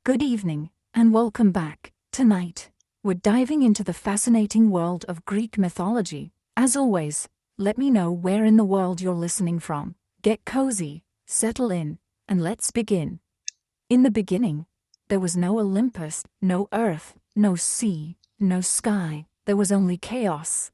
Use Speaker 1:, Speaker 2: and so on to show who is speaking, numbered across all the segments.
Speaker 1: Good evening, and welcome back. Tonight, we're diving into the fascinating world of Greek mythology. As always, let me know where in the world you're listening from. Get cozy, settle in, and let's begin. In the beginning, there was no Olympus, no earth, no sea, no sky. There was only chaos.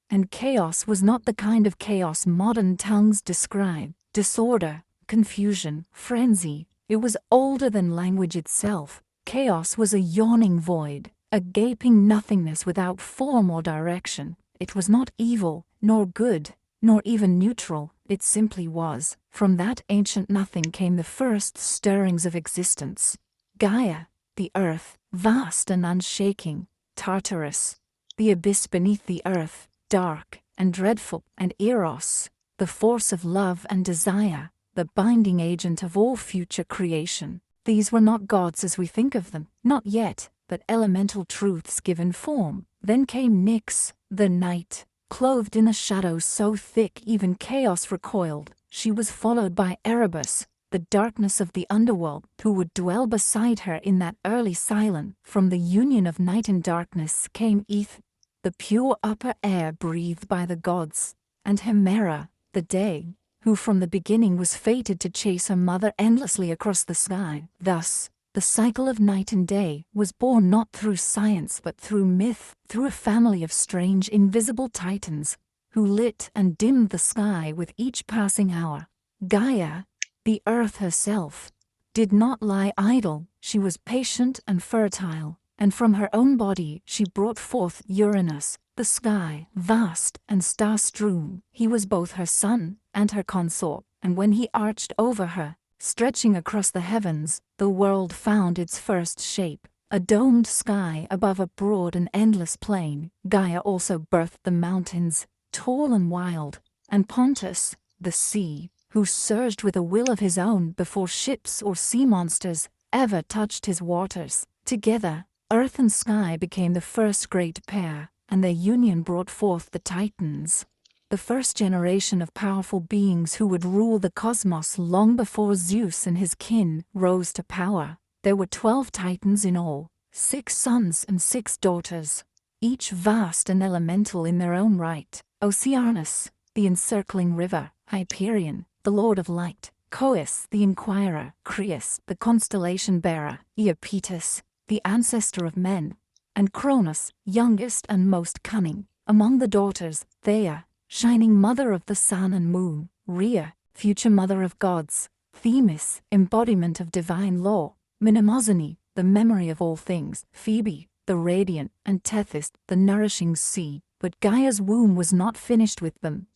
Speaker 1: And chaos was not the kind of chaos modern tongues describe. Disorder, confusion, frenzy. It was older than language itself. Chaos was a yawning void, a gaping nothingness without form or direction. It was not evil, nor good, nor even neutral. It simply was. From that ancient nothing came the first stirrings of existence. Gaia, the earth, vast and unshaking. Tartarus, the abyss beneath the earth, dark and dreadful. And Eros, the force of love and desire, the binding agent of all future creation. These were not gods as we think of them, not yet, but elemental truths given form. Then came Nyx, the night, clothed in a shadow so thick even chaos recoiled. She was followed by Erebus, the darkness of the underworld, who would dwell beside her in that early silence. From the union of night and darkness came Ether, the pure upper air breathed by the gods, and Hemera, the day, who from the beginning was fated to chase her mother endlessly across the sky. Thus, the cycle of night and day was born not through science but through myth, through a family of strange invisible titans, who lit and dimmed the sky with each passing hour. Gaia, the earth herself, did not lie idle. She was patient and fertile, and from her own body she brought forth Uranus, the sky, vast and star-strewn. He was both her son and her consort, and when he arched over her, stretching across the heavens, the world found its first shape, a domed sky above a broad and endless plain. Gaia also birthed the mountains, tall and wild, and Pontus, the sea, who surged with a will of his own before ships or sea monsters ever touched his waters. Together, earth and sky became the first great pair, and their union brought forth the Titans, the first generation of powerful beings who would rule the cosmos long before Zeus and his kin rose to power. There were 12 Titans in all, 6 sons and 6 daughters, each vast and elemental in their own right. Oceanus, the encircling river; Hyperion, the lord of light; Coeus, the inquirer; Crius, the constellation bearer; Iapetus, the ancestor of men; and Cronus, youngest and most cunning. Among the daughters, Theia, shining mother of the sun and moon; Rhea, future mother of gods; Themis, embodiment of divine law; Mnemosyne, the memory of all things; Phoebe, the radiant; and Tethys, the nourishing sea. But Gaia's womb was not finished with them.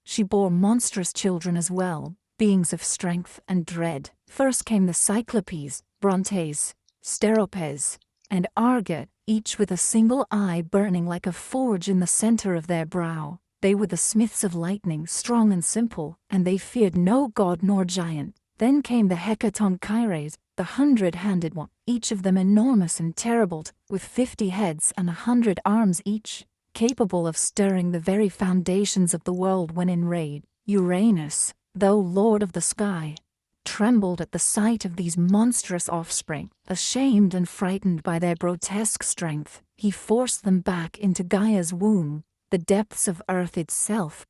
Speaker 1: She bore monstrous children as well, beings of strength and dread. First came the Cyclopes, Brontes, Steropes, and Arget, each with a single eye burning like a forge in the center of their brow. They were the smiths of lightning, strong and simple, and they feared no god nor giant. Then came the Hecatonchires, the 100-handed one, each of them enormous and terrible, with 50 heads and 100 arms each, capable of stirring the very foundations of the world when enraged. Uranus, though lord of the sky, trembled at the sight of these monstrous offspring. Ashamed and frightened by their grotesque strength, he forced them back into Gaia's womb, the depths of earth itself,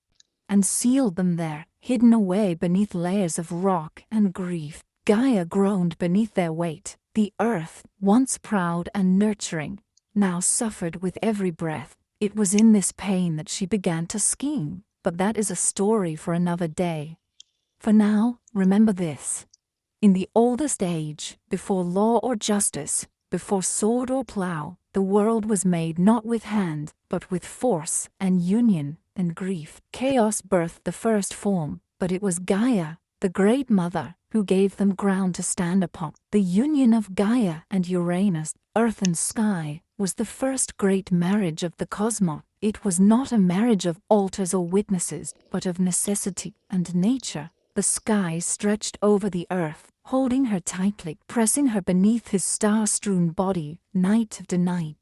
Speaker 1: and sealed them there, hidden away beneath layers of rock and grief. Gaia groaned beneath their weight. The earth, once proud and nurturing, now suffered with every breath. It was in this pain that she began to scheme, but that is a story for another day. For now, remember this. In the oldest age, before law or justice, before sword or plow, the world was made not with hand, but with force and union and grief. Chaos birthed the first form, but it was Gaia, the great mother, who gave them ground to stand upon. The union of Gaia and Uranus, earth and sky, was the first great marriage of the cosmos. It was not a marriage of altars or witnesses, but of necessity and nature. The sky stretched over the earth, holding her tightly, pressing her beneath his star-strewn body, night after night.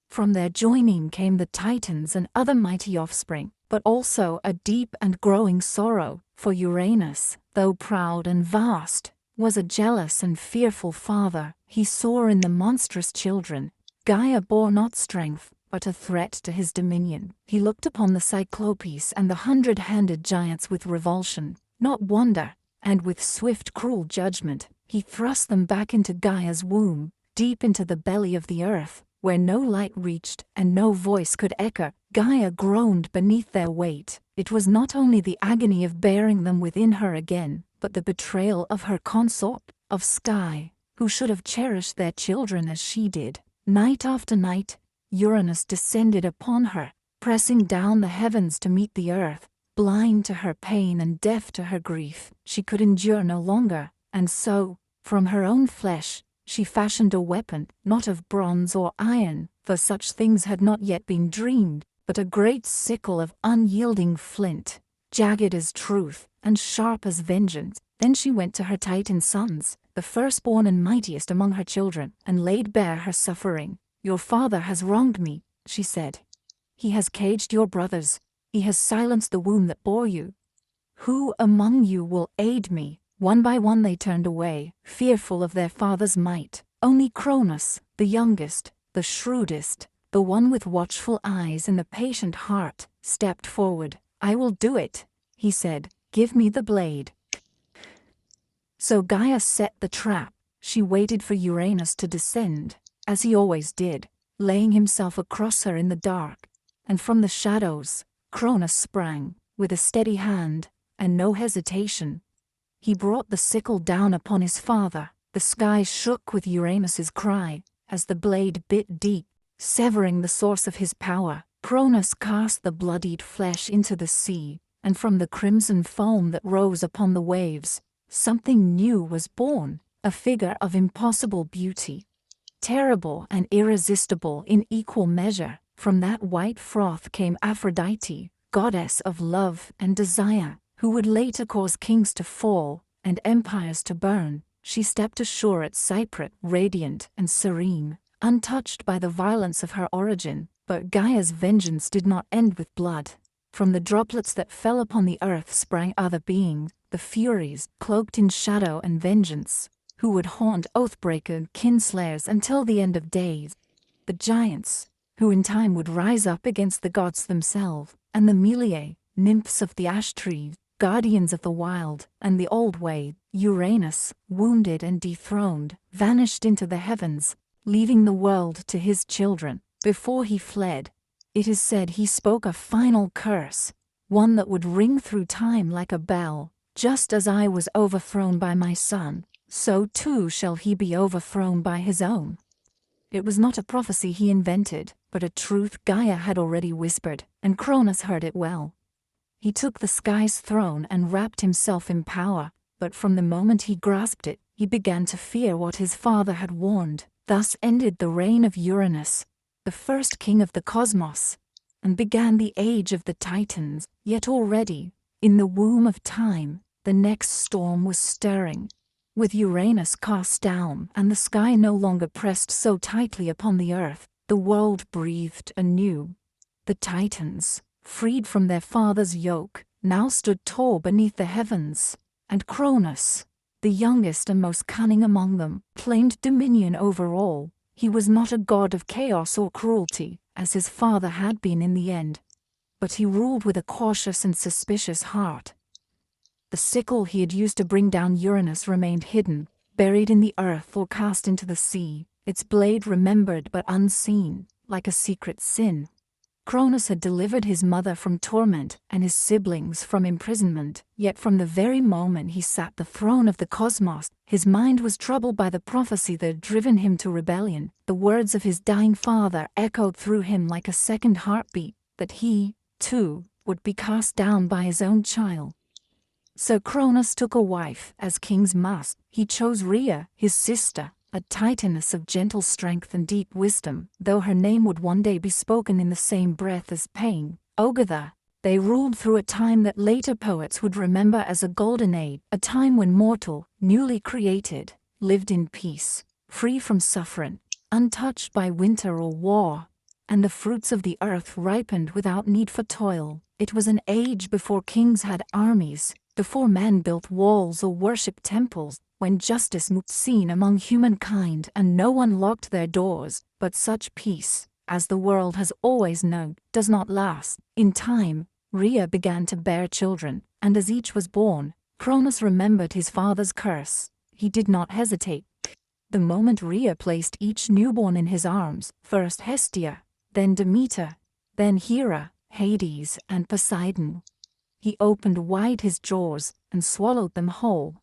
Speaker 1: From their joining came the Titans and other mighty offspring, but also a deep and growing sorrow, for Uranus, though proud and vast, was a jealous and fearful father. He saw in the monstrous children. Gaia bore not strength, but a threat to his dominion. He looked upon the Cyclopes and the 100-handed giants with revulsion, not wonder, and with swift cruel judgment, he thrust them back into Gaia's womb, deep into the belly of the earth, where no light reached and no voice could echo. Gaia groaned beneath their weight. It was not only the agony of bearing them within her again, but the betrayal of her consort, of Sky, who should have cherished their children as she did. Night after night, Uranus descended upon her, pressing down the heavens to meet the earth. Blind to her pain and deaf to her grief, she could endure no longer, and so, from her own flesh, she fashioned a weapon, not of bronze or iron, for such things had not yet been dreamed, but a great sickle of unyielding flint, jagged as truth, and sharp as vengeance. Then she went to her Titan sons, the firstborn and mightiest among her children, and laid bare her suffering. "Your father has wronged me," she said. "He has caged your brothers. He has silenced the womb that bore you. Who among you will aid me?" One by one they turned away, fearful of their father's might. Only Cronus, the youngest, the shrewdest, the one with watchful eyes and a patient heart, stepped forward. "I will do it," he said. "Give me the blade." So Gaia set the trap. She waited for Uranus to descend, as he always did, laying himself across her in the dark. And from the shadows, Cronus sprang, with a steady hand, and no hesitation. He brought the sickle down upon his father. The sky shook with Uranus's cry, as the blade bit deep, severing the source of his power. Cronus cast the bloodied flesh into the sea, and from the crimson foam that rose upon the waves, something new was born, a figure of impossible beauty. Terrible and irresistible in equal measure, from that white froth came Aphrodite, goddess of love and desire, who would later cause kings to fall and empires to burn. She stepped ashore at Cyprus, radiant and serene, untouched by the violence of her origin. But Gaia's vengeance did not end with blood. From the droplets that fell upon the earth sprang other beings, the Furies, cloaked in shadow and vengeance, who would haunt oathbreaker and kinslayers until the end of days. The giants, who in time would rise up against the gods themselves, and the Meliae, nymphs of the ash trees, guardians of the wild, and the old way. Uranus, wounded and dethroned, vanished into the heavens, leaving the world to his children. Before he fled, it is said he spoke a final curse, one that would ring through time like a bell. "Just as I was overthrown by my son, so too shall he be overthrown by his own." It was not a prophecy he invented, but a truth Gaia had already whispered, and Cronus heard it well. He took the sky's throne and wrapped himself in power, but from the moment he grasped it, he began to fear what his father had warned. Thus ended the reign of Uranus, the first king of the cosmos, and began the age of the Titans. Yet already, in the womb of time, the next storm was stirring. With Uranus cast down and the sky no longer pressed so tightly upon the earth, the world breathed anew. The Titans, freed from their father's yoke, now stood tall beneath the heavens, and Cronus, the youngest and most cunning among them, claimed dominion over all. He was not a god of chaos or cruelty, as his father had been in the end, but he ruled with a cautious and suspicious heart. The sickle he had used to bring down Uranus remained hidden, buried in the earth or cast into the sea, its blade remembered but unseen, like a secret sin. Cronus had delivered his mother from torment and his siblings from imprisonment, yet from the very moment he sat the throne of the cosmos, his mind was troubled by the prophecy that had driven him to rebellion. The words of his dying father echoed through him like a second heartbeat, that he, too, would be cast down by his own child. So Cronus took a wife, as kings must. He chose Rhea, his sister, a titaness of gentle strength and deep wisdom, though her name would one day be spoken in the same breath as pain. Together, they ruled through a time that later poets would remember as a golden age, a time when mortal, newly created, lived in peace, free from suffering, untouched by winter or war, and the fruits of the earth ripened without need for toil. It was an age before kings had armies, before men built walls or worshipped temples, when justice moved seen among humankind and no one locked their doors, but such peace, as the world has always known, does not last. In time, Rhea began to bear children, and as each was born, Cronus remembered his father's curse. He did not hesitate. The moment Rhea placed each newborn in his arms, first Hestia, then Demeter, then Hera, Hades, and Poseidon, he opened wide his jaws and swallowed them whole.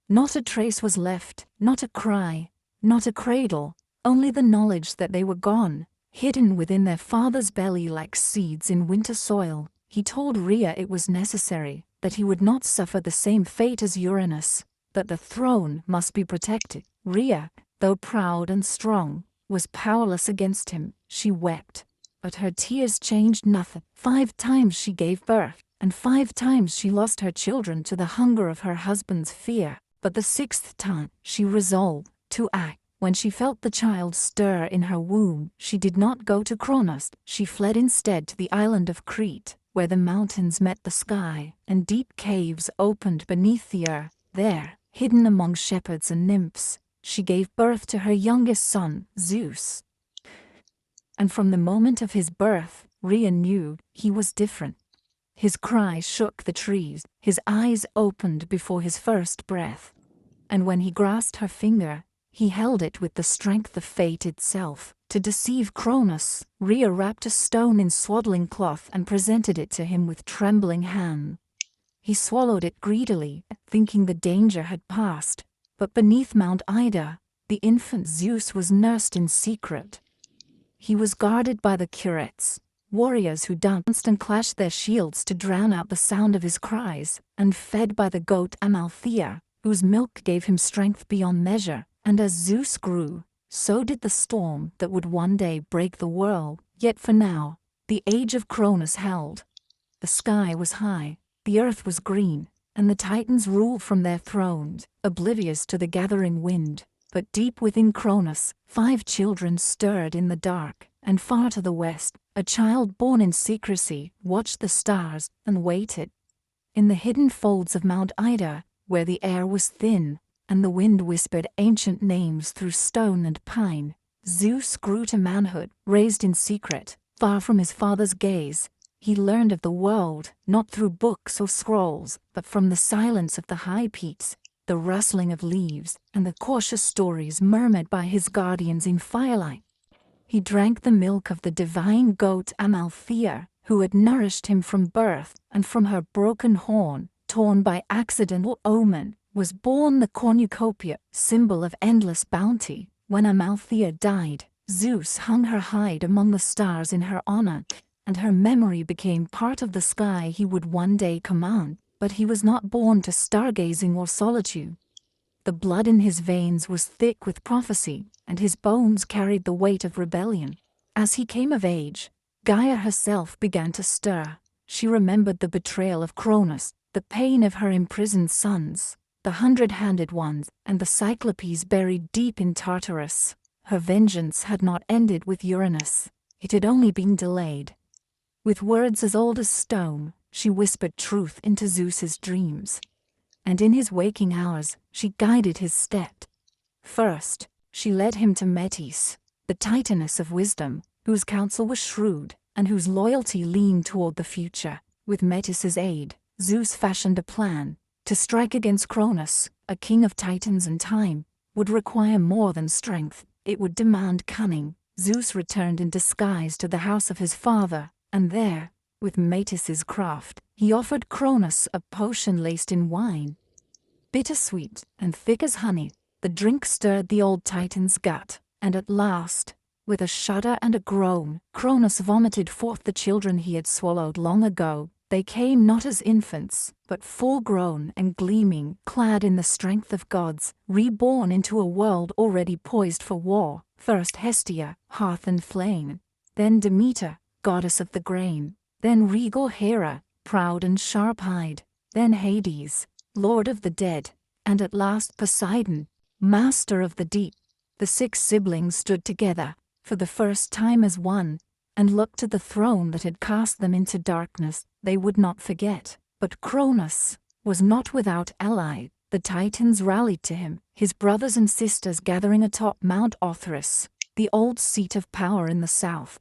Speaker 1: Not a trace was left, not a cry, not a cradle, only the knowledge that they were gone, hidden within their father's belly like seeds in winter soil. He told Rhea it was necessary, that he would not suffer the same fate as Uranus, that the throne must be protected. Rhea, though proud and strong, was powerless against him. She wept, but her tears changed nothing. 5 times she gave birth, and 5 times she lost her children to the hunger of her husband's fear. But the 6th time, she resolved to act. When she felt the child stir in her womb, she did not go to Cronus. She fled instead to the island of Crete, where the mountains met the sky, and deep caves opened beneath the earth. There, hidden among shepherds and nymphs, she gave birth to her youngest son, Zeus. And from the moment of his birth, Rhea knew he was different. His cry shook the trees, his eyes opened before his first breath. And when he grasped her finger, he held it with the strength of fate itself. To deceive Cronus, Rhea wrapped a stone in swaddling cloth and presented it to him with trembling hand. He swallowed it greedily, thinking the danger had passed. But beneath Mount Ida, the infant Zeus was nursed in secret. He was guarded by the Curetes, warriors who danced and clashed their shields to drown out the sound of his cries, and fed by the goat Amalthea, whose milk gave him strength beyond measure. And as Zeus grew, so did the storm that would one day break the world. Yet for now, the age of Cronus held. The sky was high, the earth was green, and the Titans ruled from their thrones, oblivious to the gathering wind. But deep within Cronus, 5 children stirred in the dark, and far to the west, a child born in secrecy watched the stars and waited. In the hidden folds of Mount Ida, where the air was thin, and the wind whispered ancient names through stone and pine, Zeus grew to manhood. Raised in secret, far from his father's gaze, he learned of the world, not through books or scrolls, but from the silence of the high peaks, the rustling of leaves, and the cautious stories murmured by his guardians in firelight. He drank the milk of the divine goat Amalthea, who had nourished him from birth, and from her broken horn, torn by accidental omen, was born the cornucopia, symbol of endless bounty. When Amalthea died, Zeus hung her hide among the stars in her honor, and her memory became part of the sky he would one day command. But he was not born to stargazing or solitude. The blood in his veins was thick with prophecy, and his bones carried the weight of rebellion. As he came of age, Gaia herself began to stir. She remembered the betrayal of Cronus, the pain of her imprisoned sons, the 100-handed ones, and the Cyclopes buried deep in Tartarus. Her vengeance had not ended with Uranus. It had only been delayed. With words as old as stone, she whispered truth into Zeus's dreams. And in his waking hours, she guided his step. First, she led him to Metis, the Titaness of wisdom, whose counsel was shrewd, and whose loyalty leaned toward the future. With Metis's aid, Zeus fashioned a plan. To strike against Cronus, a king of Titans and time, would require more than strength. It would demand cunning. Zeus returned in disguise to the house of his father, and there, with Metis's craft, he offered Cronus a potion laced in wine. Bittersweet and thick as honey, the drink stirred the old Titan's gut, and at last, with a shudder and a groan, Cronus vomited forth the children he had swallowed long ago. They came not as infants, but full-grown and gleaming, clad in the strength of gods, reborn into a world already poised for war. First Hestia, hearth and flame, then Demeter, goddess of the grain, then regal Hera, proud and sharp-eyed, then Hades, lord of the dead, and at last Poseidon, master of the deep. The 6 siblings stood together, for the first time as one, and looked to the throne that had cast them into darkness. They would not forget. But Cronus was not without ally. The Titans rallied to him, his brothers and sisters gathering atop Mount Olympus, the old seat of power in the south.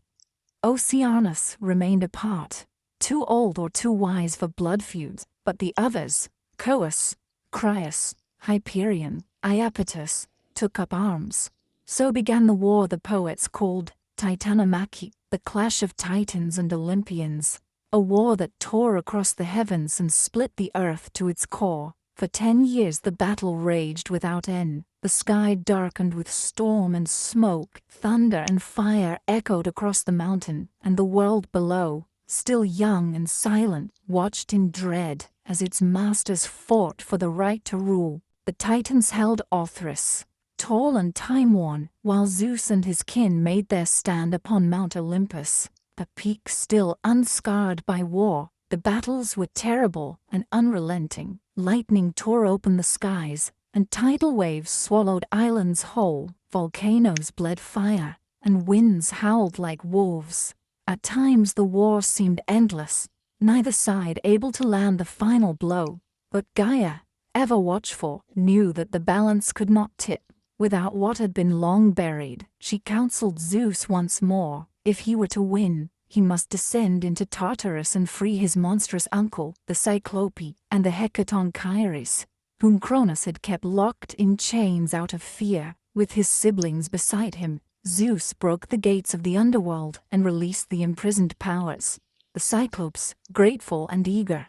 Speaker 1: Oceanus remained apart, too old or too wise for blood feuds, but the others, Coeus, Crius, Hyperion, Iapetus, took up arms. So began the war the poets called Titanomachy, the clash of Titans and Olympians, a war that tore across the heavens and split the earth to its core. For 10 years the battle raged without end. The sky darkened with storm and smoke, thunder and fire echoed across the mountain, and the world below, still young and silent, watched in dread as its masters fought for the right to rule. The Titans held Olympus, tall and time-worn, while Zeus and his kin made their stand upon Mount Olympus, a peak still unscarred by war. The battles were terrible and unrelenting. Lightning tore open the skies, and tidal waves swallowed islands whole. Volcanoes bled fire, and winds howled like wolves. At times the war seemed endless, neither side able to land the final blow. But Gaia, ever watchful, knew that the balance could not tip. Without what had been long buried, she counseled Zeus once more. If he were to win, he must descend into Tartarus and free his monstrous uncle, the Cyclope, and the Hecatonchires, whom Cronus had kept locked in chains out of fear. With his siblings beside him, Zeus broke the gates of the underworld and released the imprisoned powers. The Cyclopes, grateful and eager,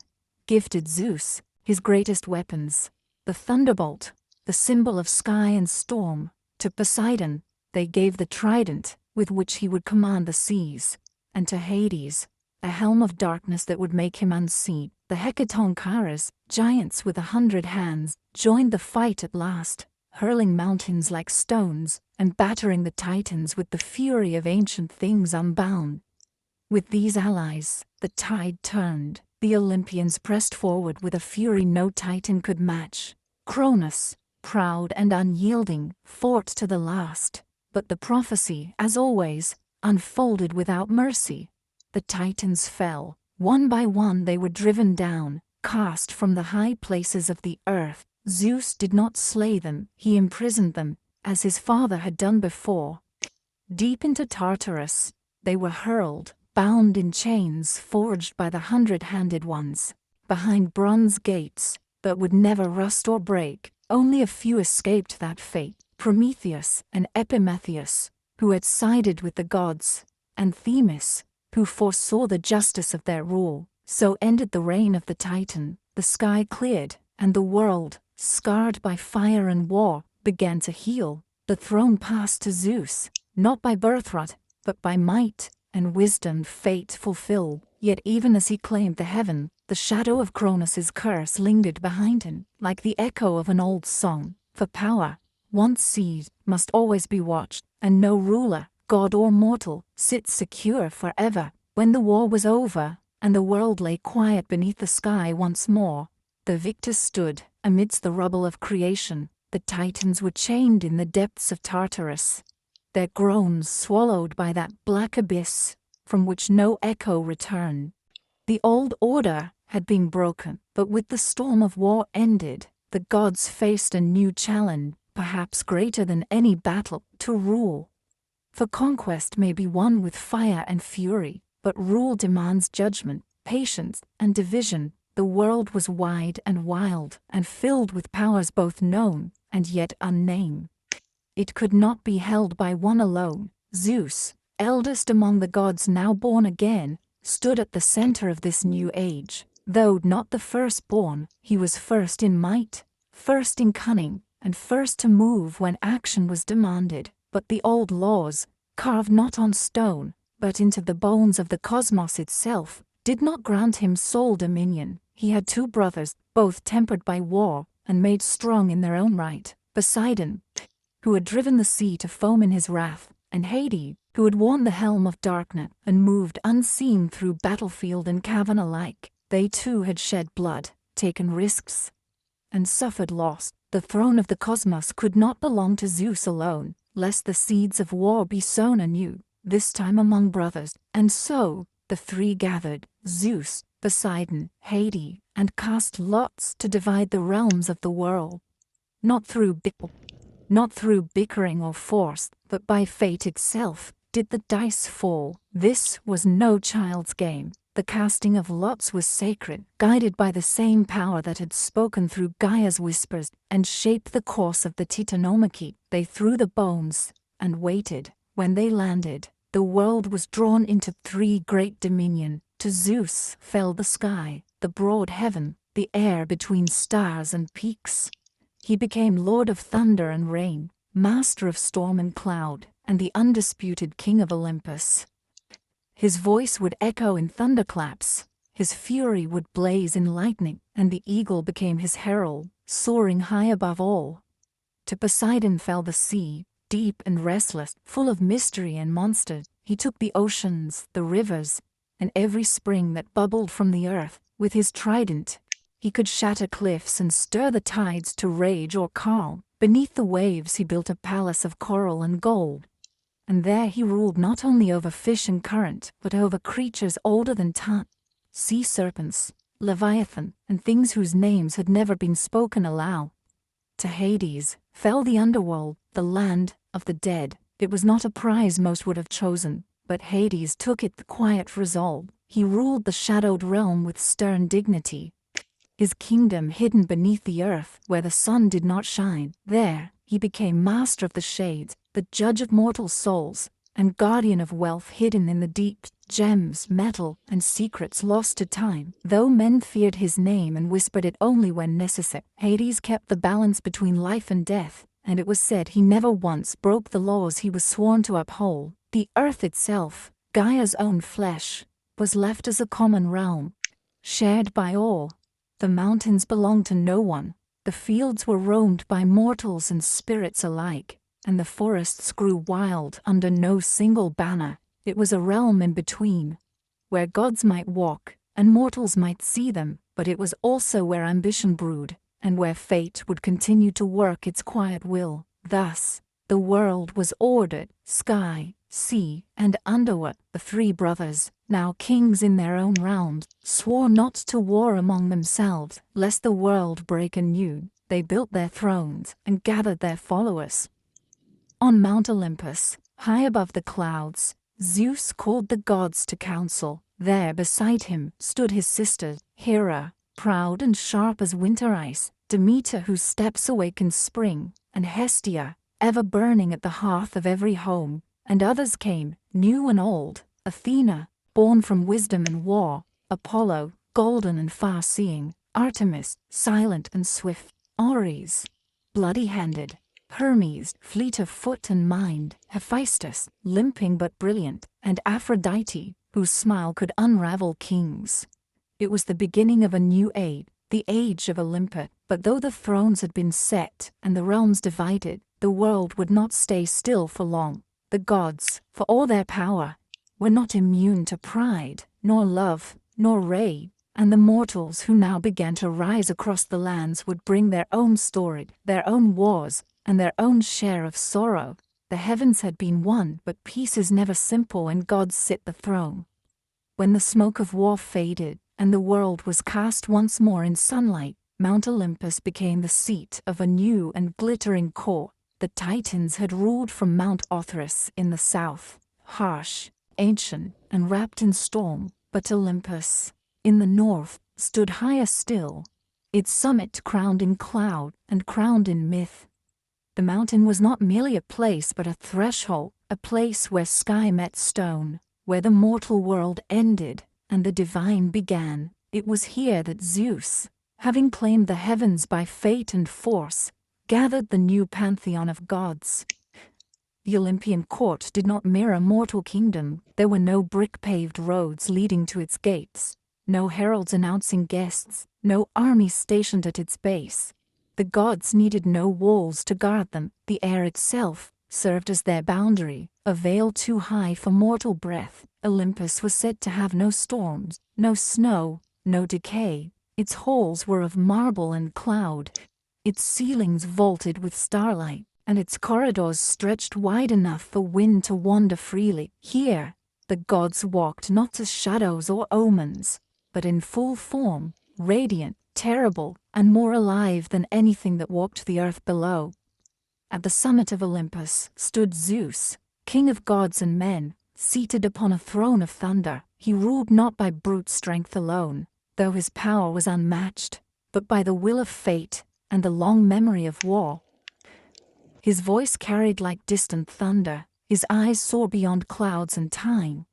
Speaker 1: gifted Zeus his greatest weapons, the thunderbolt, the symbol of sky and storm. To Poseidon, they gave the trident, with which he would command the seas, and to Hades, a helm of darkness that would make him unseen. The Hecatonchires, giants with 100 hands, joined the fight at last, hurling mountains like stones, and battering the Titans with the fury of ancient things unbound. With these allies, the tide turned. The Olympians pressed forward with a fury no Titan could match. Cronus, proud and unyielding, fought to the last. But the prophecy, as always, unfolded without mercy. The Titans fell. One by one they were driven down, cast from the high places of the earth. Zeus did not slay them, he imprisoned them, as his father had done before. Deep into Tartarus, they were hurled, bound in chains forged by the 100-handed ones, behind bronze gates that would never rust or break. Only a few escaped that fate. Prometheus and Epimetheus, who had sided with the gods, and Themis, who foresaw the justice of their rule. So ended the reign of the Titan. The sky cleared, and the world, scarred by fire and war, began to heal. The throne passed to Zeus, not by birthright, but by might and wisdom fate fulfilled. Yet even as he claimed the heaven, the shadow of Cronus's curse lingered behind him, like the echo of an old song. For power, once seized, must always be watched, and no ruler, god or mortal, sits secure forever. When the war was over, and the world lay quiet beneath the sky once more, the victors stood amidst the rubble of creation. The Titans were chained in the depths of Tartarus, their groans swallowed by that black abyss from which no echo returned. The old order had been broken, but with the storm of war ended, the gods faced a new challenge, perhaps greater than any battle, to rule. For conquest may be won with fire and fury, but rule demands judgment, patience, and division. The world was wide and wild, and filled with powers both known and yet unnamed. It could not be held by one alone. Zeus, eldest among the gods now born again, stood at the center of this new age. Though not the firstborn, he was first in might, first in cunning, and first to move when action was demanded. But the old laws, carved not on stone, but into the bones of the cosmos itself, did not grant him sole dominion. He had two brothers, both tempered by war, and made strong in their own right. Poseidon, who had driven the sea to foam in his wrath, and Hades, who had worn the helm of darkness and moved unseen through battlefield and cavern alike. They too had shed blood, taken risks, and suffered loss. The throne of the cosmos could not belong to Zeus alone, lest the seeds of war be sown anew, this time among brothers. And so, the three gathered: Zeus, Poseidon, Hades, and cast lots to divide the realms of the world. Not through bickering or force, but by fate itself, did the dice fall. This was no child's game. The casting of lots was sacred, guided by the same power that had spoken through Gaia's whispers and shaped the course of the Titanomachy. They threw the bones and waited. When they landed, the world was drawn into three great dominion. To Zeus fell the sky, the broad heaven, the air between stars and peaks. He became lord of thunder and rain, master of storm and cloud, and the undisputed king of Olympus. His voice would echo in thunderclaps, his fury would blaze in lightning, and the eagle became his herald, soaring high above all. To Poseidon fell the sea, deep and restless, full of mystery and monsters. He took the oceans, the rivers, and every spring that bubbled from the earth. With his trident, he could shatter cliffs and stir the tides to rage or calm. Beneath the waves he built a palace of coral and gold. And there he ruled not only over fish and current, but over creatures older than time, sea serpents, leviathan, and things whose names had never been spoken aloud. To Hades fell the underworld, the land of the dead. It was not a prize most would have chosen, but Hades took it, the quiet resolve. He ruled the shadowed realm with stern dignity. His kingdom hidden beneath the earth, where the sun did not shine. There, he became master of the shades, the judge of mortal souls, and guardian of wealth hidden in the deep, gems, metal, and secrets lost to time. Though men feared his name and whispered it only when necessary, Hades kept the balance between life and death, and it was said he never once broke the laws he was sworn to uphold. The earth itself, Gaia's own flesh, was left as a common realm, shared by all. The mountains belonged to no one, the fields were roamed by mortals and spirits alike, and the forests grew wild under no single banner. It was a realm in between, where gods might walk, and mortals might see them, but it was also where ambition brewed, and where fate would continue to work its quiet will. Thus, the world was ordered, sky, sea, and underworld. The three brothers, now kings in their own realms, swore not to war among themselves, lest the world break anew. They built their thrones and gathered their followers. On Mount Olympus, high above the clouds, Zeus called the gods to council. There beside him stood his sister, Hera, proud and sharp as winter ice, Demeter whose steps awaken spring, and Hestia, ever burning at the hearth of every home. And others came, new and old, Athena, born from wisdom and war, Apollo, golden and far-seeing, Artemis, silent and swift, Ares, bloody-handed, Hermes, fleet of foot and mind, Hephaestus, limping but brilliant, and Aphrodite, whose smile could unravel kings. It was the beginning of a new age, the age of Olympus. But though the thrones had been set and the realms divided, the world would not stay still for long. The gods, for all their power, were not immune to pride, nor love, nor rage, and the mortals who now began to rise across the lands would bring their own story, their own wars, and their own share of sorrow. The heavens had been won, but peace is never simple and gods sit the throne. When the smoke of war faded, and the world was cast once more in sunlight, Mount Olympus became the seat of a new and glittering court. The Titans had ruled from Mount Olympus in the south, harsh, ancient, and wrapped in storm, but Olympus, in the north, stood higher still, its summit crowned in cloud and crowned in myth. The mountain was not merely a place but a threshold, a place where sky met stone, where the mortal world ended and the divine began. It was here that Zeus, having claimed the heavens by fate and force, gathered the new pantheon of gods. The Olympian court did not mirror mortal kingdom. There were no brick-paved roads leading to its gates, no heralds announcing guests, no army stationed at its base. The gods needed no walls to guard them. The air itself served as their boundary, a veil too high for mortal breath. Olympus was said to have no storms, no snow, no decay. Its halls were of marble and cloud, its ceilings vaulted with starlight, and its corridors stretched wide enough for wind to wander freely. Here, the gods walked not as shadows or omens, but in full form, radiant, terrible, and more alive than anything that walked the earth below. At the summit of Olympus stood Zeus, king of gods and men, seated upon a throne of thunder. He ruled not by brute strength alone, though his power was unmatched, but by the will of fate and the long memory of war. His voice carried like distant thunder, his eyes saw beyond clouds and time,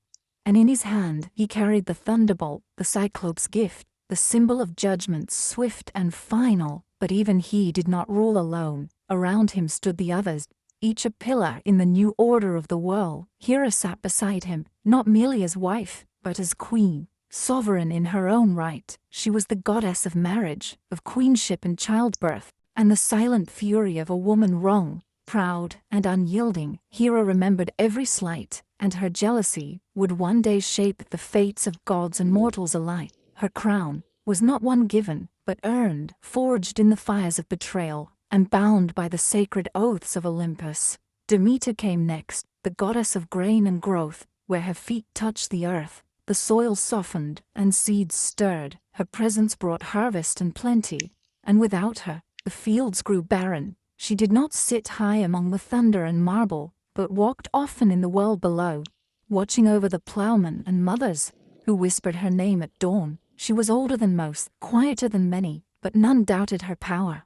Speaker 1: and in his hand he carried the thunderbolt, the Cyclops' gift, the symbol of judgment swift and final. But even he did not rule alone. Around him stood the others, each a pillar in the new order of the world. Hera sat beside him, not merely as wife, but as queen, sovereign in her own right. She was the goddess of marriage, of queenship and childbirth, and the silent fury of a woman wrong, proud and unyielding. Hera remembered every slight, and her jealousy would one day shape the fates of gods and mortals alike. Her crown was not one given, but earned, forged in the fires of betrayal, and bound by the sacred oaths of Olympus. Demeter came next, the goddess of grain and growth. Where her feet touched the earth, the soil softened and seeds stirred. Her presence brought harvest and plenty, and without her, the fields grew barren. She did not sit high among the thunder and marble, but walked often in the world below, watching over the plowmen and mothers who whispered her name at dawn. She was older than most, quieter than many, but none doubted her power.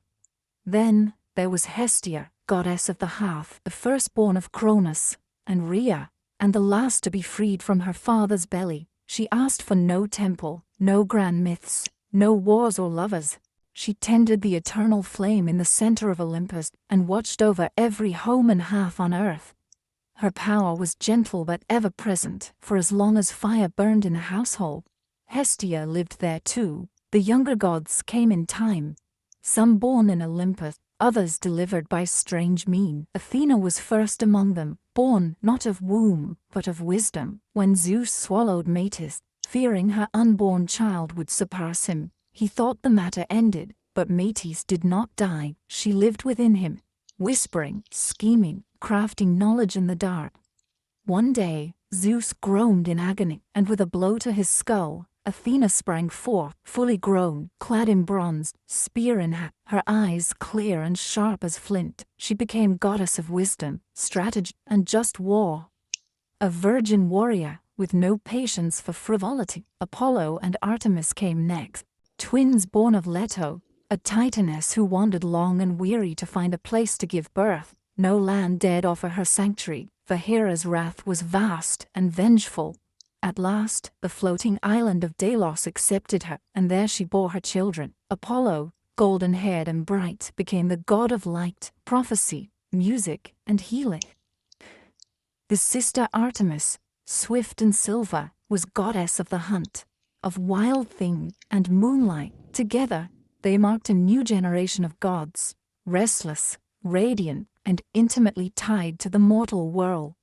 Speaker 1: Then there was Hestia, goddess of the hearth, the firstborn of Cronus and Rhea, and the last to be freed from her father's belly. She asked for no temple, no grand myths, no wars or lovers. She tended the eternal flame in the center of Olympus and watched over every home and hearth on earth. Her power was gentle but ever present, for as long as fire burned in a household, Hestia lived there too. The younger gods came in time, some born in Olympus, others delivered by strange means. Athena was first among them, born not of womb, but of wisdom. When Zeus swallowed Metis, fearing her unborn child would surpass him, he thought the matter ended, but Metis did not die. She lived within him, whispering, scheming, crafting knowledge in the dark. One day, Zeus groaned in agony, and with a blow to his skull, Athena sprang forth, fully grown, clad in bronze, spear in hand, her eyes clear and sharp as flint. She became goddess of wisdom, strategy, and just war. A virgin warrior, with no patience for frivolity, Apollo and Artemis came next, twins born of Leto, a titaness who wandered long and weary to find a place to give birth. No land dared offer her sanctuary, for Hera's wrath was vast and vengeful. At last, the floating island of Delos accepted her, and there she bore her children. Apollo, golden-haired and bright, became the god of light, prophecy, music, and healing. His sister Artemis, swift and silver, was goddess of the hunt, of wild things and moonlight. Together, they marked a new generation of gods, restless, radiant, and intimately tied to the mortal world.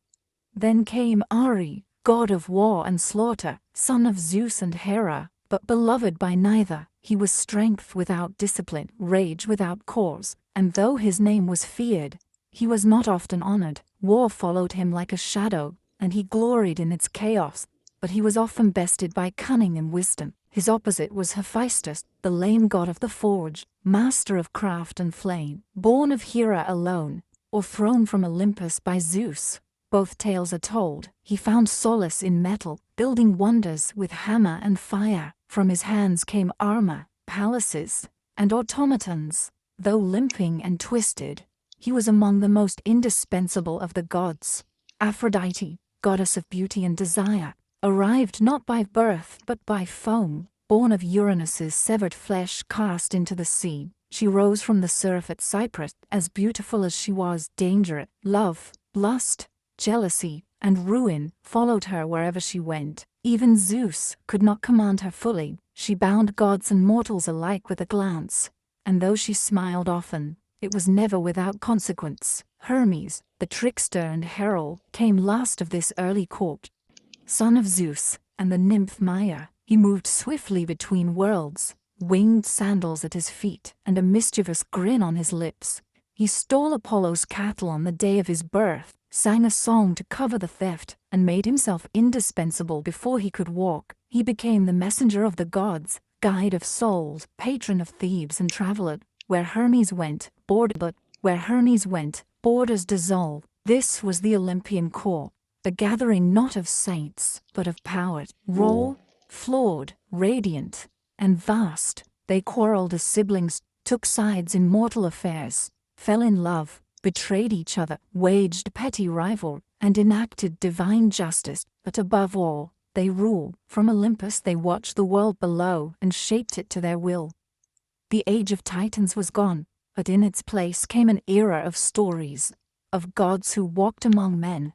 Speaker 1: Then came Ari, god of war and slaughter, son of Zeus and Hera, but beloved by neither. He was strength without discipline, rage without cause, and though his name was feared, he was not often honored. War followed him like a shadow, and he gloried in its chaos, but he was often bested by cunning and wisdom. His opposite was Hephaestus, the lame god of the forge, master of craft and flame, born of Hera alone, or thrown from Olympus by Zeus. Both tales are told. He found solace in metal, building wonders with hammer and fire. From his hands came armor, palaces, and automatons. Though limping and twisted, he was among the most indispensable of the gods. Aphrodite, goddess of beauty and desire, arrived not by birth but by foam, born of Uranus's severed flesh cast into the sea. She rose from the surf at Cyprus, as beautiful as she was. Danger, love, lust, jealousy, and ruin followed her wherever she went. Even Zeus could not command her fully. She bound gods and mortals alike with a glance, and though she smiled often, it was never without consequence. Hermes, the trickster and herald, came last of this early court. Son of Zeus and the nymph Maia, he moved swiftly between worlds, winged sandals at his feet and a mischievous grin on his lips. He stole Apollo's cattle on the day of his birth, sang a song to cover the theft, and made himself indispensable before he could walk. He became the messenger of the gods, guide of souls, patron of thieves and traveler. Where Hermes went, borders dissolve. This was the Olympian core, a gathering not of saints, but of power. Raw, flawed, radiant, and vast, they quarreled as siblings, took sides in mortal affairs, fell in love, betrayed each other, waged petty rivalry, and enacted divine justice. But above all, they rule. From Olympus they watched the world below and shaped it to their will. The age of Titans was gone, but in its place came an era of stories, of gods who walked among men,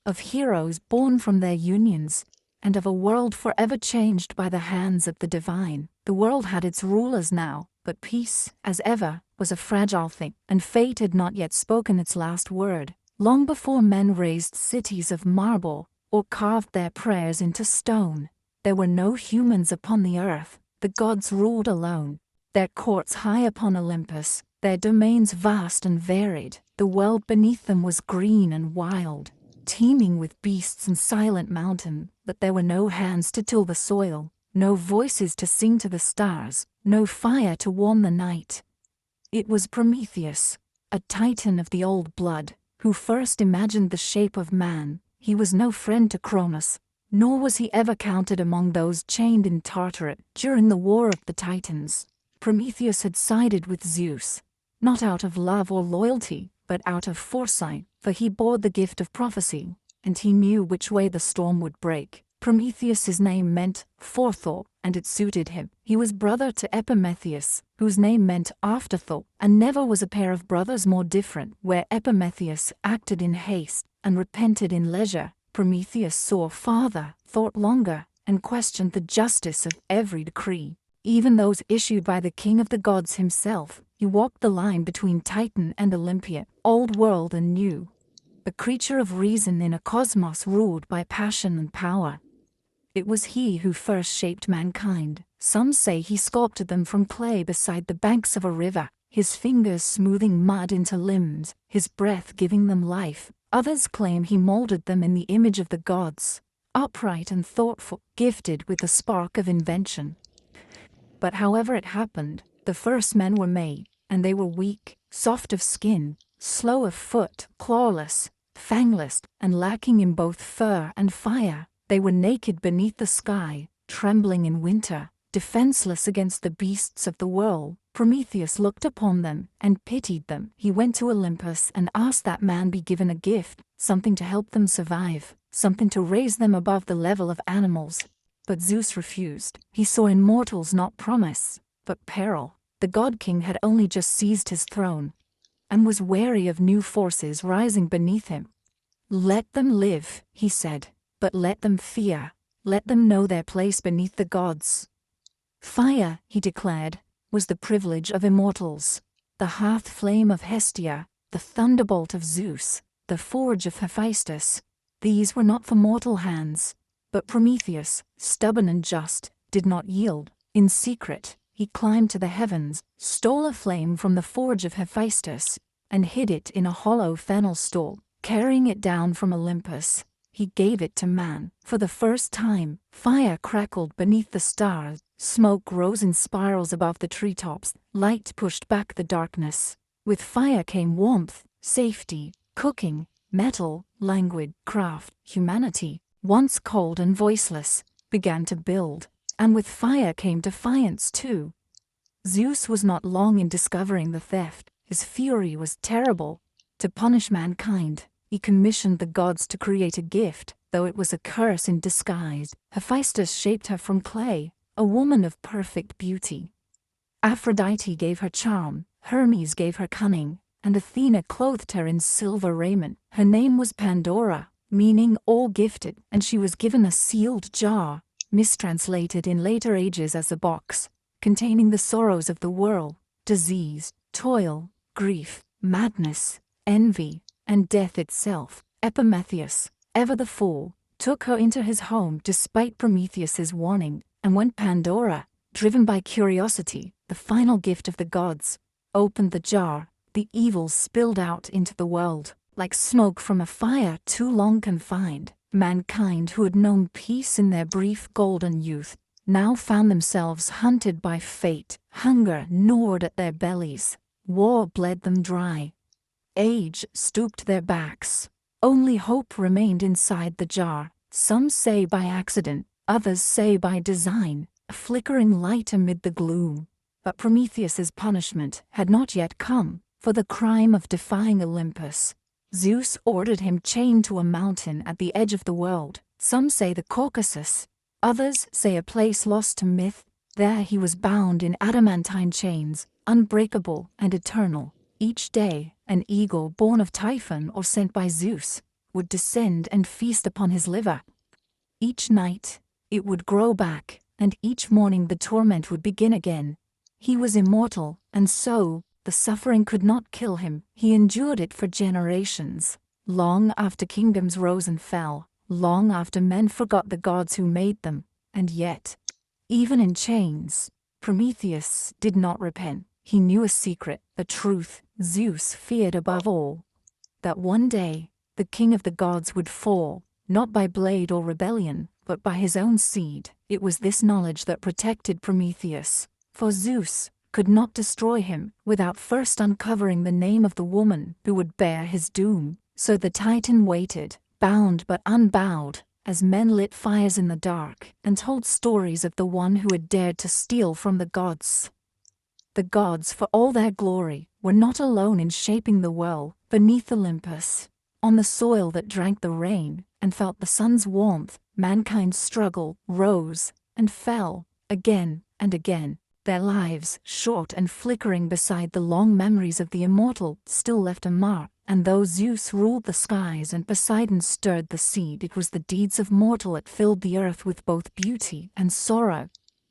Speaker 1: of heroes born from their unions, and of a world forever changed by the hands of the divine. The world had its rulers now, but peace, as ever, was a fragile thing, and fate had not yet spoken its last word. Long before men raised cities of marble, or carved their prayers into stone, there were no humans upon the earth. The gods ruled alone, their courts high upon Olympus, their domains vast and varied. The world beneath them was green and wild, teeming with beasts and silent mountain, but there were no hands to till the soil, no voices to sing to the stars, no fire to warm the night. It was Prometheus, a titan of the old blood, who first imagined the shape of man. He was no friend to Cronus, nor was he ever counted among those chained in Tartarus during the War of the Titans. Prometheus had sided with Zeus, not out of love or loyalty, but out of foresight, for he bore the gift of prophecy, and he knew which way the storm would break. Prometheus's name meant forethought, and it suited him. He was brother to Epimetheus, whose name meant afterthought, and never was a pair of brothers more different. Where Epimetheus acted in haste and repented in leisure, Prometheus saw farther, thought longer, and questioned the justice of every decree, even those issued by the king of the gods himself. He walked the line between Titan and Olympia, old world and new, a creature of reason in a cosmos ruled by passion and power. It was he who first shaped mankind. Some say he sculpted them from clay beside the banks of a river, his fingers smoothing mud into limbs, his breath giving them life. Others claim he molded them in the image of the gods, upright and thoughtful, gifted with a spark of invention. But however it happened, the first men were made, and they were weak, soft of skin, slow of foot, clawless, fangless, and lacking in both fur and fire. They were naked beneath the sky, trembling in winter, defenseless against the beasts of the world. Prometheus looked upon them and pitied them. He went to Olympus and asked that man be given a gift, something to help them survive, something to raise them above the level of animals. But Zeus refused. He saw in mortals not promise, but peril. The god-king had only just seized his throne, and was wary of new forces rising beneath him. "Let them live," he said, "but let them fear. Let them know their place beneath the gods." Fire, he declared, was the privilege of immortals, the hearth flame of Hestia, the thunderbolt of Zeus, the forge of Hephaestus. These were not for mortal hands. But Prometheus, stubborn and just, did not yield. In secret, he climbed to the heavens, stole a flame from the forge of Hephaestus, and hid it in a hollow fennel stalk. Carrying it down from Olympus, he gave it to man. For the first time, fire crackled beneath the stars, smoke rose in spirals above the treetops, light pushed back the darkness. With fire came warmth, safety, cooking, metal, languid, craft. Humanity, once cold and voiceless, began to build, and with fire came defiance too. Zeus was not long in discovering the theft. His fury was terrible. To punish mankind, he commissioned the gods to create a gift, though it was a curse in disguise. Hephaestus shaped her from clay, a woman of perfect beauty. Aphrodite gave her charm, Hermes gave her cunning, and Athena clothed her in silver raiment. Her name was Pandora, meaning all gifted, and she was given a sealed jar, mistranslated in later ages as a box, containing the sorrows of the world, disease, toil, grief, madness, envy, and death itself. Epimetheus, ever the fool, took her into his home despite Prometheus's warning, and when Pandora, driven by curiosity, the final gift of the gods, opened the jar, the evil spilled out into the world, like smoke from a fire too long confined. Mankind who had known peace in their brief golden youth now found themselves hunted by fate. Hunger gnawed at their bellies. War bled them dry. Age stooped their backs. Only hope remained inside the jar. Some say by accident, others say by design, a flickering light amid the gloom. But Prometheus's punishment had not yet come. For the crime of defying Olympus, Zeus ordered him chained to a mountain at the edge of the world. Some say the Caucasus, others say a place lost to myth. There he was bound in adamantine chains, unbreakable and eternal. Each day, an eagle born of Typhon or sent by Zeus would descend and feast upon his liver. Each night, it would grow back, and each morning the torment would begin again. He was immortal, and so, the suffering could not kill him. He endured it for generations, long after kingdoms rose and fell, long after men forgot the gods who made them. And yet, even in chains, Prometheus did not repent. He knew a secret, a truth Zeus feared above all, that one day, the king of the gods would fall, not by blade or rebellion, but by his own seed. It was this knowledge that protected Prometheus, for Zeus could not destroy him without first uncovering the name of the woman who would bear his doom. So the Titan waited, bound but unbowed, as men lit fires in the dark and told stories of the one who had dared to steal from the gods. The gods, for all their glory, were not alone in shaping the world. Beneath Olympus, on the soil that drank the rain and felt the sun's warmth, mankind's struggle rose and fell again and again. Their lives, short and flickering beside the long memories of the immortal, still left a mark. And though Zeus ruled the skies and Poseidon stirred the sea, it was the deeds of mortal that filled the earth with both beauty and sorrow.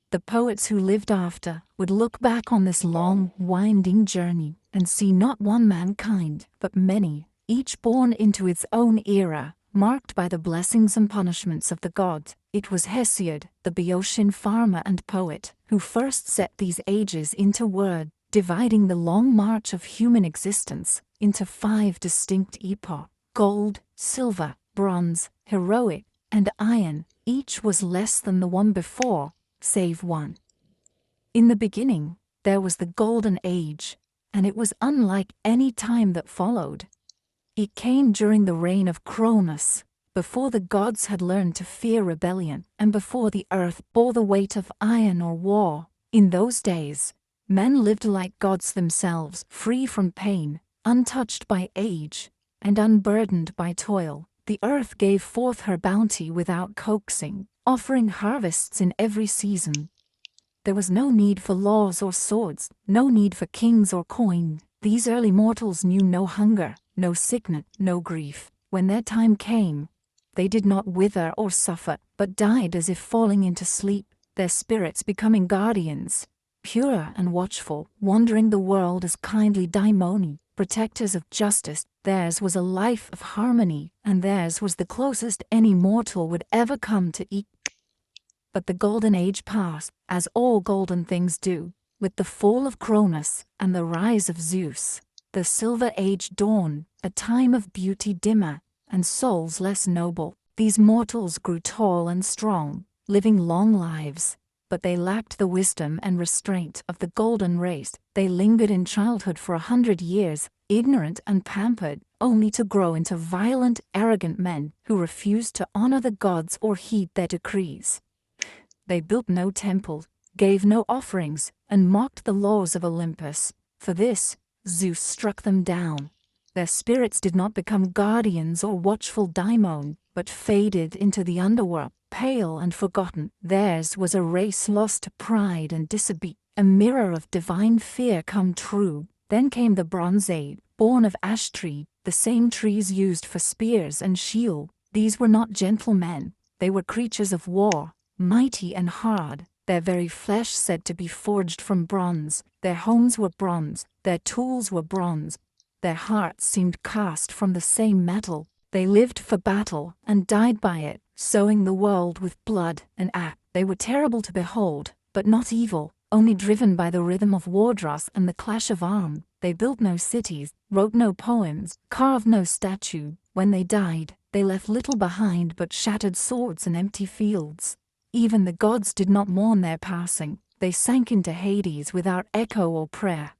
Speaker 1: The poets who lived after would look back on this long, winding journey and see not one mankind, but many, each born into its own era, marked by the blessings and punishments of the gods. It was Hesiod, the Boeotian farmer and poet, who first set these ages into word, dividing the long march of human existence into 5 distinct epochs: gold, silver, bronze, heroic, and iron. Each was less than the one before, save one. In the beginning, there was the Golden Age, and it was unlike any time that followed. It came during the reign of Cronus, before the gods had learned to fear rebellion, and before the earth bore the weight of iron or war. In those days, men lived like gods themselves, free from pain, untouched by age, and unburdened by toil. The earth gave forth her bounty without coaxing, offering harvests in every season. There was no need for laws or swords, no need for kings or coin. These early mortals knew no hunger, no sickness, no grief. When their time came, they did not wither or suffer, but died as if falling into sleep, their spirits becoming guardians, pure and watchful, wandering the world as kindly daimoni, protectors of justice. Theirs was a life of harmony, and theirs was the closest any mortal would ever come to eat. But the Golden Age passed, as all golden things do, with the fall of Cronus and the rise of Zeus. The Silver Age dawned, a time of beauty dimmer, and souls less noble. These mortals grew tall and strong, living long lives, but they lacked the wisdom and restraint of the golden race. They lingered in childhood for 100 years, ignorant and pampered, only to grow into violent, arrogant men who refused to honor the gods or heed their decrees. They built no temples, gave no offerings, and mocked the laws of Olympus. For this, Zeus struck them down. Their spirits did not become guardians or watchful daimon, but faded into the underworld, pale and forgotten. Theirs was a race lost to pride and disobedience, a mirror of divine fear come true. Then came the Bronze Age, born of ash tree, the same trees used for spears and shield. These were not gentle men, they were creatures of war, mighty and hard, their very flesh said to be forged from bronze. Their homes were bronze, their tools were bronze, their hearts seemed cast from the same metal. They lived for battle and died by it, sowing the world with blood and axe. They were terrible to behold, but not evil, only driven by the rhythm of war dross and the clash of arms. They built no cities, wrote no poems, carved no statue. When they died, They left little behind but shattered swords and empty fields. Even the gods did not mourn their passing. They sank into Hades without echo or prayer.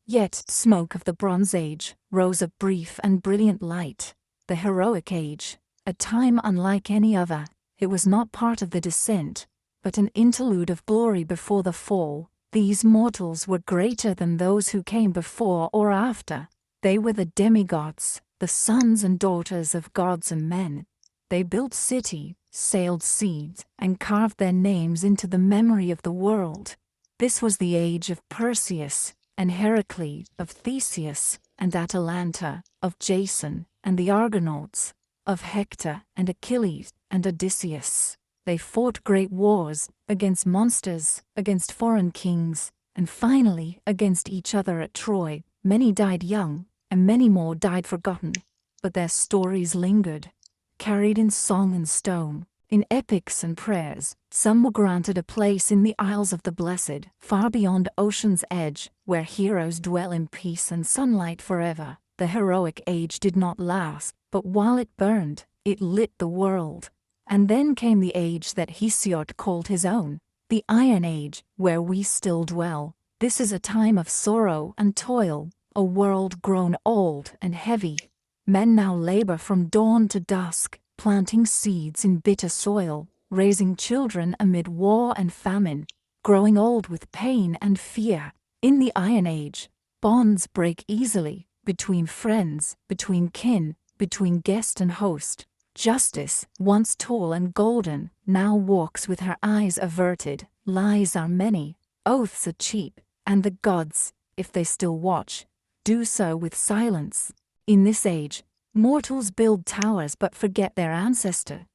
Speaker 1: Yet, smoke of the Bronze Age rose a brief and brilliant light. The heroic age, a time unlike any other. It was not part of the descent, but an interlude of glory before the fall. These mortals were greater than those who came before or after. They were the demigods, the sons and daughters of gods and men. They built cities, sailed seas, and carved their names into the memory of the world. This was the age of Perseus and Heracles, of Theseus and Atalanta, of Jason and the Argonauts, of Hector and Achilles and Odysseus. They fought great wars, against monsters, against foreign kings, and finally against each other at Troy. Many died young, and many more died forgotten. But their stories lingered, carried in song and stone, in epics and prayers. Some were granted a place in the Isles of the Blessed, far beyond ocean's edge, where heroes dwell in peace and sunlight forever. The heroic age did not last, but while it burned, it lit the world. And then came the age that Hesiod called his own, the Iron Age, where we still dwell. This is a time of sorrow and toil, a world grown old and heavy. Men now labor from dawn to dusk, planting seeds in bitter soil, raising children amid war and famine, growing old with pain and fear. In the Iron Age, bonds break easily, between friends, between kin, between guest and host. Justice, once tall and golden, now walks with her eyes averted. Lies are many, oaths are cheap, and the gods, if they still watch, do so with silence. In this age, mortals build towers but forget their ancestor.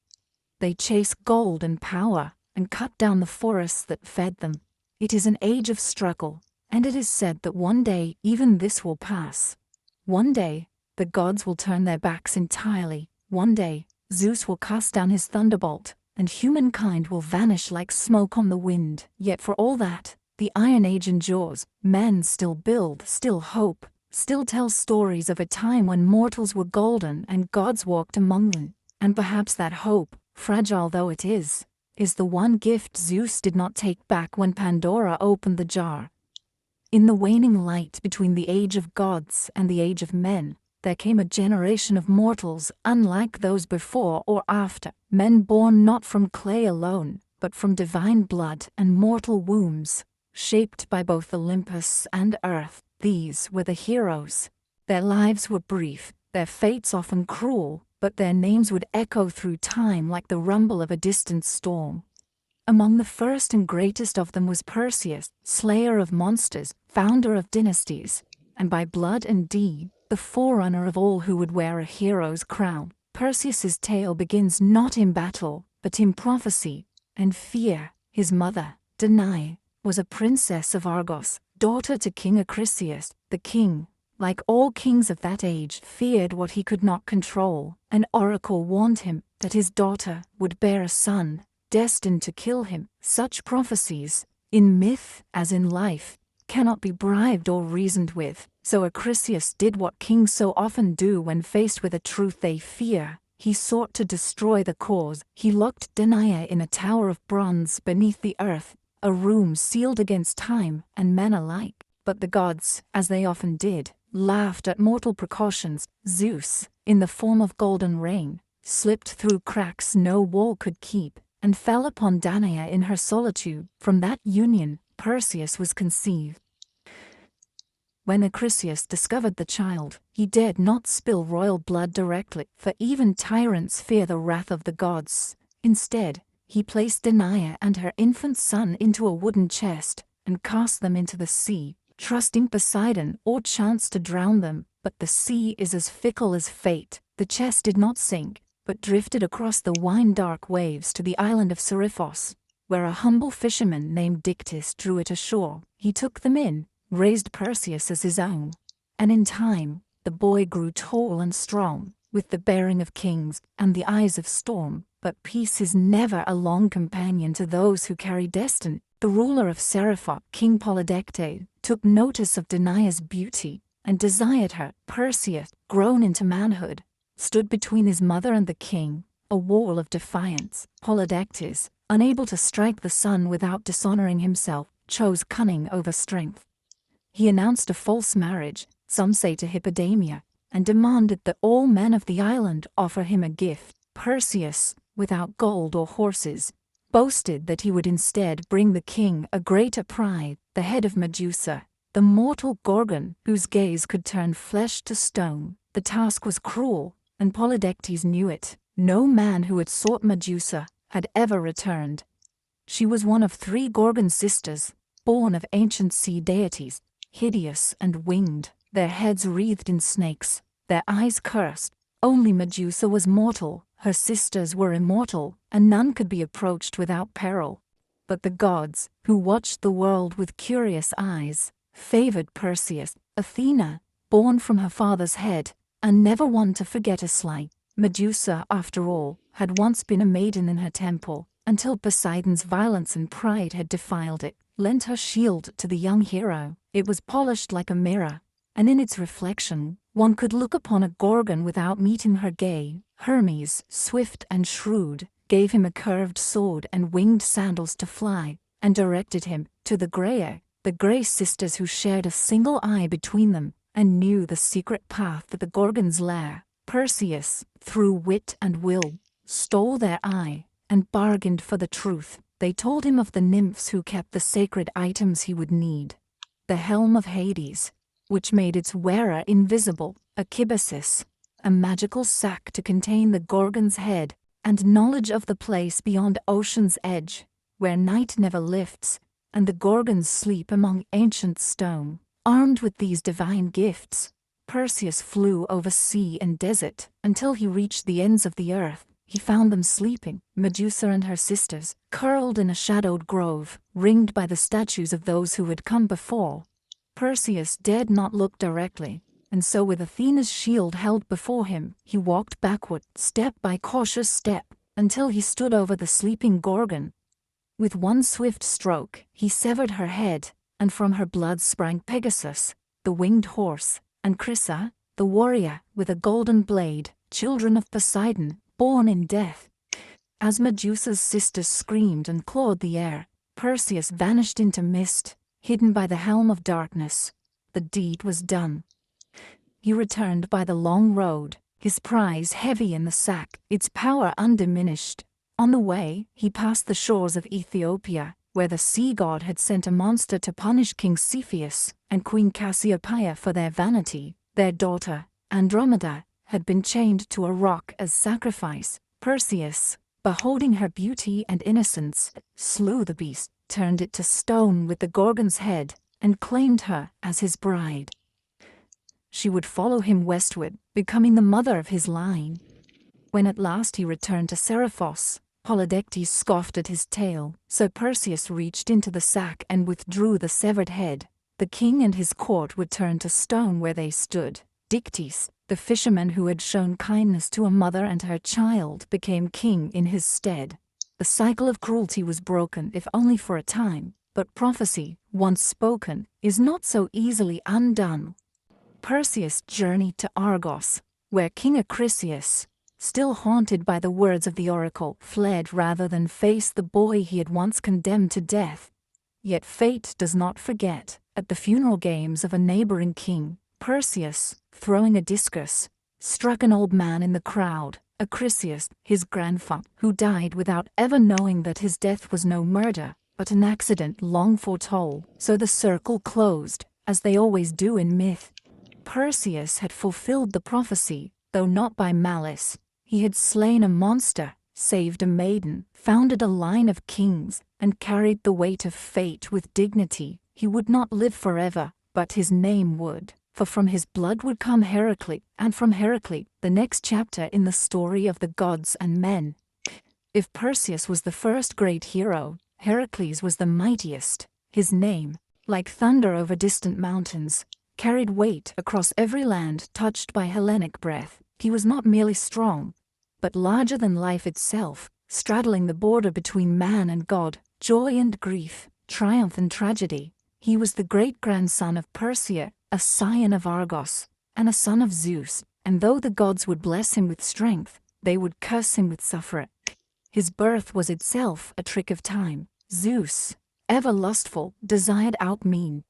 Speaker 1: They chase gold and power, and cut down the forests that fed them. It is an age of struggle, and it is said that one day even this will pass. One day, the gods will turn their backs entirely. One day, Zeus will cast down his thunderbolt, and humankind will vanish like smoke on the wind. Yet for all that, the Iron Age endures. Men still build, still hope, still tell stories of a time when mortals were golden and gods walked among them. And perhaps that hope, fragile though it is the one gift Zeus did not take back when Pandora opened the jar. In the waning light between the age of gods and the age of men, there came a generation of mortals unlike those before or after, men born not from clay alone, but from divine blood and mortal wombs, shaped by both Olympus and earth. These were the heroes. Their lives were brief, their fates often cruel, but their names would echo through time like the rumble of a distant storm. Among the first and greatest of them was Perseus, slayer of monsters, founder of dynasties, and by blood and deed, the forerunner of all who would wear a hero's crown. Perseus's tale begins not in battle, but in prophecy and fear. His mother, Danae, was a princess of Argos, daughter to King Acrisius. The king, like all kings of that age, feared what he could not control. An oracle warned him that his daughter would bear a son, destined to kill him. Such prophecies, in myth as in life, cannot be bribed or reasoned with. So Acrisius did what kings so often do when faced with a truth they fear. He sought to destroy the cause. He locked Danae in a tower of bronze beneath the earth, a room sealed against time and men alike. But the gods, as they often did, laughed at mortal precautions. Zeus, in the form of golden rain, slipped through cracks no wall could keep, and fell upon Danae in her solitude. From that union, Perseus was conceived. When Acrisius discovered the child, he dared not spill royal blood directly, for even tyrants fear the wrath of the gods. Instead, he placed Danae and her infant son into a wooden chest, and cast them into the sea, trusting Poseidon or chance to drown them. But the sea is as fickle as fate. The chest did not sink, but drifted across the wine-dark waves to the island of Seriphos, where a humble fisherman named Dictys drew it ashore. He took them in, raised Perseus as his own, and in time, the boy grew tall and strong, with the bearing of kings and the eyes of storm. But peace is never a long companion to those who carry destiny. The ruler of Seriphos, King Polydectes, took notice of Danae's beauty and desired her. Perseus, grown into manhood, stood between his mother and the king, a wall of defiance. Polydectes, unable to strike the sun without dishonoring himself, chose cunning over strength. He announced a false marriage, some say to Hippodamia, and demanded that all men of the island offer him a gift. Perseus, without gold or horses, boasted that he would instead bring the king a greater prize, the head of Medusa, the mortal Gorgon, whose gaze could turn flesh to stone. The task was cruel, and Polydectes knew it. No man who had sought Medusa had ever returned. She was one of 3 Gorgon sisters, born of ancient sea deities, hideous and winged, their heads wreathed in snakes, their eyes cursed. Only Medusa was mortal, her sisters were immortal, and none could be approached without peril. But the gods, who watched the world with curious eyes, favored Perseus. Athena, born from her father's head, and never one to forget a slight. Medusa, after all, had once been a maiden in her temple, until Poseidon's violence and pride had defiled it, lent her shield to the young hero. It was polished like a mirror, and in its reflection, one could look upon a Gorgon without meeting her gaze. Hermes, swift and shrewd, gave him a curved sword and winged sandals to fly, and directed him to the Grey sisters who shared a single eye between them, and knew the secret path to the Gorgon's lair. Perseus, through wit and will, stole their eye, and bargained for the truth. They told him of the nymphs who kept the sacred items he would need. The helm of Hades, which made its wearer invisible, a kibbasis, a magical sack to contain the Gorgon's head, and knowledge of the place beyond ocean's edge, where night never lifts, and the Gorgons sleep among ancient stone. Armed with these divine gifts, Perseus flew over sea and desert until he reached the ends of the earth. He found them sleeping, Medusa and her sisters, curled in a shadowed grove, ringed by the statues of those who had come before. Perseus dared not look directly, and so with Athena's shield held before him, he walked backward, step by cautious step, until he stood over the sleeping Gorgon. With one swift stroke, he severed her head, and from her blood sprang Pegasus, the winged horse, and Chrysa, the warrior, with a golden blade, children of Poseidon, born in death. As Medusa's sisters screamed and clawed the air, Perseus vanished into mist, hidden by the helm of darkness. The deed was done. He returned by the long road, his prize heavy in the sack, its power undiminished. On the way, he passed the shores of Ethiopia, where the sea god had sent a monster to punish King Cepheus and Queen Cassiopeia for their vanity. Their daughter, Andromeda, had been chained to a rock as sacrifice. Perseus, beholding her beauty and innocence, slew the beast, turned it to stone with the Gorgon's head, and claimed her as his bride. She would follow him westward, becoming the mother of his line. When at last he returned to Seriphos, Polydectes scoffed at his tale, so Perseus reached into the sack and withdrew the severed head. The king and his court were turned to stone where they stood. Dictys, the fisherman who had shown kindness to a mother and her child, became king in his stead. The cycle of cruelty was broken, if only for a time, but prophecy, once spoken, is not so easily undone. Perseus journeyed to Argos, where King Acrisius, still haunted by the words of the oracle, fled rather than face the boy he had once condemned to death. Yet fate does not forget. At the funeral games of a neighboring king, Perseus, throwing a discus, struck an old man in the crowd, Acrisius, his grandfather, who died without ever knowing that his death was no murder, but an accident long foretold. So the circle closed, as they always do in myth. Perseus had fulfilled the prophecy, though not by malice. He had slain a monster, saved a maiden, founded a line of kings, and carried the weight of fate with dignity. He would not live forever, but his name would, for from his blood would come Heracles, and from Heracles, the next chapter in the story of the gods and men. If Perseus was the first great hero, Heracles was the mightiest. His name, like thunder over distant mountains, carried weight across every land touched by Hellenic breath. He was not merely strong, but larger than life itself, straddling the border between man and god, joy and grief, triumph and tragedy. He was the great-grandson of Perseus, a scion of Argos, and a son of Zeus, and though the gods would bless him with strength, they would curse him with suffering. His birth was itself a trick of time. Zeus, ever lustful, desired out mean,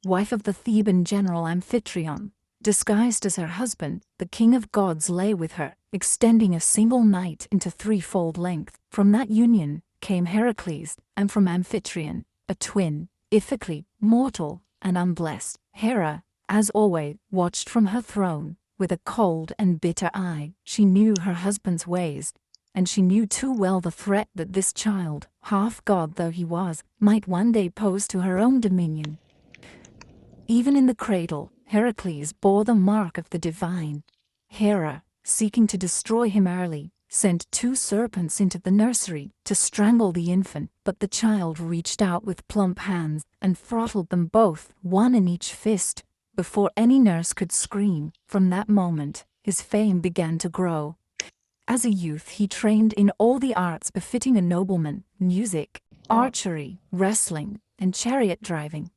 Speaker 1: wife of the Theban general Amphitryon. Disguised as her husband, the king of gods lay with her, extending a single night into threefold length. From that union came Heracles, and from Amphitryon, a twin, Iphicles, mortal and unblessed. Hera, as always, watched from her throne, with a cold and bitter eye. She knew her husband's ways, and she knew too well the threat that this child, half god though he was, might one day pose to her own dominion. Even in the cradle, Heracles bore the mark of the divine. Hera, seeking to destroy him early, sent 2 serpents into the nursery to strangle the infant, but the child reached out with plump hands and throttled them both, one in each fist, before any nurse could scream. From that moment, his fame began to grow. As a youth he trained in all the arts befitting a nobleman: music, archery, wrestling, and chariot driving.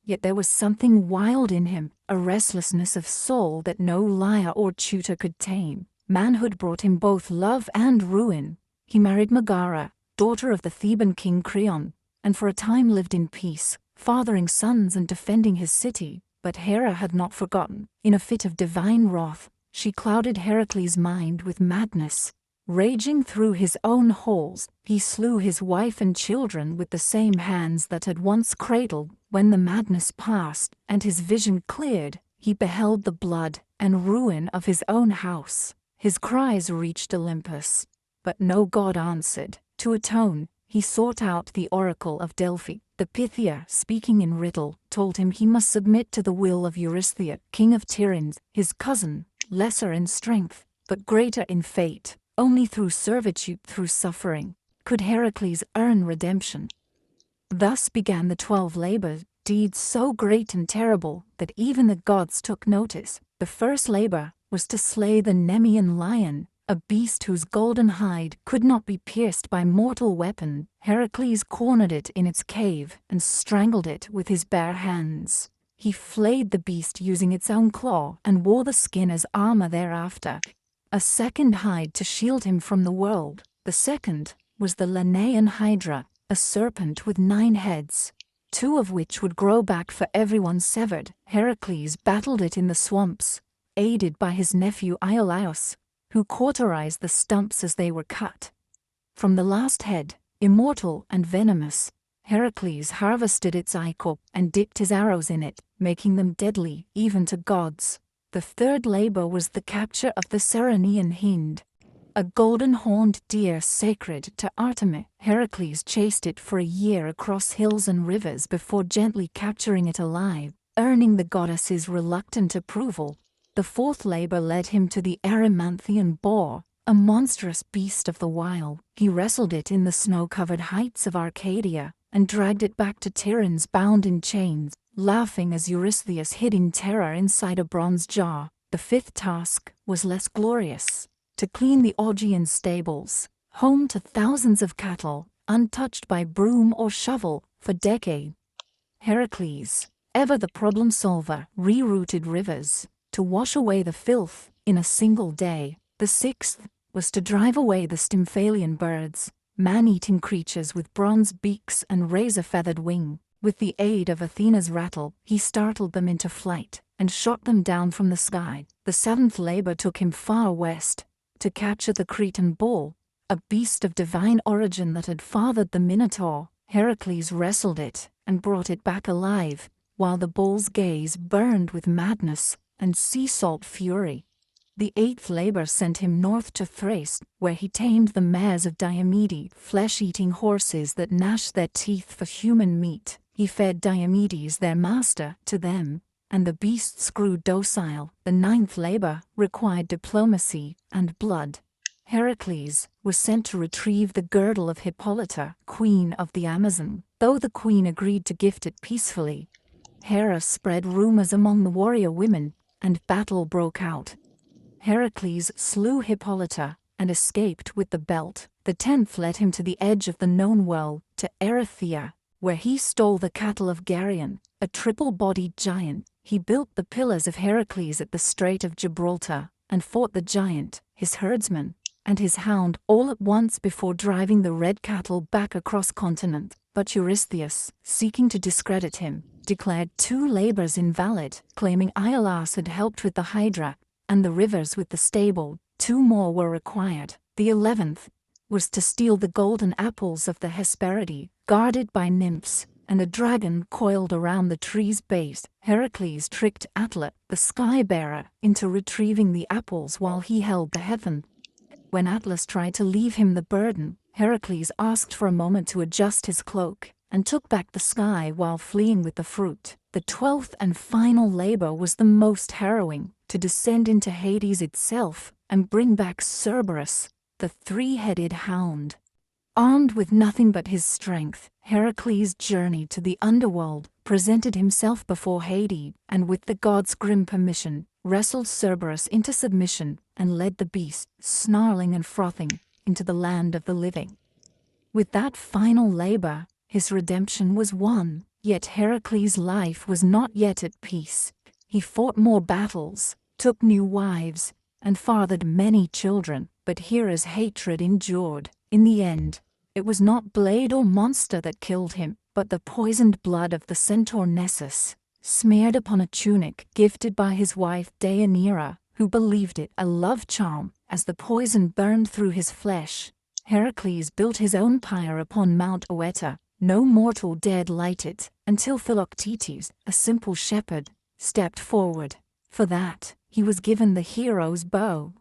Speaker 1: Yet there was something wild in him, a restlessness of soul that no lyre or tutor could tame. Manhood brought him both love and ruin. He married Megara, daughter of the Theban king Creon, and for a time lived in peace, fathering sons and defending his city. But Hera had not forgotten. In a fit of divine wrath, she clouded Heracles' mind with madness. Raging through his own halls, he slew his wife and children with the same hands that had once cradled. When the madness passed and his vision cleared, he beheld the blood and ruin of his own house. His cries reached Olympus, but no god answered. To atone, he sought out the oracle of Delphi. The Pythia, speaking in riddle, told him he must submit to the will of Eurystheus, king of Tiryns, his cousin, lesser in strength, but greater in fate. Only through servitude, through suffering, could Heracles earn redemption. Thus began the 12 labor deeds, so great and terrible that even the gods took notice. The first labor was to slay the Nemean lion, a beast whose golden hide could not be pierced by mortal weapon. Heracles cornered it in its cave and strangled it with his bare hands. He flayed the beast using its own claw and wore the skin as armor thereafter, a second hide to shield him from the world. The second was the Lenaean Hydra, a serpent with 9 heads, 2 of which would grow back for everyone severed. Heracles battled it in the swamps, aided by his nephew Iolaus, who cauterized the stumps as they were cut. From the last head, immortal and venomous, Heracles harvested its ichor and dipped his arrows in it, making them deadly even to gods. The third labor was the capture of the Ceryneian hind, a golden-horned deer sacred to Artemis. Heracles chased it for a year across hills and rivers before gently capturing it alive, earning the goddess's reluctant approval. The fourth labor led him to the Erymanthian boar, a monstrous beast of the wild. He wrestled it in the snow-covered heights of Arcadia and dragged it back to Tiryns bound in chains, laughing as Eurystheus hid in terror inside a bronze jar. The fifth task was less glorious: to clean the Augean stables, home to thousands of cattle, untouched by broom or shovel for decades. Heracles, ever the problem solver, rerouted rivers to wash away the filth in a single day. The sixth was to drive away the Stymphalian birds, man-eating creatures with bronze beaks and razor-feathered wing. With the aid of Athena's rattle, he startled them into flight and shot them down from the sky. The seventh labor took him far west, to capture the Cretan bull, a beast of divine origin that had fathered the Minotaur. Heracles wrestled it and brought it back alive, while the bull's gaze burned with madness and sea salt fury. The eighth labor sent him north to Thrace, where he tamed the mares of Diomedes, flesh-eating horses that gnashed their teeth for human meat. He fed Diomedes, their master, to them, and the beasts grew docile. The ninth labor required diplomacy and blood. Heracles was sent to retrieve the girdle of Hippolyta, queen of the Amazon. Though the queen agreed to gift it peacefully, Hera spread rumors among the warrior women, and battle broke out. Heracles slew Hippolyta and escaped with the belt. The 10th led him to the edge of the known world, to Erythea, where he stole the cattle of Geryon, a triple-bodied giant. He built the pillars of Heracles at the Strait of Gibraltar, and fought the giant, his herdsman, and his hound all at once before driving the red cattle back across continent. But Eurystheus, seeking to discredit him, declared 2 labors invalid, claiming Iolaus had helped with the Hydra, and the rivers with the stable. 2 more were required. The 11th was to steal the golden apples of the Hesperidae, guarded by nymphs, and a dragon coiled around the tree's base. Heracles tricked Atlas, the sky-bearer, into retrieving the apples while he held the heaven. When Atlas tried to leave him the burden, Heracles asked for a moment to adjust his cloak, and took back the sky while fleeing with the fruit. The 12th and final labor was the most harrowing, to descend into Hades itself, and bring back Cerberus, the 3-headed hound. Armed with nothing but his strength, Heracles journeyed to the underworld, presented himself before Hades, and with the god's grim permission, wrestled Cerberus into submission, and led the beast, snarling and frothing, into the land of the living. With that final labor, his redemption was won, yet Heracles' life was not yet at peace. He fought more battles, took new wives, and fathered many children, but Hera's hatred endured. In the end, it was not blade or monster that killed him, but the poisoned blood of the centaur Nessus, smeared upon a tunic gifted by his wife Deianira, who believed it a love charm. As the poison burned through his flesh, Heracles built his own pyre upon Mount Olympus. No mortal dared light it, until Philoctetes, a simple shepherd, stepped forward. For that, he was given the hero's bow.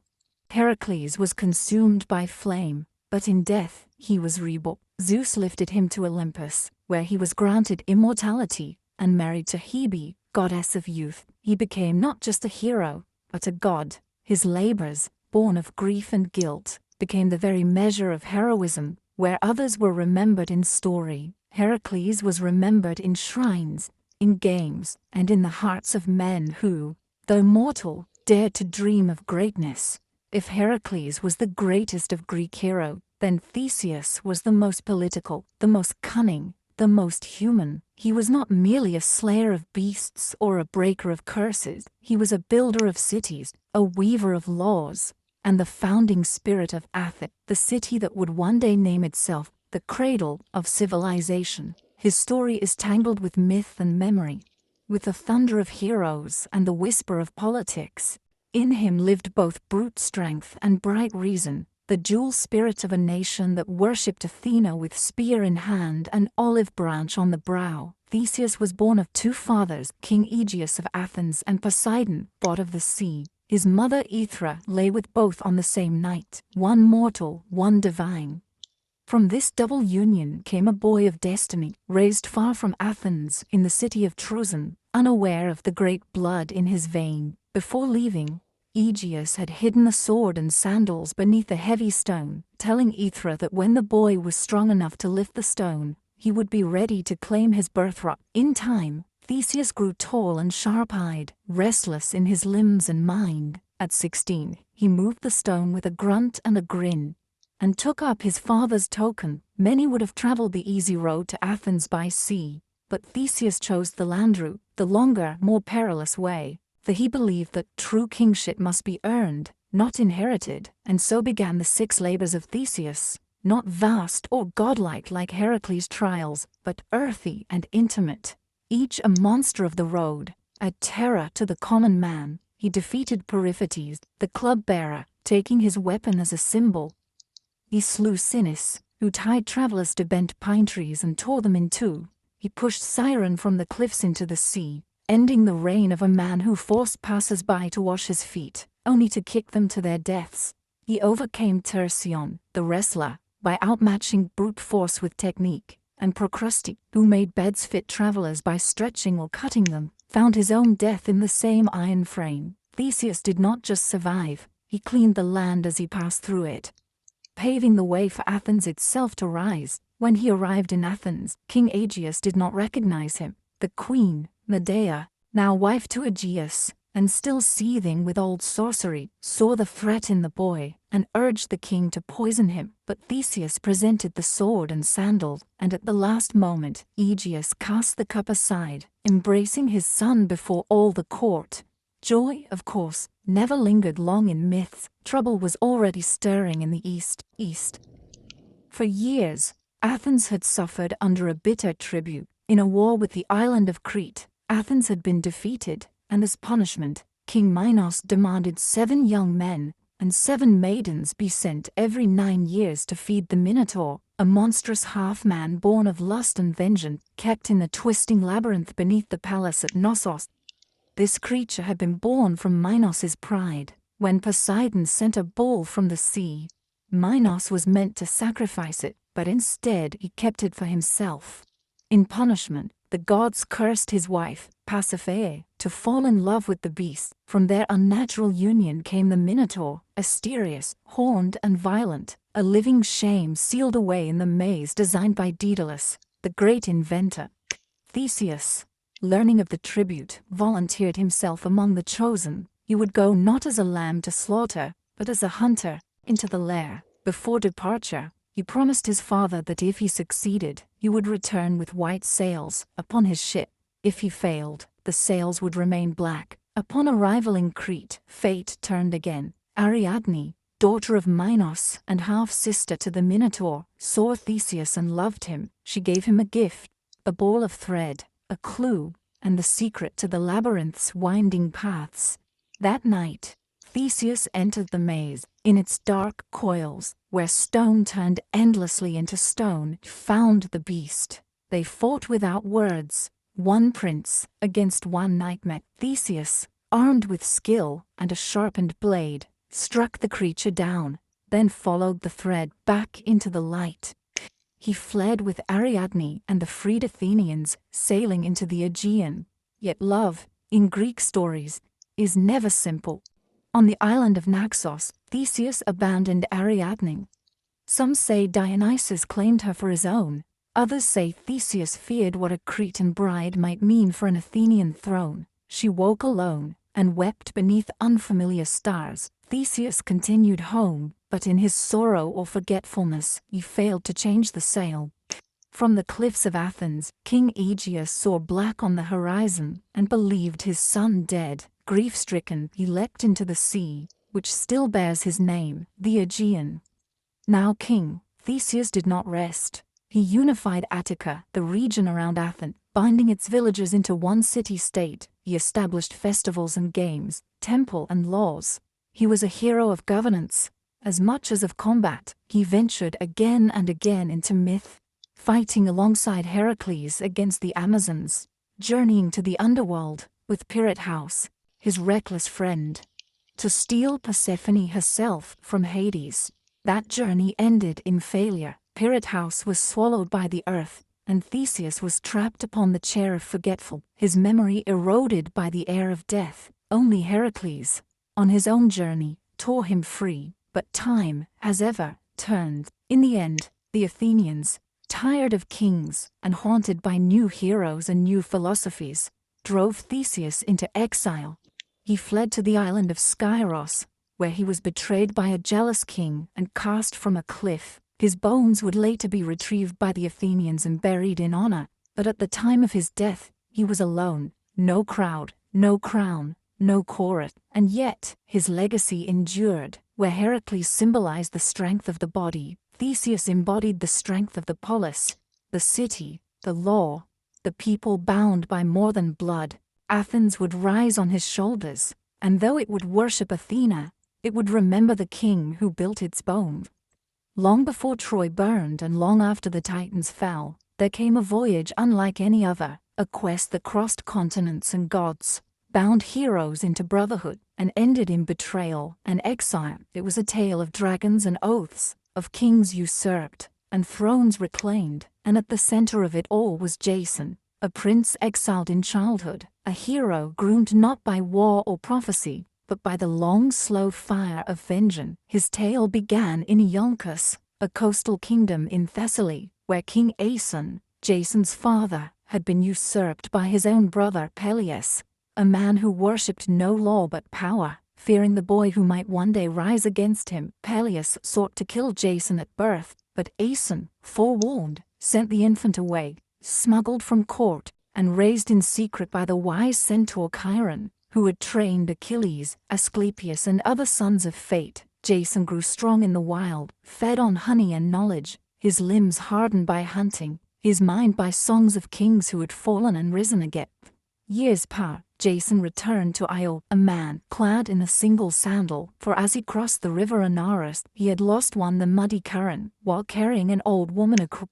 Speaker 1: Heracles was consumed by flame, but in death, he was reborn. Zeus lifted him to Olympus, where he was granted immortality, and married to Hebe, goddess of youth. He became not just a hero, but a god. His labors, born of grief and guilt, became the very measure of heroism. Where others were remembered in story, Heracles was remembered in shrines, in games, and in the hearts of men who, though mortal, dared to dream of greatness. If Heracles was the greatest of Greek heroes, then Theseus was the most political, the most cunning, the most human. He was not merely a slayer of beasts or a breaker of curses. He was a builder of cities, a weaver of laws, and the founding spirit of Athens, the city that would one day name itself the cradle of civilization. His story is tangled with myth and memory, with the thunder of heroes and the whisper of politics. In him lived both brute strength and bright reason, the dual spirit of a nation that worshipped Athena with spear in hand and olive branch on the brow. Theseus was born of 2 fathers, King Aegeus of Athens and Poseidon, god of the sea. His mother Aethra lay with both on the same night, one mortal, one divine. From this double union came a boy of destiny, raised far from Athens in the city of Troezen, unaware of the great blood in his vein. Before leaving, Aegeus had hidden the sword and sandals beneath a heavy stone, telling Aethra that when the boy was strong enough to lift the stone, he would be ready to claim his birthright. In time, Theseus grew tall and sharp-eyed, restless in his limbs and mind. At 16, he moved the stone with a grunt and a grin, and took up his father's token. Many would have traveled the easy road to Athens by sea, but Theseus chose the land route, the longer, more perilous way, for he believed that true kingship must be earned, not inherited, and so began the 6 labors of Theseus, not vast or godlike like Heracles' trials, but earthy and intimate. Each a monster of the road, a terror to the common man. He defeated Periphetes, the club-bearer, taking his weapon as a symbol. He slew Sinis, who tied travelers to bent pine trees and tore them in 2. He pushed Siren from the cliffs into the sea, ending the reign of a man who forced passers-by to wash his feet, only to kick them to their deaths. He overcame Tersion, the wrestler, by outmatching brute force with technique, and Procrustes, who made beds fit travelers by stretching or cutting them, found his own death in the same iron frame. Theseus did not just survive, he cleaned the land as he passed through it, paving the way for Athens itself to rise. When he arrived in Athens, King Aegeus did not recognize him. The queen, Medea, now wife to Aegeus, and still seething with old sorcery, saw the threat in the boy, and urged the king to poison him. But Theseus presented the sword and sandal, and at the last moment, Aegeus cast the cup aside, embracing his son before all the court. Joy, of course, never lingered long in myths. Trouble was already stirring in the east. For years, Athens had suffered under a bitter tribute. In a war with the island of Crete, Athens had been defeated, and as punishment, King Minos demanded 7 young men and 7 maidens be sent every 9 years to feed the Minotaur, a monstrous half-man born of lust and vengeance, kept in the twisting labyrinth beneath the palace at Knossos. This creature had been born from Minos's pride. When Poseidon sent a bull from the sea, Minos was meant to sacrifice it, but instead he kept it for himself. In punishment, the gods cursed his wife, Pasiphae, to fall in love with the beast. From their unnatural union came the Minotaur, Asterius, horned and violent, a living shame sealed away in the maze designed by Daedalus, the great inventor. Theseus, learning of the tribute, volunteered himself among the chosen. He would go not as a lamb to slaughter, but as a hunter, into the lair. Before departure, he promised his father that if he succeeded, he would return with white sails upon his ship. If he failed, the sails would remain black. Upon arrival in Crete, fate turned again. Ariadne, daughter of Minos and half-sister to the Minotaur, saw Theseus and loved him. She gave him a gift, a ball of thread, a clue, and the secret to the labyrinth's winding paths. That night, Theseus entered the maze. In its dark coils, where stone turned endlessly into stone, found the beast. They fought without words, one prince against one nightmare. Theseus, armed with skill and a sharpened blade, struck the creature down, then followed the thread back into the light. He fled with Ariadne and the freed Athenians, sailing into the Aegean. Yet love, in Greek stories, is never simple. On the island of Naxos, Theseus abandoned Ariadne. Some say Dionysus claimed her for his own. Others say Theseus feared what a Cretan bride might mean for an Athenian throne. She woke alone and wept beneath unfamiliar stars. Theseus continued home, but in his sorrow or forgetfulness, he failed to change the sail. From the cliffs of Athens, King Aegeus saw black on the horizon and believed his son dead. Grief-stricken, he leapt into the sea, which still bears his name, the Aegean. Now king, Theseus did not rest. He unified Attica, the region around Athens, binding its villagers into one city-state. He established festivals and games, temple and laws. He was a hero of governance, as much as of combat. He ventured again and again into myth, fighting alongside Heracles against the Amazons, journeying to the underworld with Pirate House, his reckless friend, to steal Persephone herself from Hades. That journey ended in failure. Pirate House was swallowed by the earth, and Theseus was trapped upon the chair of forgetful, his memory eroded by the air of death. Only Heracles, on his own journey, tore him free, but time, as ever, turned. In the end, the Athenians, tired of kings and haunted by new heroes and new philosophies, drove Theseus into exile. He fled to the island of Skyros, where he was betrayed by a jealous king and cast from a cliff. His bones would later be retrieved by the Athenians and buried in honor, but at the time of his death, he was alone. No crowd, no crown, no chorus, and yet his legacy endured. Where Heracles symbolized the strength of the body, Theseus embodied the strength of the polis, the city, the law, the people bound by more than blood. Athens would rise on his shoulders, and though it would worship Athena, it would remember the king who built its bones. Long before Troy burned and long after the Titans fell, there came a voyage unlike any other, a quest that crossed continents and gods, bound heroes into brotherhood, and ended in betrayal and exile. It was a tale of dragons and oaths, of kings usurped and thrones reclaimed, and at the center of it all was Jason, a prince exiled in childhood, a hero groomed not by war or prophecy, but by the long, slow fire of vengeance. His tale began in Iolcus, a coastal kingdom in Thessaly, where King Aeson, Jason's father, had been usurped by his own brother Peleus, a man who worshipped no law but power, fearing the boy who might one day rise against him. Peleus sought to kill Jason at birth, but Aeson, forewarned, sent the infant away, smuggled from court, and raised in secret by the wise centaur Chiron, who had trained Achilles, Asclepius and other sons of fate. Jason grew strong in the wild, fed on honey and knowledge, his limbs hardened by hunting, his mind by songs of kings who had fallen and risen again. Years passed. Jason returned to Io, a man clad in a single sandal, for as he crossed the river Anaurus, he had lost the muddy current, while carrying an old woman across.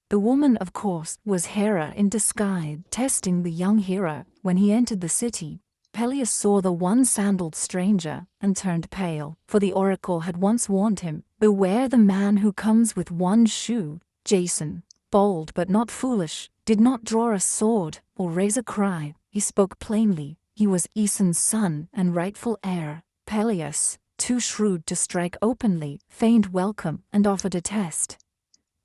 Speaker 1: The woman, of course, was Hera in disguise, testing the young hero. When he entered the city, Peleus saw the one-sandaled stranger, and turned pale, for the oracle had once warned him, "Beware the man who comes with one shoe." Jason, bold but not foolish, did not draw a sword, or raise a cry. He spoke plainly. He was Aeson's son and rightful heir. Peleus, too shrewd to strike openly, feigned welcome and offered a test.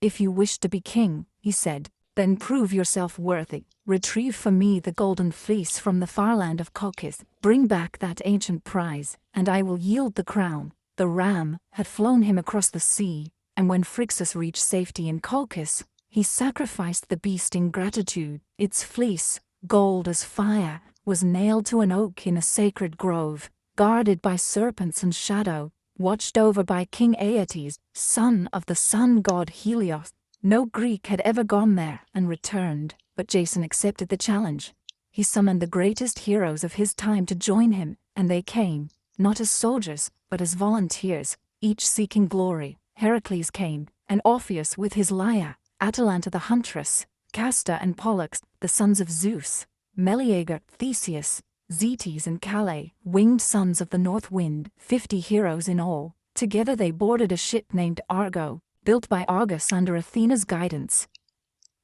Speaker 1: "If you wish to be king," he said, "then prove yourself worthy. Retrieve for me the golden fleece from the far land of Colchis, bring back that ancient prize, and I will yield the crown." The ram had flown him across the sea, and when Phrixus reached safety in Colchis, he sacrificed the beast in gratitude. Its fleece, gold as fire, was nailed to an oak in a sacred grove, guarded by serpents and shadow, watched over by King Aeetes, son of the sun god Helios. No Greek had ever gone there and returned, but Jason accepted the challenge. He summoned the greatest heroes of his time to join him, and they came, not as soldiers, but as volunteers, each seeking glory. Heracles came, and Orpheus with his lyre, Atalanta the huntress, Castor and Pollux, the sons of Zeus, Meleager, Theseus, Zetes and Calais, winged sons of the north wind, 50 heroes in all. Together they boarded a ship named Argo, built by Argus under Athena's guidance.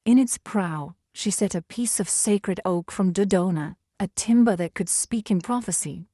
Speaker 1: In its prow, she set a piece of sacred oak from Dodona, a timber that could speak in prophecy.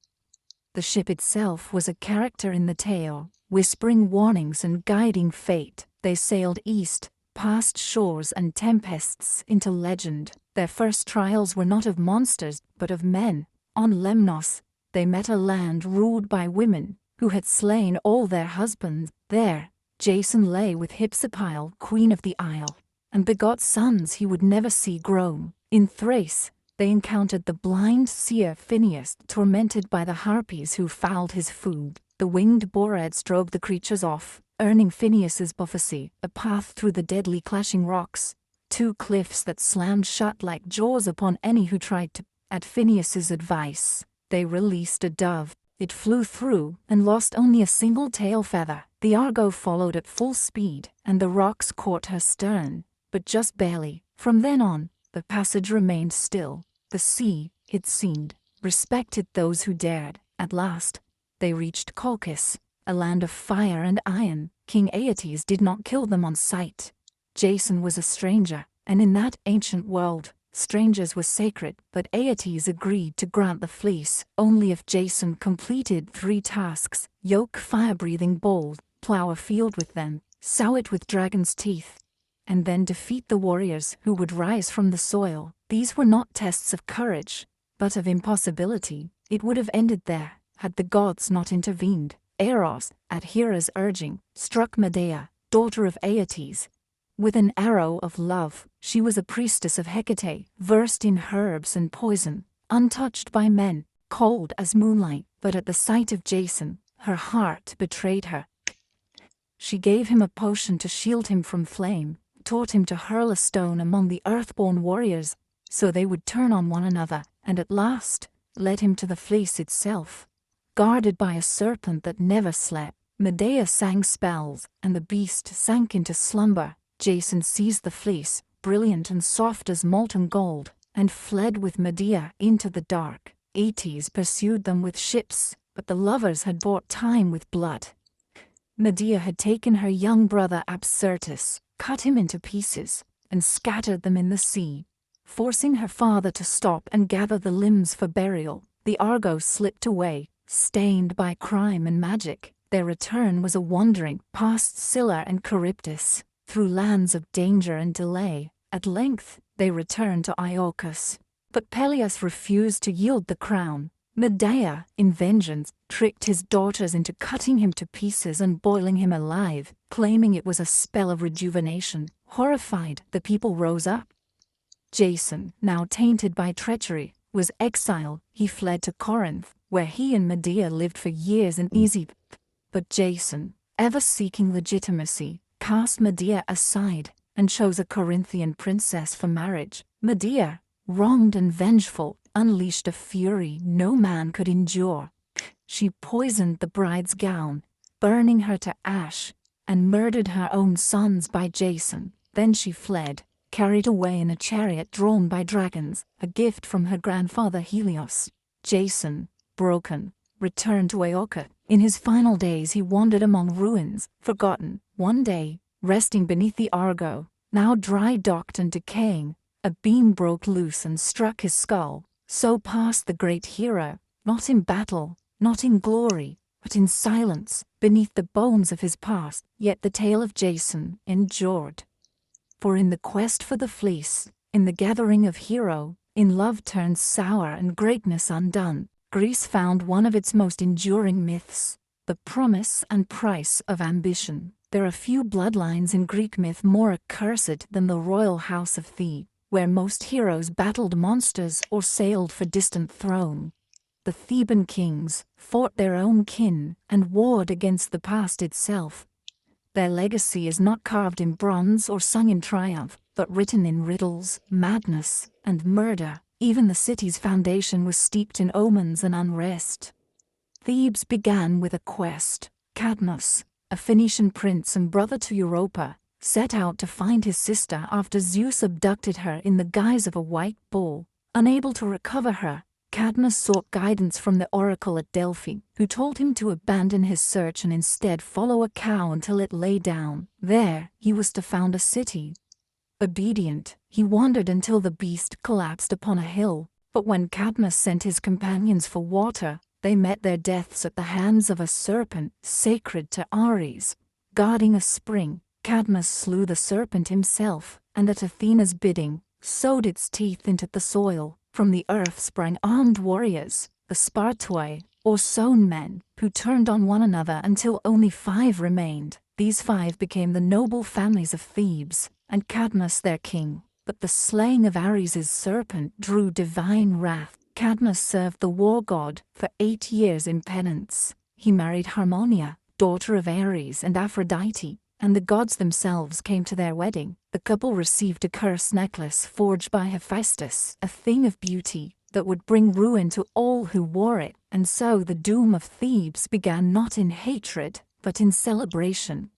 Speaker 1: The ship itself was a character in the tale, whispering warnings and guiding fate. They sailed east, past shores and tempests into legend. Their first trials were not of monsters, but of men. On Lemnos, they met a land ruled by women, who had slain all their husbands. There, Jason lay with Hypsipyle, queen of the isle, and begot sons he would never see grown. In Thrace, they encountered the blind seer Phineus, tormented by the harpies who fouled his food. The winged Boreads drove the creatures off, earning Phineus's prophecy, a path through the deadly clashing rocks, 2 cliffs that slammed shut like jaws upon any who tried to. At Phineus's advice, they released a dove. It flew through and lost only a single tail feather. The Argo followed at full speed, and the rocks caught her stern, but just barely. From then on, the passage remained still. The sea, it seemed, respected those who dared. At last, they reached Colchis, a land of fire and iron. King Aeetes did not kill them on sight. Jason was a stranger, and in that ancient world, strangers were sacred, but Aeetes agreed to grant the fleece only if Jason completed 3 tasks: yoke fire-breathing bulls, plow a field with them, sow it with dragon's teeth, and then defeat the warriors who would rise from the soil. These were not tests of courage, but of impossibility. It would have ended there, had the gods not intervened. Eros, at Hera's urging, struck Medea, daughter of Aeetes, with an arrow of love. She was a priestess of Hecate, versed in herbs and poison, untouched by men, cold as moonlight. But at the sight of Jason, her heart betrayed her. She gave him a potion to shield him from flame, taught him to hurl a stone among the earthborn warriors, so they would turn on one another, and at last, led him to the fleece itself. Guarded by a serpent that never slept, Medea sang spells, and the beast sank into slumber. Jason seized the fleece, brilliant and soft as molten gold, and fled with Medea into the dark. Aeetes pursued them with ships, but the lovers had bought time with blood. Medea had taken her young brother Absyrtus, cut him into pieces, and scattered them in the sea. Forcing her father to stop and gather the limbs for burial, the Argo slipped away, stained by crime and magic. Their return was a wandering past Scylla and Charybdis, through lands of danger and delay. At length, they returned to Iolcus. But Peleus refused to yield the crown. Medea, in vengeance, tricked his daughters into cutting him to pieces and boiling him alive, claiming it was a spell of rejuvenation. Horrified, the people rose up. Jason, now tainted by treachery, was exiled. He fled to Corinth, where he and Medea lived for years in easy. But Jason, ever seeking legitimacy, cast Medea aside and chose a Corinthian princess for marriage. Medea, wronged and vengeful, unleashed a fury no man could endure. She poisoned the bride's gown, burning her to ash, and murdered her own sons by Jason. Then she fled, carried away in a chariot drawn by dragons, a gift from her grandfather Helios. Jason, broken, returned to Aeoca. In his final days he wandered among ruins, forgotten. One day, resting beneath the Argo, now dry-docked and decaying, a beam broke loose and struck his skull. So passed the great hero, not in battle, not in glory, but in silence, beneath the bones of his past. Yet the tale of Jason endured. For in the quest for the fleece, in the gathering of hero, in love turned sour and greatness undone, Greece found one of its most enduring myths, the promise and price of ambition. There are few bloodlines in Greek myth more accursed than the royal house of Thebes, where most heroes battled monsters or sailed for distant throne. The Theban kings fought their own kin and warred against the past itself. Their legacy is not carved in bronze or sung in triumph, but written in riddles, madness, and murder. Even the city's foundation was steeped in omens and unrest. Thebes began with a quest. Cadmus, a Phoenician prince and brother to Europa, set out to find his sister after Zeus abducted her in the guise of a white bull. Unable to recover her, Cadmus sought guidance from the oracle at Delphi, who told him to abandon his search and instead follow a cow until it lay down. There, he was to found a city. Obedient, he wandered until the beast collapsed upon a hill. But when Cadmus sent his companions for water, they met their deaths at the hands of a serpent sacred to Ares. Guarding a spring, Cadmus slew the serpent himself, and at Athena's bidding, sowed its teeth into the soil. From the earth sprang armed warriors, the Spartoi, or sown men, who turned on one another until only 5 remained. These 5 became the noble families of Thebes, and Cadmus their king. But the slaying of Ares' serpent drew divine wrath. Cadmus served the war god for 8 years in penance. He married Harmonia, daughter of Ares and Aphrodite, and the gods themselves came to their wedding. The couple received a cursed necklace forged by Hephaestus, a thing of beauty that would bring ruin to all who wore it. And so the doom of Thebes began not in hatred, but in celebration.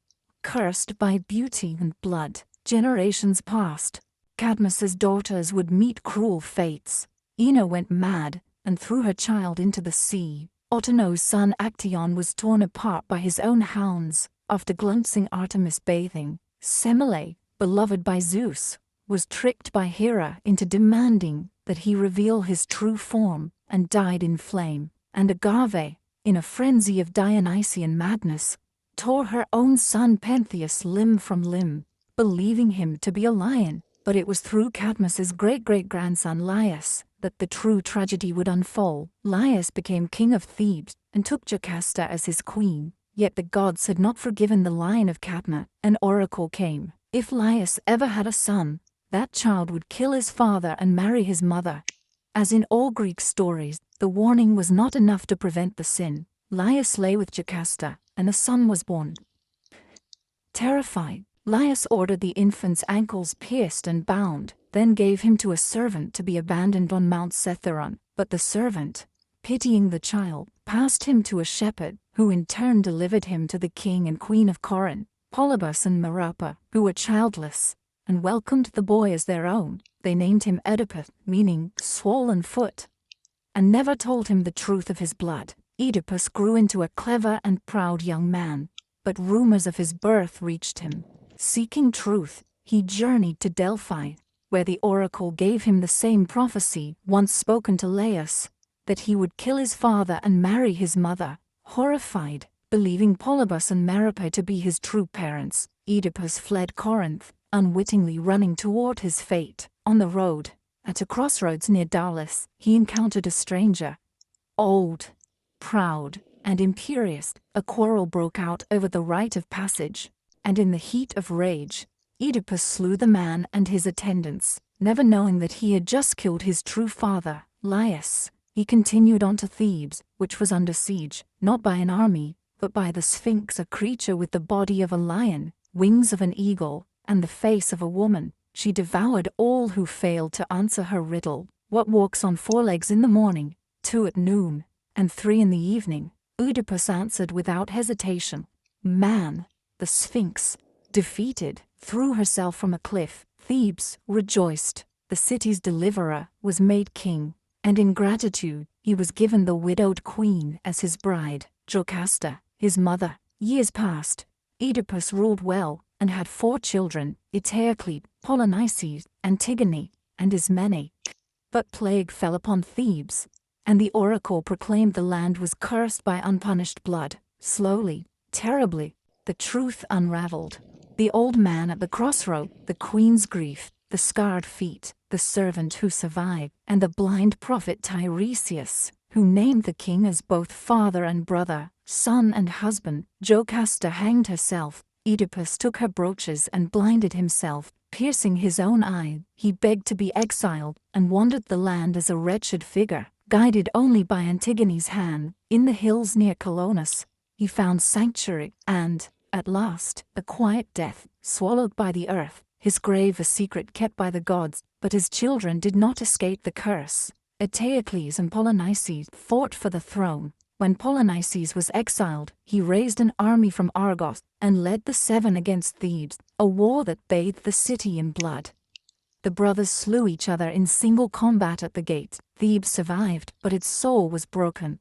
Speaker 1: Cursed by beauty and blood, generations passed. Cadmus's daughters would meet cruel fates. Ino went mad and threw her child into the sea. Autono's son Actaeon was torn apart by his own hounds after glimpsing Artemis bathing. Semele, beloved by Zeus, was tricked by Hera into demanding that he reveal his true form and died in flame. And Agave, in a frenzy of Dionysian madness, tore her own son Pentheus limb from limb, believing him to be a lion. But it was through Cadmus's great-great-grandson Laius that the true tragedy would unfold. Laius became king of Thebes and took Jocasta as his queen. Yet the gods had not forgiven the line of Cadmus. An oracle came. If Laius ever had a son, that child would kill his father and marry his mother. As in all Greek stories, the warning was not enough to prevent the sin. Laius lay with Jocasta, and a son was born. Terrified, Laius ordered the infant's ankles pierced and bound, then gave him to a servant to be abandoned on Mount Cithaeron. But the servant, pitying the child, passed him to a shepherd, who in turn delivered him to the king and queen of Corinth, Polybus and Merope, who were childless, and welcomed the boy as their own. They named him Oedipus, meaning swollen foot, and never told him the truth of his blood. Oedipus grew into a clever and proud young man, but rumors of his birth reached him. Seeking truth, he journeyed to Delphi, where the oracle gave him the same prophecy once spoken to Laius, that he would kill his father and marry his mother. Horrified, believing Polybus and Merope to be his true parents, Oedipus fled Corinth, unwittingly running toward his fate. On the road, At a crossroads near Daulis, he encountered a stranger. Old, proud, and imperious, a quarrel broke out over the right of passage, and in the heat of rage, Oedipus slew the man and his attendants, never knowing that he had just killed his true father, Laius. He continued on to Thebes, which was under siege, not by an army, but by the Sphinx, a creature with the body of a lion, wings of an eagle, and the face of a woman. She devoured all who failed to answer her riddle. What walks on 4 legs in the morning, 2 at noon, and 3 in the evening? Oedipus answered without hesitation. Man. The Sphinx, defeated, threw herself from a cliff. Thebes rejoiced. The city's deliverer was made king, and in gratitude, he was given the widowed queen as his bride, Jocasta, his mother. Years passed. Oedipus ruled well, and had 4 children, Eteocles, Polynices, Antigone, and Ismene. But plague fell upon Thebes, and the oracle proclaimed the land was cursed by unpunished blood. Slowly, terribly, the truth unraveled. The old man at the crossroad, the queen's grief, the scarred feet, the servant who survived, and the blind prophet Tiresias, who named the king as both father and brother, son and husband. Jocasta hanged herself. Oedipus took her brooches and blinded himself, piercing his own eye. He begged to be exiled, and wandered the land as a wretched figure, guided only by Antigone's hand. In the hills near Colonus, he found sanctuary, and, at last, a quiet death, swallowed by the earth. His grave a secret kept by the gods, but his children did not escape the curse. Eteocles and Polynices fought for the throne. When Polynices was exiled, he raised an army from Argos, and led the 7 against Thebes, a war that bathed the city in blood. The brothers slew each other in single combat at the gates. Thebes survived, but its soul was broken.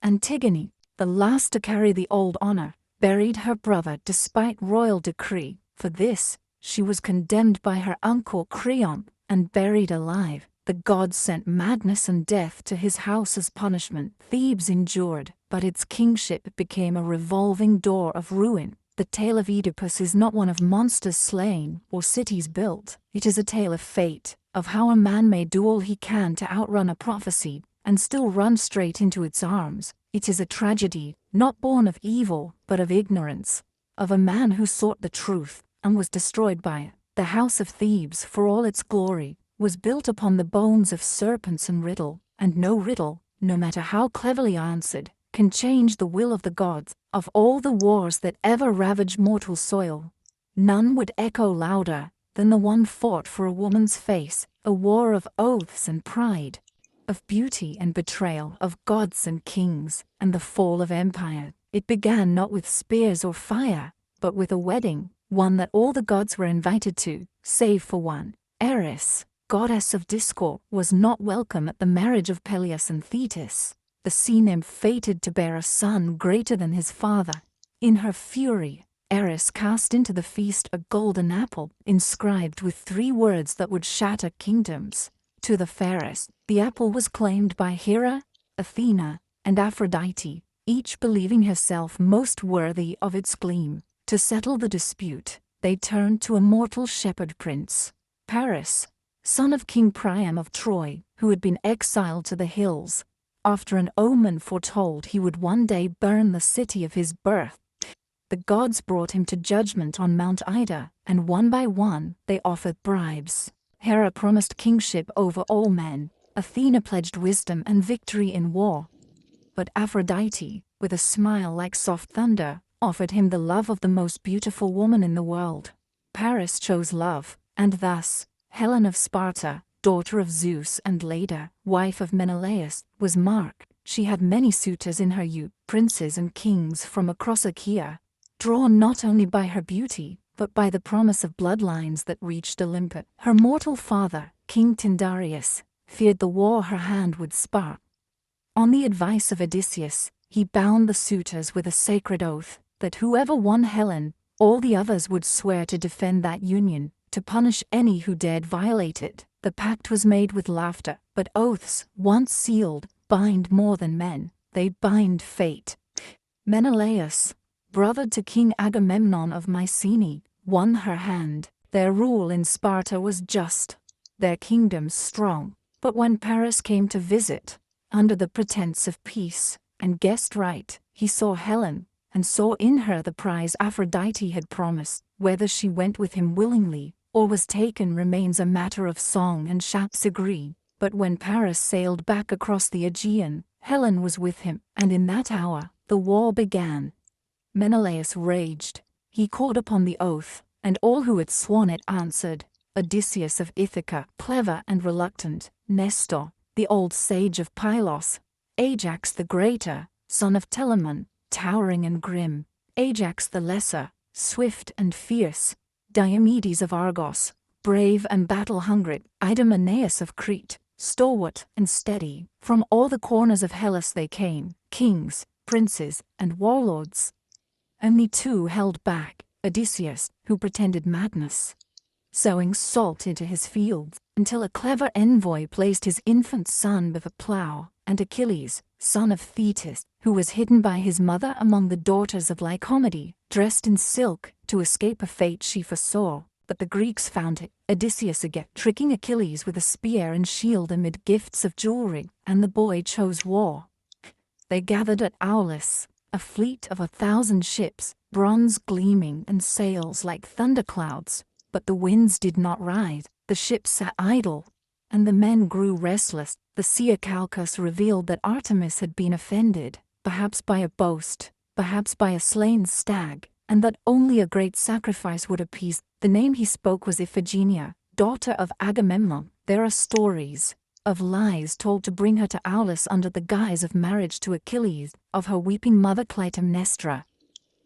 Speaker 1: Antigone, the last to carry the old honor, buried her brother despite royal decree. For this, she was condemned by her uncle Creon, and buried alive. The gods sent madness and death to his house as punishment. Thebes endured, but its kingship became a revolving door of ruin. The tale of Oedipus is not one of monsters slain or cities built. It is a tale of fate, of how a man may do all he can to outrun a prophecy, and still run straight into its arms. It is a tragedy, not born of evil, but of ignorance, of a man who sought the truth, and was destroyed by it. The house of Thebes, for all its glory, was built upon the bones of serpents and riddle, and no riddle, no matter how cleverly answered, can change the will of the gods. Of all the wars that ever ravaged mortal soil, none would echo louder than the one fought for a woman's face, a war of oaths and pride, of beauty and betrayal, of gods and kings, and the fall of empire. It began not with spears or fire, but with a wedding, one that all the gods were invited to, save for one. Eris, goddess of discord, was not welcome at the marriage of Peleus and Thetis. The sea nymph fated to bear a son greater than his father. In her fury, Eris cast into the feast a golden apple, inscribed with 3 words that would shatter kingdoms. To the fairest, the apple was claimed by Hera, Athena, and Aphrodite, each believing herself most worthy of its gleam. To settle the dispute, they turned to a mortal shepherd prince, Paris, son of King Priam of Troy, who had been exiled to the hills, after an omen foretold he would one day burn the city of his birth. The gods brought him to judgment on Mount Ida, and one by one they offered bribes. Hera promised kingship over all men. Athena pledged wisdom and victory in war. But Aphrodite, with a smile like soft thunder, offered him the love of the most beautiful woman in the world. Paris chose love, and thus, Helen of Sparta, daughter of Zeus and Leda, wife of Menelaus, was marked. She had many suitors in her youth, princes and kings from across Achaea, drawn not only by her beauty, but by the promise of bloodlines that reached Olympus. Her mortal father, King Tyndareus, feared the war her hand would spark. On the advice of Odysseus, he bound the suitors with a sacred oath, that whoever won Helen, all the others would swear to defend that union, to punish any who dared violate it. The pact was made with laughter, but oaths, once sealed, bind more than men. They bind fate. Menelaus, brother to King Agamemnon of Mycenae, won her hand. Their rule in Sparta was just. their kingdoms strong. But when Paris came to visit, under the pretense of peace and guest right, he saw Helen, and saw in her the prize Aphrodite had promised. Whether she went with him willingly, or was taken remains a matter of song and chants agree. But when Paris sailed back across the Aegean, Helen was with him, and in that hour, the war began. Menelaus raged. He called upon the oath, and all who had sworn it answered. Odysseus of Ithaca, clever and reluctant, Nestor, the old sage of Pylos, Ajax the greater, son of Telamon, towering and grim, Ajax the lesser, swift and fierce, Diomedes of Argos, brave and battle-hungry, Idomeneus of Crete, stalwart and steady. From all the corners of Hellas they came, kings, princes, and warlords. Only two held back, Odysseus, who pretended madness, sowing salt into his fields, until a clever envoy placed his infant son with a plough, and Achilles, son of Thetis, who was hidden by his mother among the daughters of Lycomede, dressed in silk, to escape a fate she foresaw. But the Greeks found it, Odysseus again, tricking Achilles with a spear and shield amid gifts of jewelry, and the boy chose war. They gathered at Aulis, a fleet of 1,000 ships, bronze gleaming and sails like thunderclouds. But the winds did not rise, the ships sat idle, and the men grew restless. The seer Calchas revealed that Artemis had been offended, perhaps by a boast, perhaps by a slain stag, and that only a great sacrifice would appease. The name he spoke was Iphigenia, daughter of Agamemnon. There are stories of lies told to bring her to Aulis under the guise of marriage to Achilles, of her weeping mother Clytemnestra,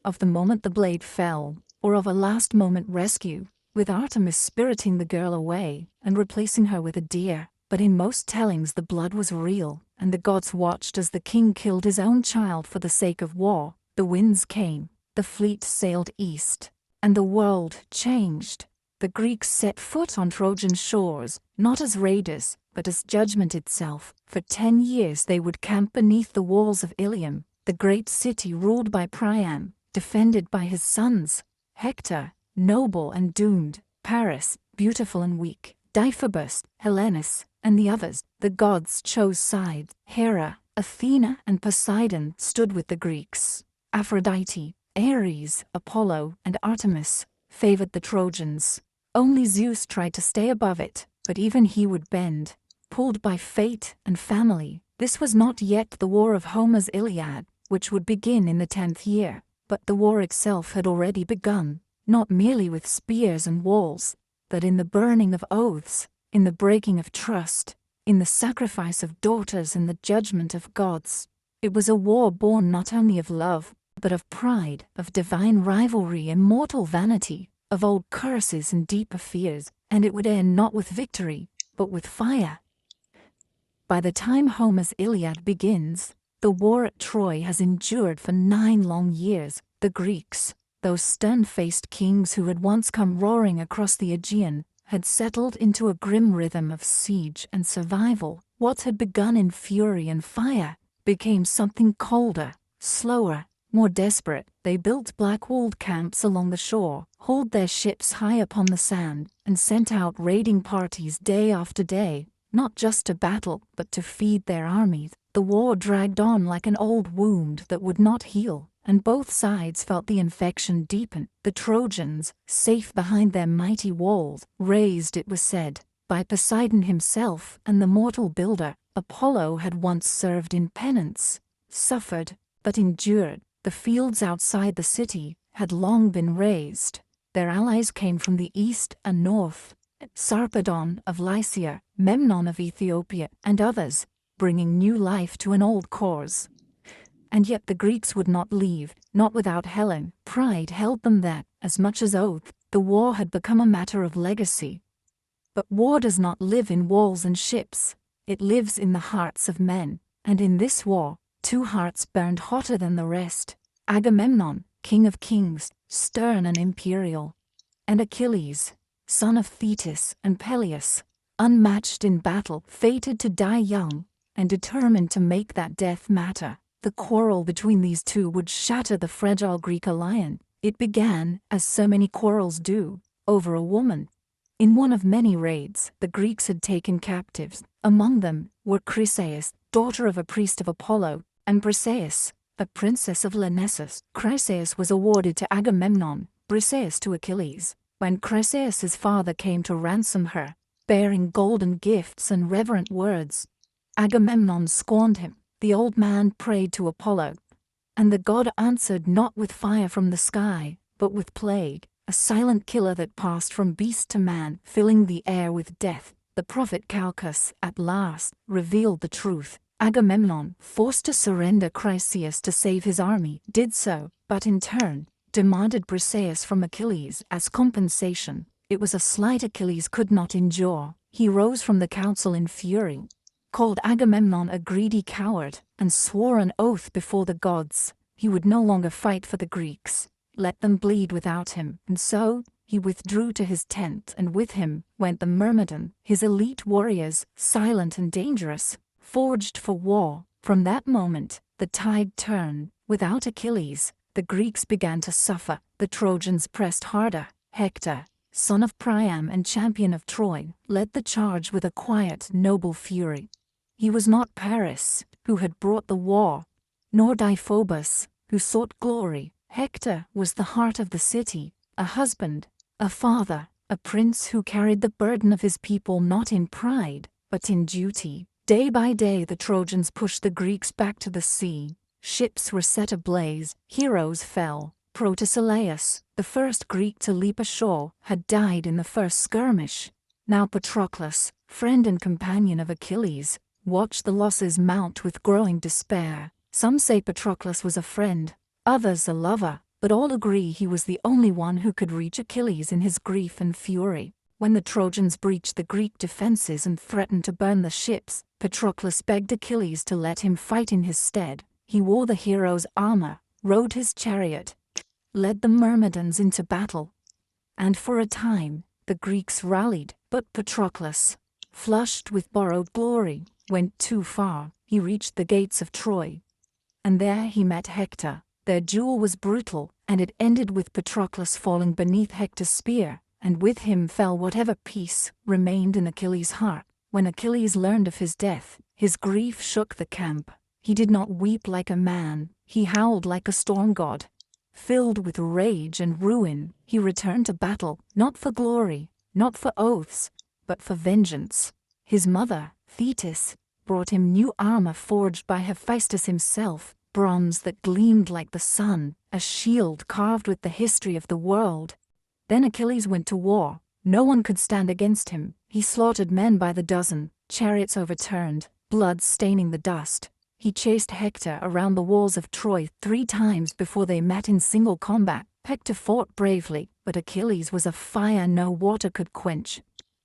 Speaker 1: of the moment the blade fell, or of a last-moment rescue, with Artemis spiriting the girl away and replacing her with a deer. But in most tellings the blood was real, and the gods watched as the king killed his own child for the sake of war. The winds came, the fleet sailed east, and the world changed. The Greeks set foot on Trojan shores, not as raiders, but as judgment itself. For 10 years they would camp beneath the walls of Ilium, the great city ruled by Priam, defended by his sons, Hector, noble and doomed, Paris, beautiful and weak, Deiphobus, Helenus, and the others. The gods chose sides. Hera, Athena, and Poseidon stood with the Greeks. Aphrodite, Ares, Apollo, and Artemis favored the Trojans. Only Zeus tried to stay above it, but even he would bend, pulled by fate and family. This was not yet the war of Homer's Iliad, which would begin in the 10th year, but the war itself had already begun. Not merely with spears and walls, but in the burning of oaths, in the breaking of trust, in the sacrifice of daughters and the judgment of gods. It was a war born not only of love, but of pride, of divine rivalry and mortal vanity, of old curses and deeper fears, and it would end not with victory, but with fire. By the time Homer's Iliad begins, the war at Troy has endured for 9 long years. The Greeks, those stern-faced kings who had once come roaring across the Aegean, had settled into a grim rhythm of siege and survival. What had begun in fury and fire became something colder, slower, more desperate. They built black-walled camps along the shore, hauled their ships high upon the sand, and sent out raiding parties day after day, not just to battle, but to feed their armies. The war dragged on like an old wound that would not heal, and both sides felt the infection deepen. The Trojans, safe behind their mighty walls, raised, it was said, by Poseidon himself and the mortal builder. Apollo had once served in penance, suffered, but endured. The fields outside the city had long been razed. Their allies came from the east and north, Sarpedon of Lycia, Memnon of Ethiopia, and others, bringing new life to an old cause. And yet the Greeks would not leave, not without Helen. Pride held them that, as much as oath, the war had become a matter of legacy. But war does not live in walls and ships. It lives in the hearts of men, and in this war, 2 hearts burned hotter than the rest. Agamemnon, king of kings, stern and imperial, and Achilles, son of Thetis and Peleus, unmatched in battle, fated to die young, and determined to make that death matter. The quarrel between these two would shatter the fragile Greek alliance. It began, as so many quarrels do, over a woman. In one of many raids, the Greeks had taken captives. Among them were Chryseis, daughter of a priest of Apollo, and Briseis, a princess of Lyrnessus. Chryseis was awarded to Agamemnon, Briseis to Achilles. When Chryseis' father came to ransom her, bearing golden gifts and reverent words, Agamemnon scorned him. The old man prayed to Apollo, and the god answered not with fire from the sky, but with plague, a silent killer that passed from beast to man, filling the air with death. The prophet Calchas, at last, revealed the truth. Agamemnon, forced to surrender Chryseis to save his army, did so, but in turn, demanded Briseis from Achilles as compensation. It was a slight Achilles could not endure. He rose from the council in fury, called Agamemnon a greedy coward, and swore an oath before the gods he would no longer fight for the Greeks. Let them bleed without him. And so, he withdrew to his tent, and with him went the Myrmidon, his elite warriors, silent and dangerous, forged for war. From that moment, the tide turned. Without Achilles, the Greeks began to suffer. The Trojans pressed harder. Hector, son of Priam and champion of Troy, led the charge with a quiet, noble fury. He was not Paris, who had brought the war, nor Deiphobus, who sought glory. Hector was the heart of the city, a husband, a father, a prince who carried the burden of his people not in pride, but in duty. Day by day the Trojans pushed the Greeks back to the sea. Ships were set ablaze, heroes fell. Protesilaus, the first Greek to leap ashore, had died in the first skirmish. Now Patroclus, friend and companion of Achilles, watched the losses mount with growing despair. Some say Patroclus was a friend, others a lover, but all agree he was the only one who could reach Achilles in his grief and fury. When the Trojans breached the Greek defenses and threatened to burn the ships, Patroclus begged Achilles to let him fight in his stead. He wore the hero's armor, rode his chariot, led the Myrmidons into battle, and for a time, the Greeks rallied. But Patroclus, flushed with borrowed glory, went too far. He reached the gates of Troy, and there he met Hector. Their duel was brutal, and it ended with Patroclus falling beneath Hector's spear, and with him fell whatever peace remained in Achilles' heart. When Achilles learned of his death, his grief shook the camp. He did not weep like a man, he howled like a storm god. Filled with rage and ruin, he returned to battle, not for glory, not for oaths, but for vengeance. His mother, Thetis, brought him new armor forged by Hephaestus himself, bronze that gleamed like the sun, a shield carved with the history of the world. Then Achilles went to war. No one could stand against him. He slaughtered men by the dozen, chariots overturned, blood staining the dust. He chased Hector around the walls of Troy 3 times before they met in single combat. Hector fought bravely, but Achilles was a fire no water could quench.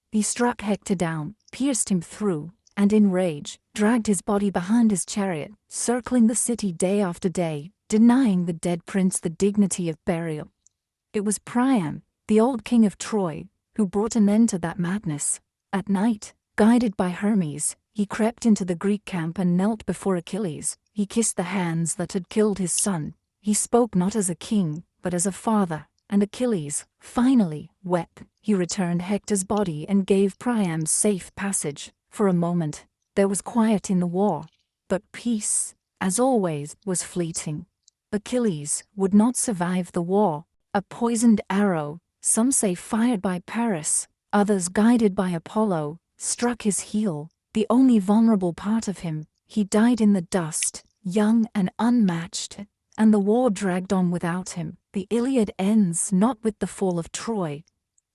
Speaker 1: He struck Hector down, pierced him through, and in rage, dragged his body behind his chariot, circling the city day after day, denying the dead prince the dignity of burial. It was Priam, the old king of Troy, who brought an end to that madness. At night, guided by Hermes, he crept into the Greek camp and knelt before Achilles. He kissed the hands that had killed his son. He spoke not as a king, but as a father, and Achilles, finally, wept. He returned Hector's body and gave Priam safe passage. For a moment, there was quiet in the war, but peace, as always, was fleeting. Achilles would not survive the war. A poisoned arrow, some say fired by Paris, others guided by Apollo, struck his heel, the only vulnerable part of him. He died in the dust, young and unmatched, and the war dragged on without him. The Iliad ends not with the fall of Troy,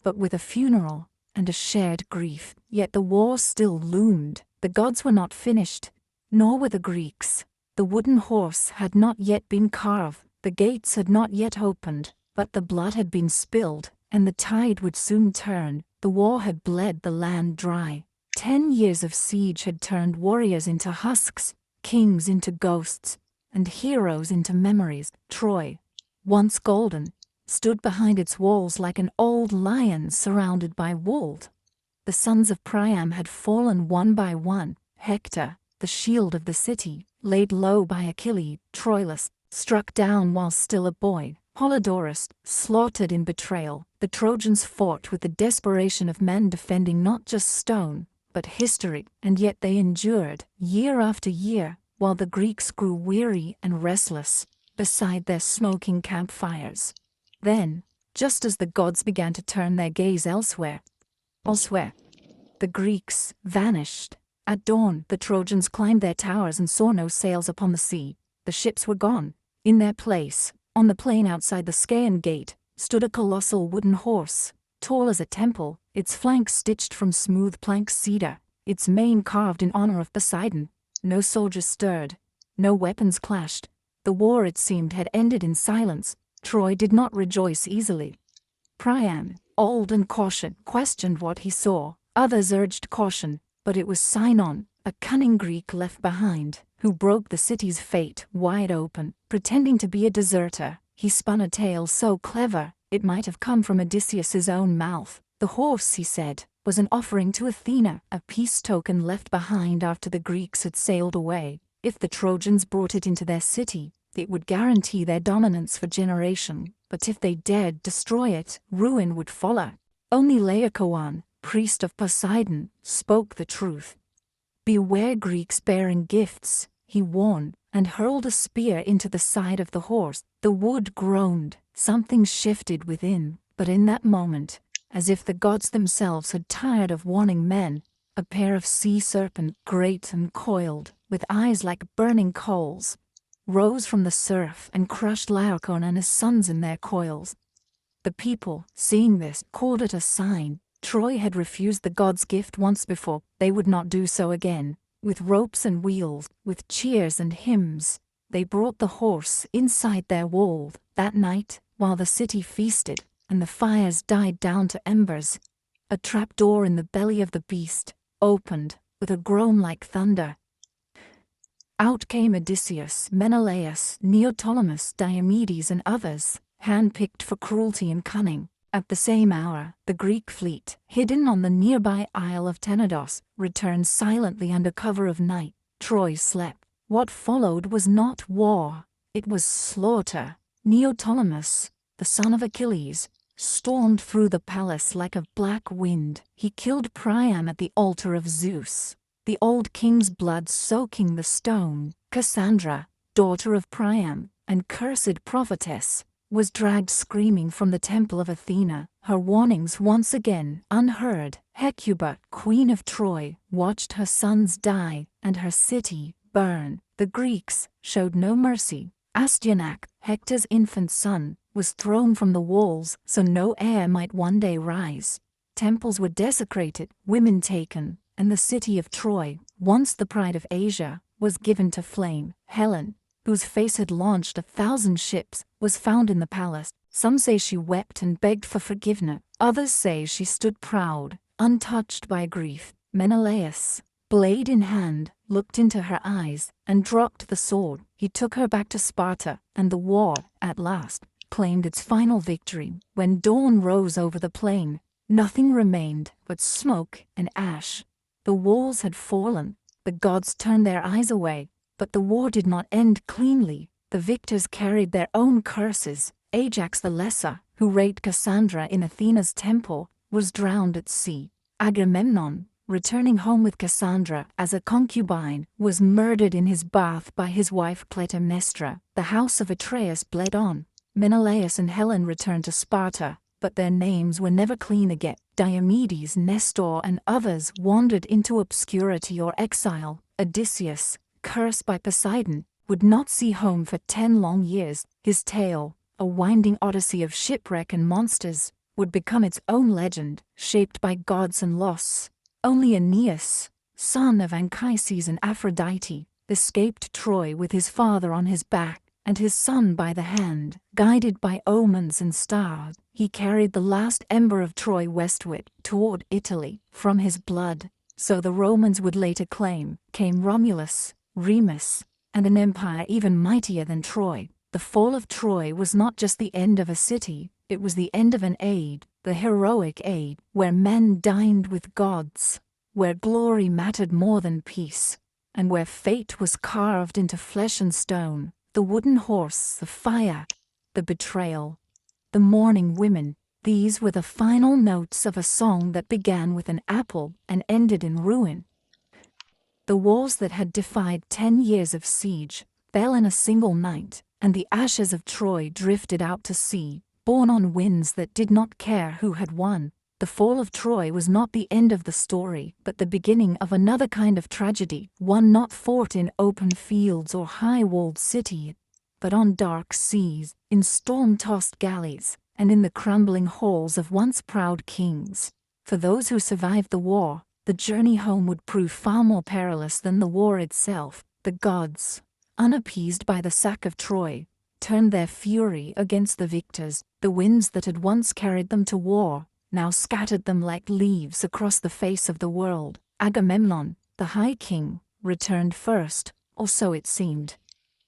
Speaker 1: but with a funeral and a shared grief. Yet the war still loomed. The gods were not finished, nor were the Greeks. The wooden horse had not yet been carved, the gates had not yet opened, but the blood had been spilled, and the tide would soon turn. The war had bled the land dry. 10 years of siege had turned warriors into husks, kings into ghosts, and heroes into memories. Troy, once golden, stood behind its walls like an old lion surrounded by wolves. The sons of Priam had fallen one by one. Hector, the shield of the city, laid low by Achilles. Troilus, struck down while still a boy. Polydorus, slaughtered in betrayal, the Trojans fought with the desperation of men defending not just stone, but history, and yet they endured, year after year, while the Greeks grew weary and restless, beside their smoking campfires. Then, just as the gods began to turn their gaze elsewhere, the Greeks vanished. At dawn, the Trojans climbed their towers and saw no sails upon the sea. The ships were gone. In their place, on the plain outside the Scaean gate, stood a colossal wooden horse, tall as a temple, its flanks stitched from smooth plank cedar, its mane carved in honor of Poseidon. No soldiers stirred. No weapons clashed. The war, it seemed, had ended in silence. Troy did not rejoice easily. Priam, old and cautious, questioned what he saw. Others urged caution, but it was Sinon, a cunning Greek left behind, who broke the city's fate wide open. Pretending to be a deserter, he spun a tale so clever, it might have come from Odysseus's own mouth. The horse, he said, was an offering to Athena, a peace token left behind after the Greeks had sailed away. If the Trojans brought it into their city, it would guarantee their dominance for generations, but if they dared destroy it, ruin would follow. Only Laocoon, priest of Poseidon, spoke the truth. "Beware Greeks bearing gifts," he warned, and hurled a spear into the side of the horse. The wood groaned, something shifted within, but in that moment, as if the gods themselves had tired of warning men, a pair of sea serpents, great and coiled, with eyes like burning coals, rose from the surf and crushed Laocoon and his sons in their coils. The people, seeing this, called it a sign. Troy had refused the gods' gift once before, they would not do so again. With ropes and wheels, with cheers and hymns, they brought the horse inside their walls. That night, while the city feasted, and the fires died down to embers, a trapdoor in the belly of the beast opened, with a groan like thunder. Out came Odysseus, Menelaus, Neoptolemus, Diomedes and others, hand-picked for cruelty and cunning. At the same hour, the Greek fleet, hidden on the nearby isle of Tenedos, returned silently under cover of night. Troy slept. What followed was not war, it was slaughter. Neoptolemus, the son of Achilles, stormed through the palace like a black wind. He killed Priam at the altar of Zeus, the old king's blood soaking the stone. Cassandra, daughter of Priam, and cursed prophetess, was dragged screaming from the temple of Athena, her warnings once again unheard. Hecuba, queen of Troy, watched her sons die and her city burn. The Greeks showed no mercy. Astyanax, Hector's infant son, was thrown from the walls so no heir might one day rise. Temples were desecrated, women taken, and the city of Troy, once the pride of Asia, was given to flame. Helen, whose face had launched 1,000 ships, was found in the palace. Some say she wept and begged for forgiveness. Others say she stood proud, untouched by grief. Menelaus, blade in hand, looked into her eyes and dropped the sword. He took her back to Sparta, and the war, at last, claimed its final victory. When dawn rose over the plain, nothing remained but smoke and ash. The walls had fallen. The gods turned their eyes away. But the war did not end cleanly. The victors carried their own curses. Ajax the Lesser, who raped Cassandra in Athena's temple, was drowned at sea. Agamemnon, returning home with Cassandra as a concubine, was murdered in his bath by his wife Clytemnestra. The house of Atreus bled on. Menelaus and Helen returned to Sparta, but their names were never clean again. Diomedes, Nestor, and others wandered into obscurity or exile. Odysseus, cursed by Poseidon, would not see home for 10 long years. His tale, a winding odyssey of shipwreck and monsters, would become its own legend, shaped by gods and loss. Only Aeneas, son of Anchises and Aphrodite, escaped Troy with his father on his back and his son by the hand. Guided by omens and stars, he carried the last ember of Troy westward, toward Italy. From his blood, so the Romans would later claim, came Romulus, Remus, and an empire even mightier than Troy. The fall of Troy was not just the end of a city, it was the end of an age, the heroic age, where men dined with gods, where glory mattered more than peace, and where fate was carved into flesh and stone. The wooden horse, the fire, the betrayal, the mourning women. These were the final notes of a song that began with an apple and ended in ruin. The walls that had defied 10 years of siege fell in a single night, and the ashes of Troy drifted out to sea, borne on winds that did not care who had won. The fall of Troy was not the end of the story, but the beginning of another kind of tragedy, one not fought in open fields or high-walled city, but on dark seas, in storm-tossed galleys, and in the crumbling halls of once proud kings. For those who survived the war, the journey home would prove far more perilous than the war itself. The gods, unappeased by the sack of Troy, turned their fury against the victors. The winds that had once carried them to war now scattered them like leaves across the face of the world. Agamemnon, the High King, returned first, or so it seemed.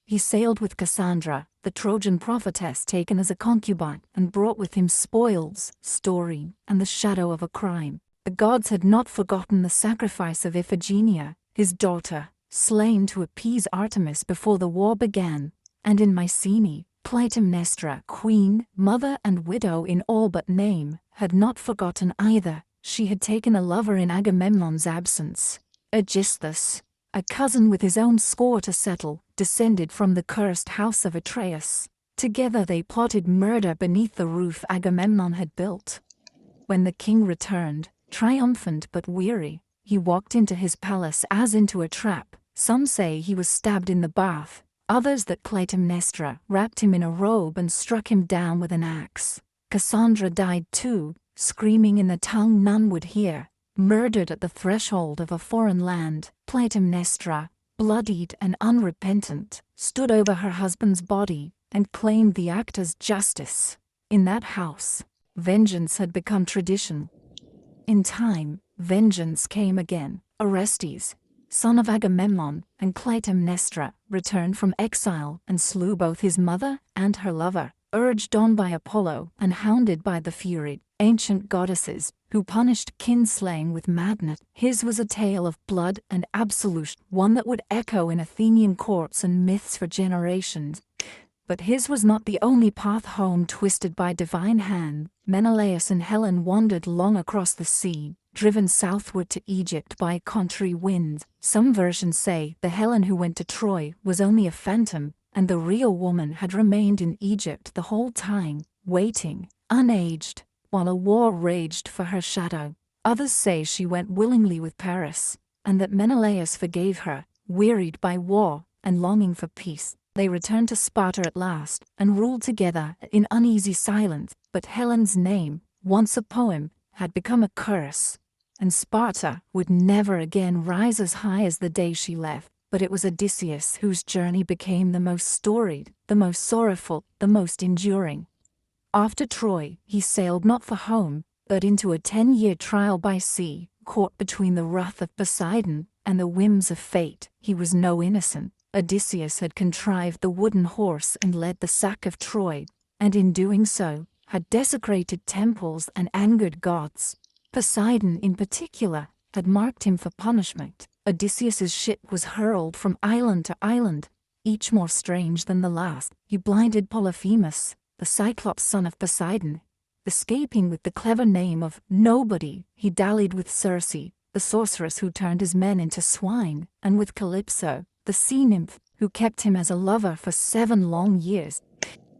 Speaker 1: He sailed with Cassandra, the Trojan prophetess taken as a concubine, and brought with him spoils, story, and the shadow of a crime. The gods had not forgotten the sacrifice of Iphigenia, his daughter, slain to appease Artemis before the war began, and in Mycenae, Clytemnestra, queen, mother and widow in all but name, had not forgotten either. She had taken a lover in Agamemnon's absence. Aegisthus, a cousin with his own score to settle, descended from the cursed house of Atreus. Together they plotted murder beneath the roof Agamemnon had built. When the king returned, triumphant but weary, he walked into his palace as into a trap. Some say he was stabbed in the bath, others that Clytemnestra wrapped him in a robe and struck him down with an axe. Cassandra died too, screaming in the tongue none would hear, murdered at the threshold of a foreign land. Clytemnestra, bloodied and unrepentant, stood over her husband's body and claimed the act as justice. In that house, vengeance had become tradition. In time, vengeance came again. Orestes, son of Agamemnon and Clytemnestra, returned from exile and slew both his mother and her lover. Urged on by Apollo and hounded by the fury, ancient goddesses, who punished kinslaying with madness. His was a tale of blood and absolution, one that would echo in Athenian courts and myths for generations. But his was not the only path home twisted by divine hand. Menelaus and Helen wandered long across the sea, driven southward to Egypt by contrary winds. Some versions say the Helen who went to Troy was only a phantom, and the real woman had remained in Egypt the whole time, waiting, unaged, while a war raged for her shadow. Others say she went willingly with Paris, and that Menelaus forgave her. Wearied by war and longing for peace, they returned to Sparta at last, and ruled together in uneasy silence. But Helen's name, once a poem, had become a curse, and Sparta would never again rise as high as the day she left. But it was Odysseus whose journey became the most storied, the most sorrowful, the most enduring. After Troy, he sailed not for home, but into a 10-year trial by sea, caught between the wrath of Poseidon and the whims of fate. He was no innocent. Odysseus had contrived the wooden horse and led the sack of Troy, and in doing so, had desecrated temples and angered gods. Poseidon, in particular, had marked him for punishment. Odysseus's ship was hurled from island to island, each more strange than the last. He blinded Polyphemus, the Cyclops son of Poseidon. Escaping with the clever name of Nobody, he dallied with Circe, the sorceress who turned his men into swine, and with Calypso, the sea nymph, who kept him as a lover for 7 long years.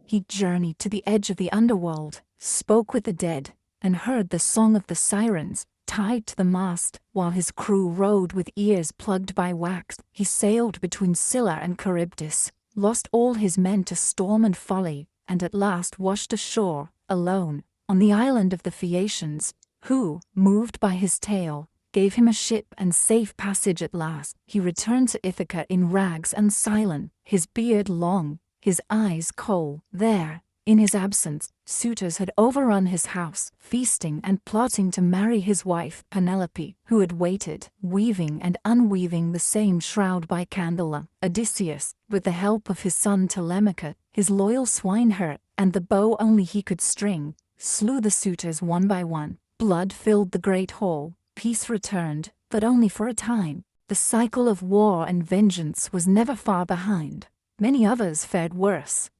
Speaker 1: He journeyed to the edge of the underworld, spoke with the dead, and heard the song of the sirens. Tied to the mast, while his crew rode with ears plugged by wax, he sailed between Scylla and Charybdis, lost all his men to storm and folly, and at last washed ashore, alone, on the island of the Phaeacians, who, moved by his tale, gave him a ship and safe passage at last. He returned to Ithaca in rags and silent, his beard long, his eyes cold. There, in his absence, suitors had overrun his house, feasting and plotting to marry his wife, Penelope, who had waited, weaving and unweaving the same shroud by candlelight. Odysseus, with the help of his son Telemachus, his loyal swineherd, and the bow only he could string, slew the suitors one by one. Blood filled the great hall. Peace returned, but only for a time. The cycle of war and vengeance was never far behind. Many others fared worse.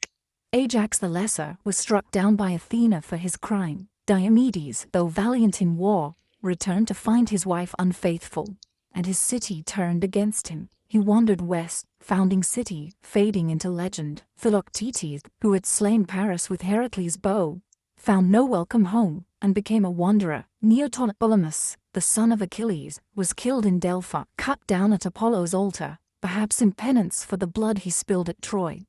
Speaker 1: Ajax the Lesser was struck down by Athena for his crime. Diomedes, though valiant in war, returned to find his wife unfaithful, and his city turned against him. He wandered west, founding city, fading into legend. Philoctetes, who had slain Paris with Heracles' bow, found no welcome home, and became a wanderer. Neoptolemus, the son of Achilles, was killed in Delphi, cut down at Apollo's altar, perhaps in penance for the blood he spilled at Troy.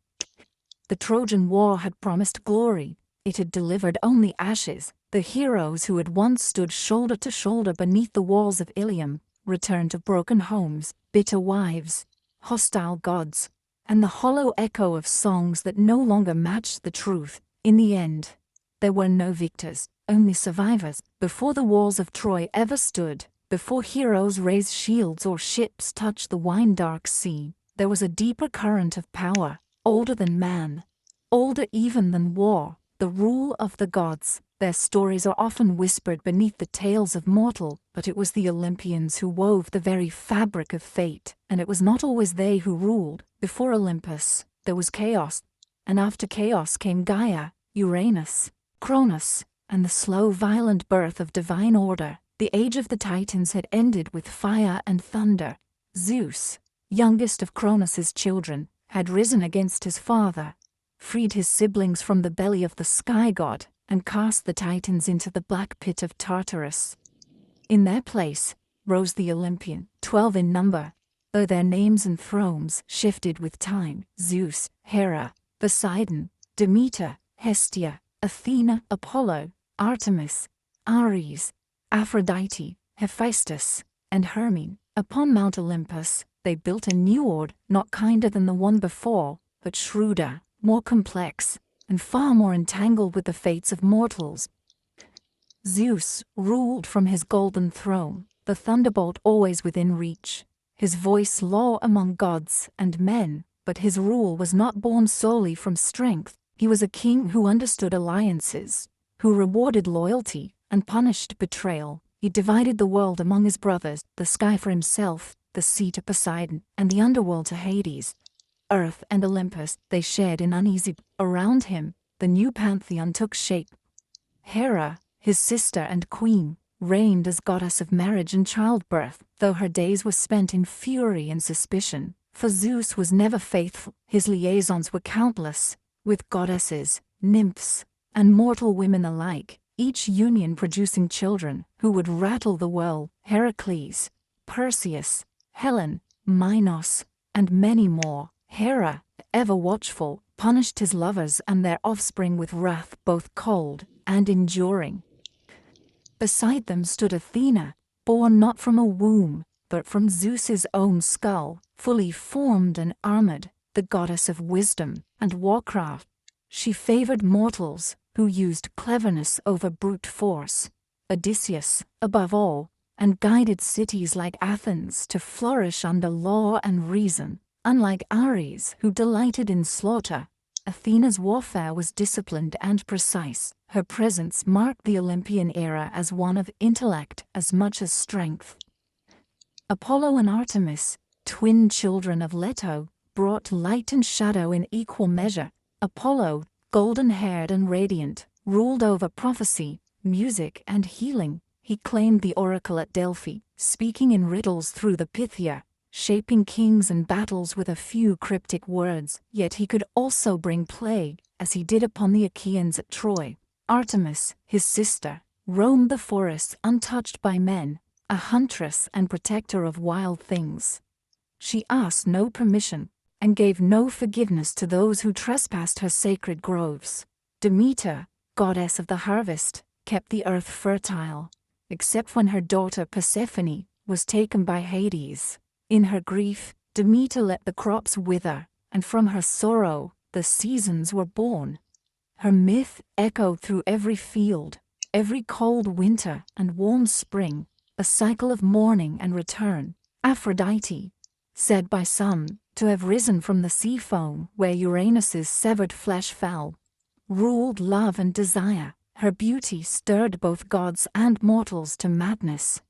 Speaker 1: The Trojan War had promised glory, it had delivered only ashes. The heroes who had once stood shoulder to shoulder beneath the walls of Ilium returned to broken homes, bitter wives, hostile gods, and the hollow echo of songs that no longer matched the truth. In the end, there were no victors, only survivors. Before the walls of Troy ever stood, before heroes raised shields or ships touched the wine-dark sea, there was a deeper current of power, older than man, older even than war, the rule of the gods. Their stories are often whispered beneath the tales of mortal, but it was the Olympians who wove the very fabric of fate, and it was not always they who ruled. Before Olympus, there was chaos, and after chaos came Gaia, Uranus, Cronus, and the slow, violent birth of divine order. The age of the Titans had ended with fire and thunder. Zeus, youngest of Cronus's children, had risen against his father, freed his siblings from the belly of the sky god, and cast the Titans into the black pit of Tartarus. In their place rose the Olympian, 12 in number, though their names and thrones shifted with time: Zeus, Hera, Poseidon, Demeter, Hestia, Athena, Apollo, Artemis, Ares, Aphrodite, Hephaestus, and Hermine. Upon Mount Olympus, they built a new order, not kinder than the one before, but shrewder, more complex, and far more entangled with the fates of mortals. Zeus ruled from his golden throne, the thunderbolt always within reach, his voice law among gods and men, but his rule was not born solely from strength. He was a king who understood alliances, who rewarded loyalty and punished betrayal. He divided the world among his brothers, the sky for himself, the sea to Poseidon, and the underworld to Hades. Earth and Olympus they shared in uneasy. Around him, the new pantheon took shape. Hera, his sister and queen, reigned as goddess of marriage and childbirth, though her days were spent in fury and suspicion. For Zeus was never faithful. His liaisons were countless, with goddesses, nymphs, and mortal women alike, each union producing children who would rattle the world. Heracles, Perseus, Helen, Minos, and many more. Hera, ever watchful, punished his lovers and their offspring with wrath both cold and enduring. Beside them stood Athena, born not from a womb, but from Zeus's own skull, fully formed and armored, the goddess of wisdom and warcraft. She favored mortals who used cleverness over brute force. Odysseus, above all, and guided cities like Athens to flourish under law and reason. Unlike Ares, who delighted in slaughter, Athena's warfare was disciplined and precise. Her presence marked the Olympian era as one of intellect as much as strength. Apollo and Artemis, twin children of Leto, brought light and shadow in equal measure. Apollo, golden-haired and radiant, ruled over prophecy, music, and healing. He claimed the oracle at Delphi, speaking in riddles through the Pythia, shaping kings and battles with a few cryptic words. Yet he could also bring plague, as he did upon the Achaeans at Troy. Artemis, his sister, roamed the forests untouched by men, a huntress and protector of wild things. She asked no permission, and gave no forgiveness to those who trespassed her sacred groves. Demeter, goddess of the harvest, kept the earth fertile, except when her daughter Persephone was taken by Hades. In her grief, Demeter let the crops wither, and from her sorrow, the seasons were born. Her myth echoed through every field, every cold winter and warm spring, a cycle of mourning and return. Aphrodite, said by some to have risen from the sea foam where Uranus's severed flesh fell, ruled love and desire. Her beauty stirred both gods and mortals to madness.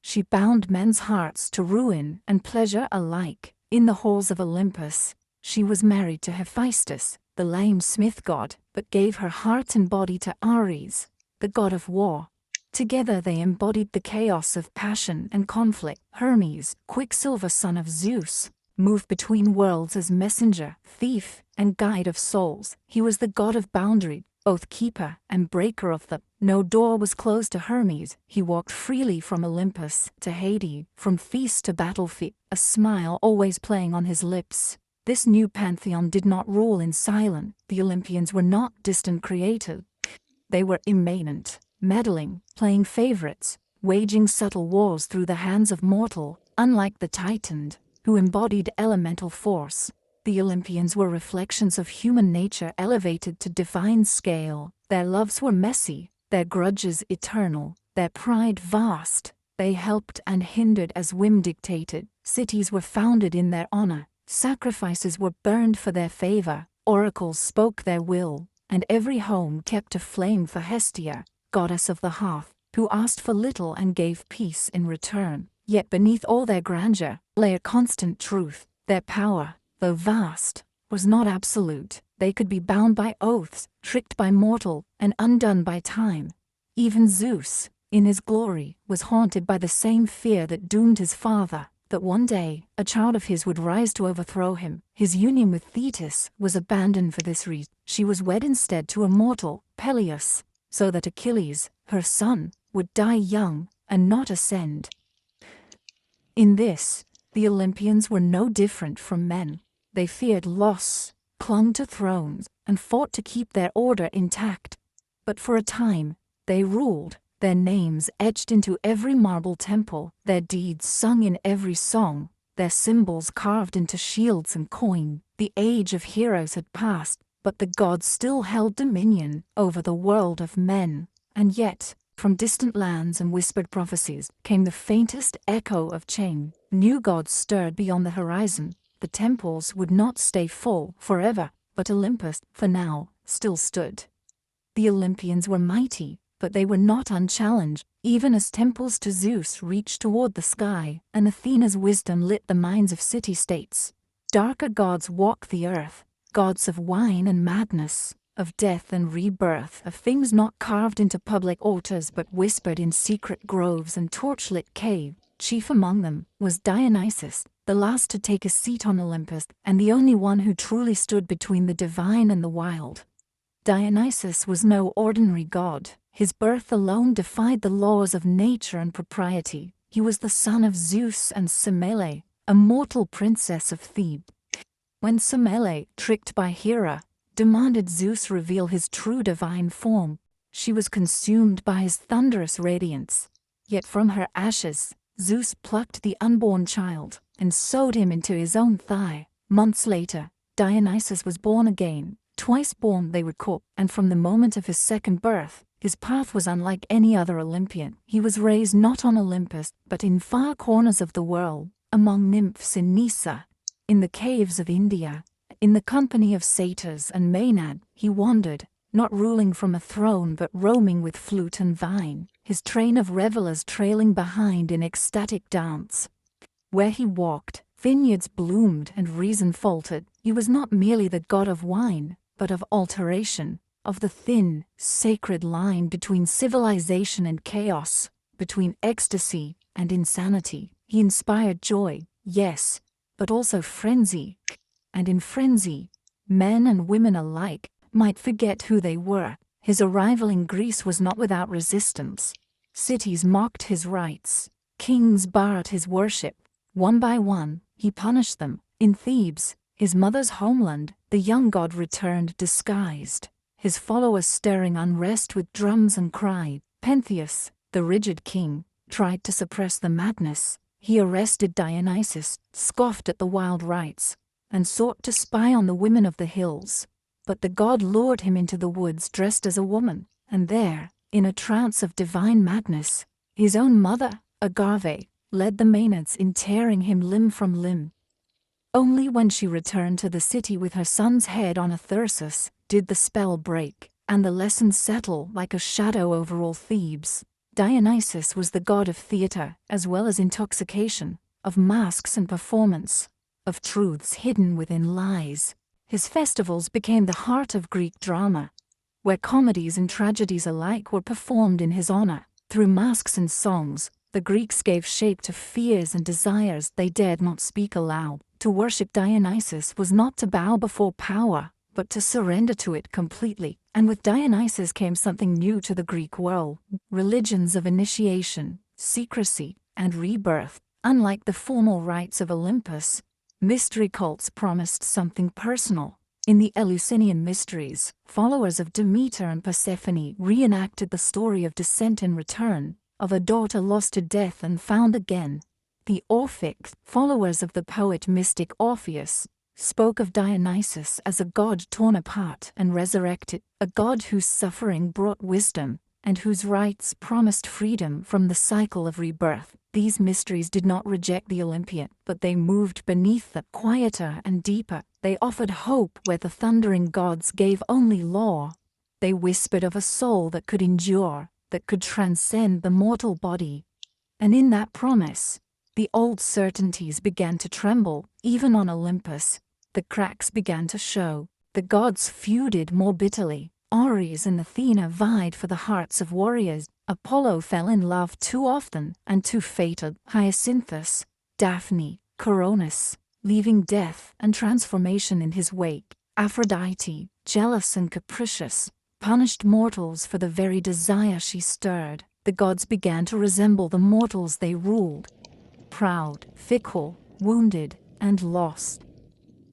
Speaker 1: She bound men's hearts to ruin and pleasure alike. In the halls of Olympus, she was married to Hephaestus, the lame smith god, but gave her heart and body to Ares, the god of war. Together they embodied the chaos of passion and conflict. Hermes, Quicksilver son of Zeus, moved between worlds as messenger, thief, and guide of souls. He was the god of boundary, oath-keeper, and breaker of them. No door was closed to Hermes. He walked freely from Olympus to Hades, from feast to battlefield, a smile always playing on his lips. This new pantheon did not rule in silence. The Olympians were not distant creators. They were immanent, meddling, playing favorites, waging subtle wars through the hands of mortal. Unlike the Titans, who embodied elemental force, the Olympians were reflections of human nature elevated to divine scale. Their loves were messy, their grudges eternal, their pride vast. They helped and hindered as whim dictated. Cities were founded in their honor, sacrifices were burned for their favor, oracles spoke their will, and every home kept a flame for Hestia, goddess of the hearth, who asked for little and gave peace in return. Yet beneath all their grandeur lay a constant truth. Their power, though vast, was not absolute. They could be bound by oaths, tricked by mortal, and undone by time. Even Zeus, in his glory, was haunted by the same fear that doomed his father, that one day a child of his would rise to overthrow him. His union with Thetis was abandoned for this reason. She was wed instead to a mortal, Peleus, so that Achilles, her son, would die young and not ascend. In this, the Olympians were no different from men. They feared loss, clung to thrones, and fought to keep their order intact. But for a time, they ruled, their names etched into every marble temple, their deeds sung in every song, their symbols carved into shields and coin. The age of heroes had passed, but the gods still held dominion over the world of men. And yet, from distant lands and whispered prophecies came the faintest echo of change. New gods stirred beyond the horizon. The temples would not stay full forever, but Olympus, for now, still stood. The Olympians were mighty, but they were not unchallenged. Even as temples to Zeus reached toward the sky, and Athena's wisdom lit the minds of city-states, darker gods walked the earth, gods of wine and madness, of death and rebirth, of things not carved into public altars but whispered in secret groves and torchlit caves. Chief among them was Dionysus, the last to take a seat on Olympus, and the only one who truly stood between the divine and the wild. Dionysus was no ordinary god. His birth alone defied the laws of nature and propriety. He was the son of Zeus and Semele, a mortal princess of Thebes. When Semele, tricked by Hera, demanded Zeus reveal his true divine form, she was consumed by his thunderous radiance. Yet from her ashes, Zeus plucked the unborn child and sewed him into his own thigh. Months later, Dionysus was born again. Twice born they would cope, and from the moment of his second birth, his path was unlike any other Olympian. He was raised not on Olympus, but in far corners of the world, among nymphs in Nysa, in the caves of India, in the company of satyrs and Maenad. He wandered, not ruling from a throne but roaming with flute and vine, his train of revelers trailing behind in ecstatic dance. Where he walked, vineyards bloomed and reason faltered. He was not merely the god of wine, but of alteration, of the thin, sacred line between civilization and chaos, between ecstasy and insanity. He inspired joy, yes, but also frenzy. And in frenzy, men and women alike might forget who they were. His arrival in Greece was not without resistance. Cities mocked his rites. Kings barred his worship. One by one, he punished them. In Thebes, his mother's homeland, the young god returned disguised, his followers stirring unrest with drums and cries. Pentheus, the rigid king, tried to suppress the madness. He arrested Dionysus, scoffed at the wild rites, and sought to spy on the women of the hills. But the god lured him into the woods dressed as a woman, and there, in a trance of divine madness, his own mother, Agave, led the Maenads in tearing him limb from limb. Only when she returned to the city with her son's head on a thyrsus did the spell break, and the lesson settle like a shadow over all Thebes. Dionysus was the god of theater as well as intoxication, of masks and performance, of truths hidden within lies. His festivals became the heart of Greek drama, where comedies and tragedies alike were performed in his honor. Through masks and songs, the Greeks gave shape to fears and desires they dared not speak aloud. To worship Dionysus was not to bow before power, but to surrender to it completely. And with Dionysus came something new to the Greek world: religions of initiation, secrecy, and rebirth. Unlike the formal rites of Olympus, mystery cults promised something personal. In the Eleusinian mysteries, followers of Demeter and Persephone reenacted the story of descent and return, of a daughter lost to death and found again. The Orphic, followers of the poet-mystic Orpheus, spoke of Dionysus as a god torn apart and resurrected, a god whose suffering brought wisdom, and whose rites promised freedom from the cycle of rebirth. These mysteries did not reject the Olympian, but they moved beneath it, quieter and deeper. They offered hope where the thundering gods gave only law. They whispered of a soul that could endure, that could transcend the mortal body. And in that promise, the old certainties began to tremble. Even on Olympus, the cracks began to show. The gods feuded more bitterly. Ares and Athena vied for the hearts of warriors. Apollo fell in love too often and too fated. Hyacinthus, Daphne, Coronis, leaving death and transformation in his wake. Aphrodite, jealous and capricious, punished mortals for the very desire she stirred. The gods began to resemble the mortals they ruled: proud, fickle, wounded, and lost.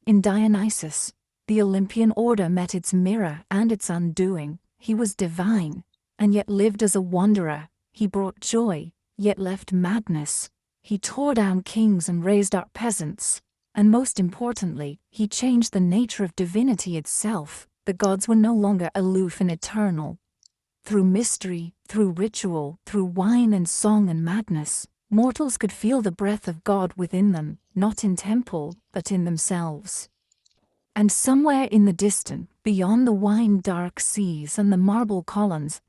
Speaker 1: In Dionysus, the Olympian order met its mirror and its undoing. He was divine, and yet lived as a wanderer. He brought joy, yet left madness. He tore down kings and raised up peasants. And most importantly, he changed the nature of divinity itself. The gods were no longer aloof and eternal. Through mystery, through ritual, through wine and song and madness, mortals could feel the breath of God within them, not in temple, but in themselves. And somewhere in the distant, beyond the wine-dark seas and the marble columns,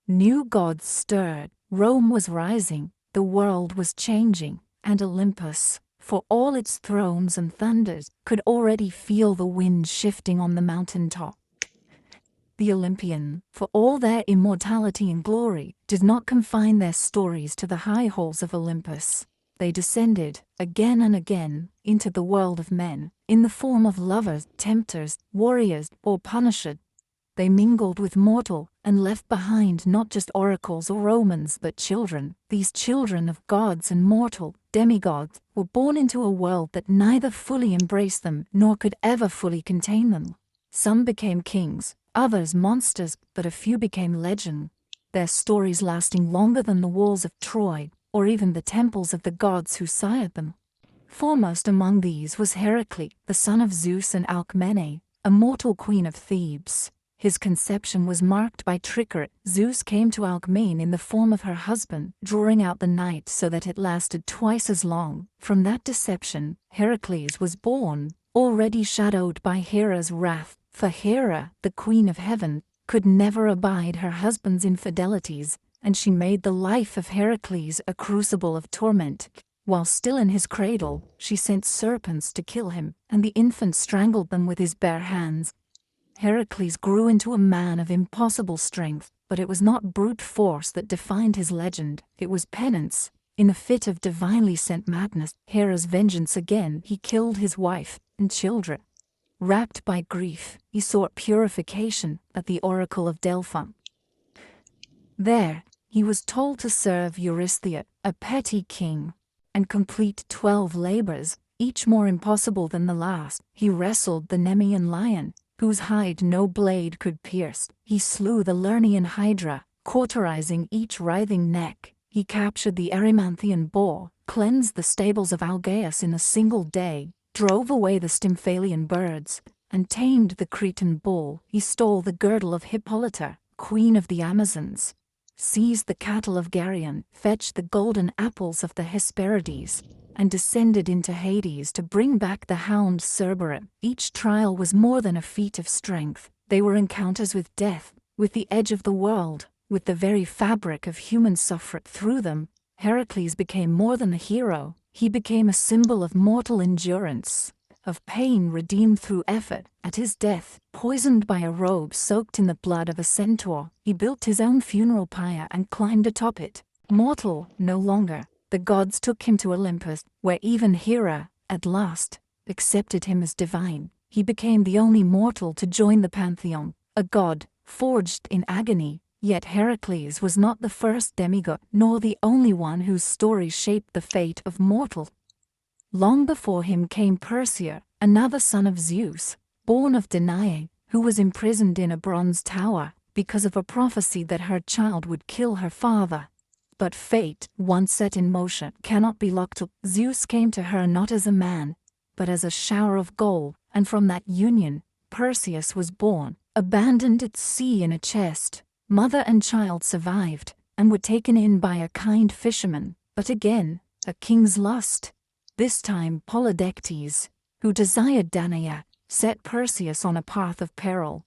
Speaker 1: new gods stirred. Rome was rising, the world was changing, and Olympus, for all its thrones and thunders, could already feel the wind shifting on the mountaintop. The Olympian, for all their immortality and glory, did not confine their stories to the high halls of Olympus. They descended, again and again, into the world of men, in the form of lovers, tempters, warriors, or punishers. They mingled with mortal, and left behind not just oracles or omens but children. These children of gods and mortal, demigods, were born into a world that neither fully embraced them nor could ever fully contain them. Some became kings, others monsters, but a few became legend, their stories lasting longer than the walls of Troy, or even the temples of the gods who sired them. Foremost among these was Heracles, the son of Zeus and Alcmene, a mortal queen of Thebes. His conception was marked by trickery. Zeus came to Alcmene in the form of her husband, drawing out the night so that it lasted twice as long. From that deception, Heracles was born, already shadowed by Hera's wrath, for Hera, the queen of heaven, could never abide her husband's infidelities, and she made the life of Heracles a crucible of torment. While still in his cradle, she sent serpents to kill him, and the infant strangled them with his bare hands. Heracles grew into a man of impossible strength, but it was not brute force that defined his legend, it was penance. In a fit of divinely sent madness, Hera's vengeance again, he killed his wife and children. Rapt by grief, he sought purification at the oracle of Delphi. There, he was told to serve Eurystheus, a petty king, and complete 12 labors, each more impossible than the last. He wrestled the Nemean lion, whose hide no blade could pierce. He slew the Lernaean hydra, cauterizing each writhing neck. He captured the Erymanthian boar, cleansed the stables of Algaeus in a single day, drove away the Stymphalian birds, and tamed the Cretan bull. He stole the girdle of Hippolyta, queen of the Amazons, seized the cattle of Geryon, fetched the golden apples of the Hesperides, and descended into Hades to bring back the hound Cerberus. Each trial was more than a feat of strength. They were encounters with death, with the edge of the world, with the very fabric of human suffering. Through them, Heracles became more than a hero. He became a symbol of mortal endurance, of pain redeemed through effort. At his death, poisoned by a robe soaked in the blood of a centaur, he built his own funeral pyre and climbed atop it. Mortal no longer, the gods took him to Olympus, where even Hera, at last, accepted him as divine. He became the only mortal to join the Pantheon, a god, forged in agony. Yet Heracles was not the first demigod, nor the only one whose story shaped the fate of mortal. Long before him came Perseus, another son of Zeus, born of Danae, who was imprisoned in a bronze tower because of a prophecy that her child would kill her father. But fate, once set in motion, cannot be locked up. Zeus came to her not as a man, but as a shower of gold, and from that union, Perseus was born, abandoned at sea in a chest. Mother and child survived, and were taken in by a kind fisherman, but again, a king's lust. This time Polydectes, who desired Danae, set Perseus on a path of peril.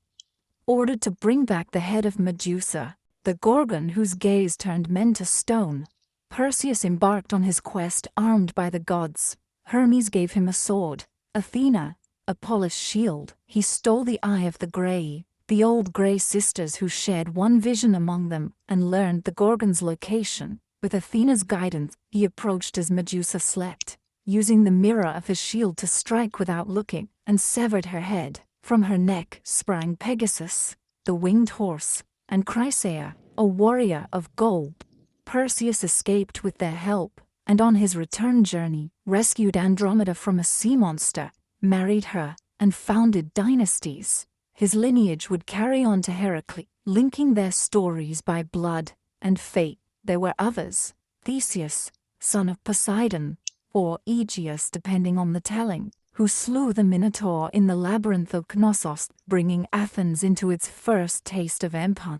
Speaker 1: Ordered to bring back the head of Medusa, the Gorgon whose gaze turned men to stone, Perseus embarked on his quest armed by the gods. Hermes gave him a sword, Athena, a polished shield. He stole the eye of the old Grey sisters who shared one vision among them, and learned the Gorgon's location. With Athena's guidance, he approached as Medusa slept, using the mirror of his shield to strike without looking, and severed her head. From her neck sprang Pegasus, the winged horse, and Chrysaor, a warrior of gold. Perseus escaped with their help, and on his return journey, rescued Andromeda from a sea monster, married her, and founded dynasties. His lineage would carry on to Heracles, linking their stories by blood and fate. There were others, Theseus, son of Poseidon, or Aegeus depending on the telling, who slew the Minotaur in the labyrinth of Knossos, bringing Athens into its first taste of empire.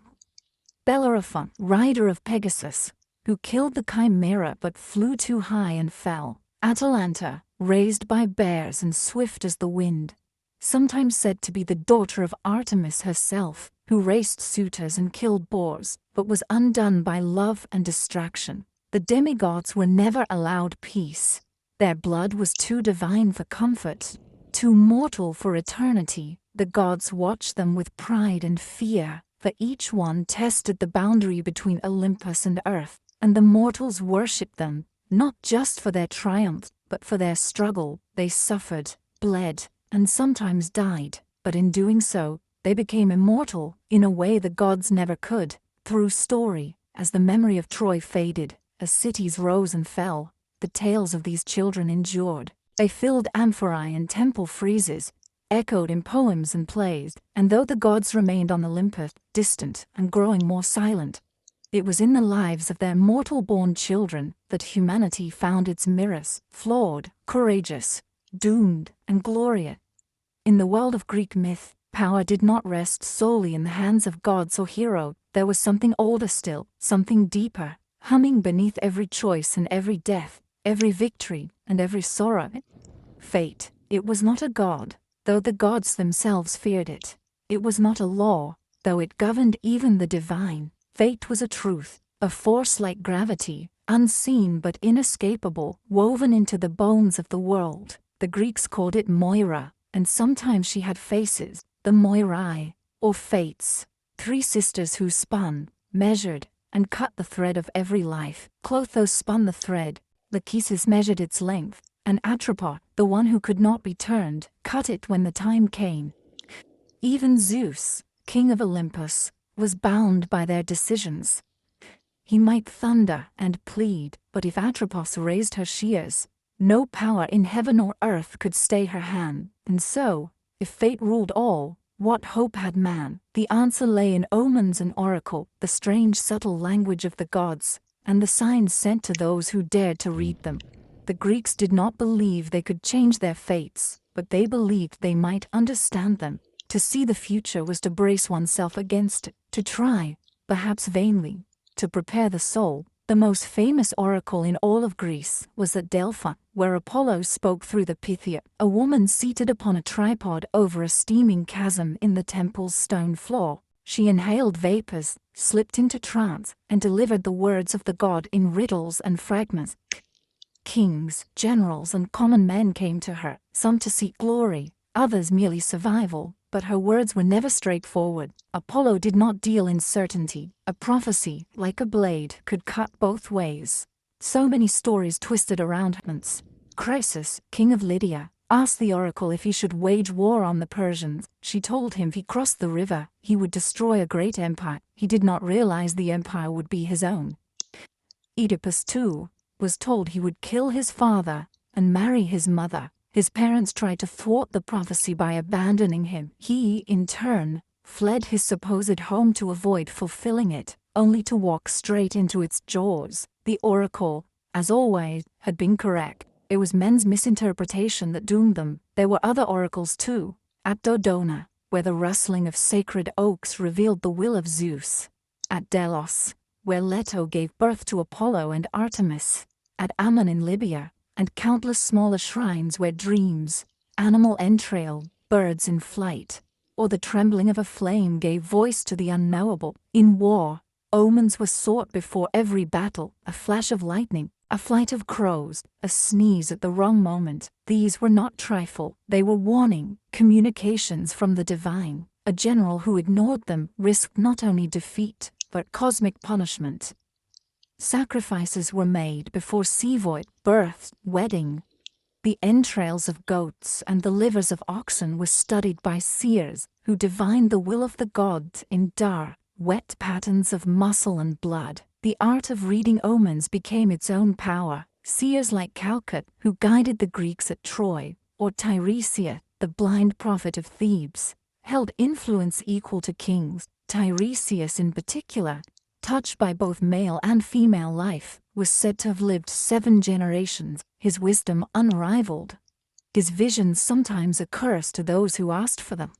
Speaker 1: Bellerophon, rider of Pegasus, who killed the Chimera but flew too high and fell. Atalanta, raised by bears and swift as the wind, sometimes said to be the daughter of Artemis herself, who raced suitors and killed boars, but was undone by love and distraction. The demigods were never allowed peace. Their blood was too divine for comfort, too mortal for eternity. The gods watched them with pride and fear, for each one tested the boundary between Olympus and earth, and the mortals worshipped them, not just for their triumph, but for their struggle. They suffered, bled, and sometimes died, but in doing so, they became immortal in a way the gods never could. Through story, as the memory of Troy faded, as cities rose and fell, the tales of these children endured. They filled amphorae and temple friezes, echoed in poems and plays, and though the gods remained on Olympus, distant and growing more silent, it was in the lives of their mortal-born children that humanity found its mirrors, flawed, courageous, doomed, and glorious. In the world of Greek myth, power did not rest solely in the hands of gods or heroes. There was something older still, something deeper, humming beneath every choice and every death, every victory and every sorrow. Fate. It was not a god, though the gods themselves feared it. It was not a law, though it governed even the divine. Fate was a truth, a force like gravity, unseen but inescapable, woven into the bones of the world. The Greeks called it Moira, and sometimes she had faces, the Moirai, or fates, 3 sisters who spun, measured, and cut the thread of every life. Clothos spun the thread, Lachesis measured its length, and Atropos, the one who could not be turned, cut it when the time came. Even Zeus, king of Olympus, was bound by their decisions. He might thunder and plead, but if Atropos raised her shears, no power in heaven or earth could stay her hand. And so, if fate ruled all, what hope had man? The answer lay in omens and oracle, the strange subtle language of the gods, and the signs sent to those who dared to read them. The Greeks did not believe they could change their fates, but they believed they might understand them. To see the future was to brace oneself against it, to try, perhaps vainly, to prepare the soul. The most famous oracle in all of Greece was at Delphi, where Apollo spoke through the Pythia, a woman seated upon a tripod over a steaming chasm in the temple's stone floor. She inhaled vapors, slipped into trance, and delivered the words of the god in riddles and fragments. Kings, generals, and common men came to her, some to seek glory, others merely survival, but her words were never straightforward. Apollo did not deal in certainty. A prophecy, like a blade, could cut both ways. So many stories twisted around Hence. Croesus, king of Lydia, asked the oracle if he should wage war on the Persians. She told him if he crossed the river, he would destroy a great empire. He did not realize the empire would be his own. Oedipus, too, was told he would kill his father and marry his mother. His parents tried to thwart the prophecy by abandoning him. He, in turn, fled his supposed home to avoid fulfilling it, only to walk straight into its jaws. The oracle, as always, had been correct. It was men's misinterpretation that doomed them. There were other oracles too. At Dodona, where the rustling of sacred oaks revealed the will of Zeus. At Delos, where Leto gave birth to Apollo and Artemis. At Ammon in Libya, and countless smaller shrines where dreams, animal entrail, birds in flight, or the trembling of a flame gave voice to the unknowable. In war, omens were sought before every battle, a flash of lightning, a flight of crows, a sneeze at the wrong moment. These were not trifle, they were warning, communications from the divine. A general who ignored them risked not only defeat, but cosmic punishment. Sacrifices were made before Sevoid, birth, wedding. The entrails of goats and the livers of oxen were studied by seers, who divined the will of the gods in dark, wet patterns of muscle and blood. The art of reading omens became its own power. Seers like Calcut, who guided the Greeks at Troy, or Tiresias, the blind prophet of Thebes, held influence equal to kings. Tiresias in particular, touched by both male and female life, was said to have lived 7 generations, his wisdom unrivaled. His visions sometimes a curse to those who asked for them.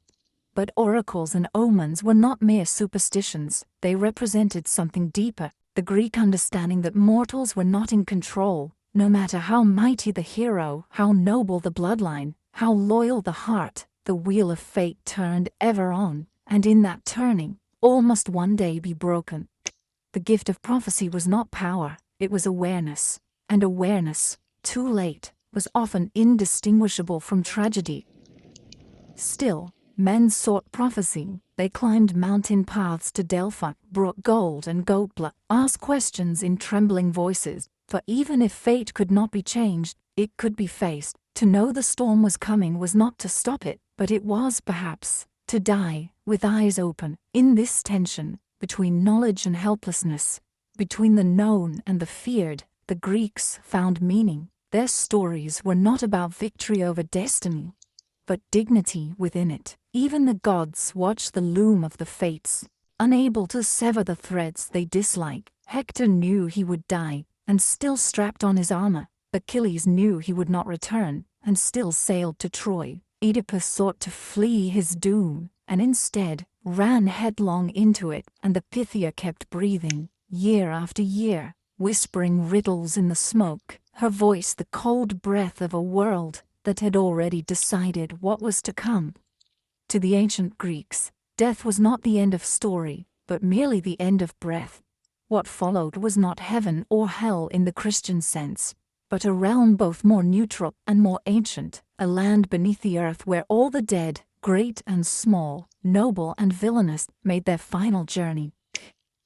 Speaker 1: But oracles and omens were not mere superstitions, they represented something deeper, the Greek understanding that mortals were not in control, no matter how mighty the hero, how noble the bloodline, how loyal the heart, the wheel of fate turned ever on, and in that turning, all must one day be broken. The gift of prophecy was not power, it was awareness, and awareness, too late, was often indistinguishable from tragedy. Still, men sought prophecy. They climbed mountain paths to Delphi, brought gold and goat blood, asked questions in trembling voices, for even if fate could not be changed, it could be faced. To know the storm was coming was not to stop it, but it was, perhaps, to die, with eyes open. In this tension, between knowledge and helplessness, between the known and the feared, the Greeks found meaning. Their stories were not about victory over destiny, but dignity within it. Even the gods watched the loom of the fates, unable to sever the threads they dislike. Hector knew he would die, and still strapped on his armor. Achilles knew he would not return, and still sailed to Troy. Oedipus sought to flee his doom, and instead ran headlong into it, and the Pythia kept breathing, year after year, whispering riddles in the smoke, her voice the cold breath of a world that had already decided what was to come. To the ancient Greeks, death was not the end of story, but merely the end of breath. What followed was not heaven or hell in the Christian sense, but a realm both more neutral and more ancient, a land beneath the earth where all the dead, great and small, noble and villainous, made their final journey.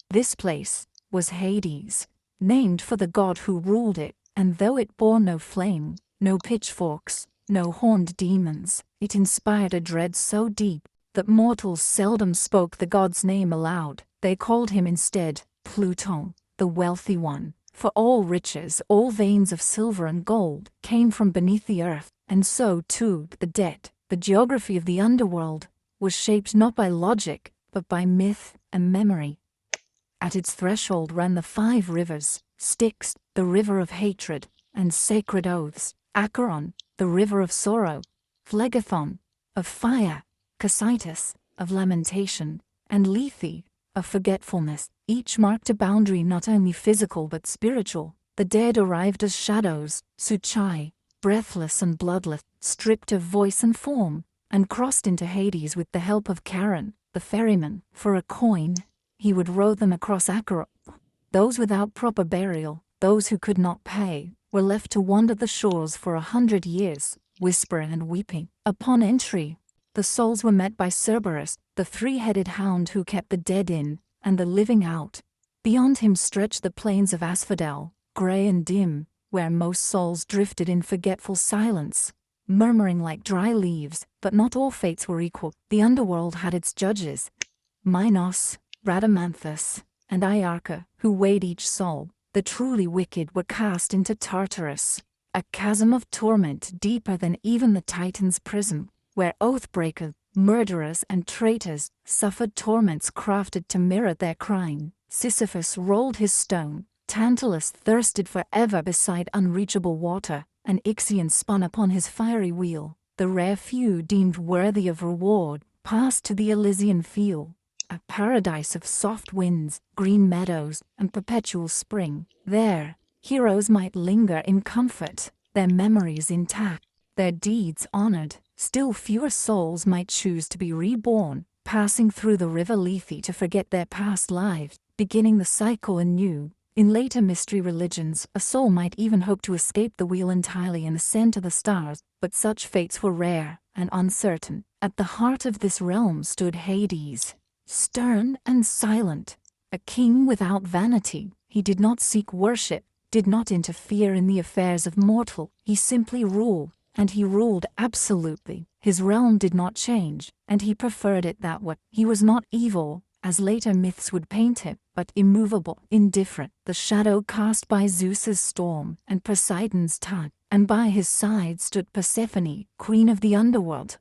Speaker 1: This place was Hades, named for the god who ruled it, and though it bore no flame, no pitchforks, no horned demons, it inspired a dread so deep that mortals seldom spoke the god's name aloud. They called him instead Pluton, the wealthy one, for all riches, all veins of silver and gold, came from beneath the earth, and so too the dead. The geography of the underworld was shaped not by logic, but by myth and memory. At its threshold ran the 5 rivers: Styx, the river of hatred and sacred oaths; Acheron, the river of sorrow; Phlegethon, of fire; Cocytus, of lamentation; and Lethe, of forgetfulness. Each marked a boundary not only physical but spiritual. The dead arrived as shadows, Suchai, breathless and bloodless, stripped of voice and form, and crossed into Hades with the help of Charon, the ferryman. For a coin, he would row them across Acheron. Those without proper burial, those who could not pay, were left to wander the shores for 100 years, whispering and weeping. Upon entry, the souls were met by Cerberus, the three-headed hound who kept the dead in, and the living out. Beyond him stretched the plains of Asphodel, grey and dim, where most souls drifted in forgetful silence, murmuring like dry leaves. But not all fates were equal. The underworld had its judges, Minos, Rhadamanthus, and Iarca, who weighed each soul. The truly wicked were cast into Tartarus, a chasm of torment deeper than even the Titan's prison, where oath-breakers, murderers, and traitors suffered torments crafted to mirror their crime. Sisyphus rolled his stone, Tantalus thirsted forever beside unreachable water, and Ixion spun upon his fiery wheel. The rare few deemed worthy of reward passed to the Elysian field, a paradise of soft winds, green meadows, and perpetual spring. There, heroes might linger in comfort, their memories intact, their deeds honored. Still fewer souls might choose to be reborn, passing through the river Lethe to forget their past lives, beginning the cycle anew. In later mystery religions, a soul might even hope to escape the wheel entirely and ascend to the stars, but such fates were rare and uncertain. At the heart of this realm stood Hades, stern and silent, a king without vanity. He did not seek worship, did not interfere in the affairs of mortal. He simply ruled, and he ruled absolutely. His realm did not change, and he preferred it that way. He was not evil, as later myths would paint him, but immovable, indifferent, the shadow cast by Zeus's storm and Poseidon's tide, and by his side stood Persephone, queen of the underworld,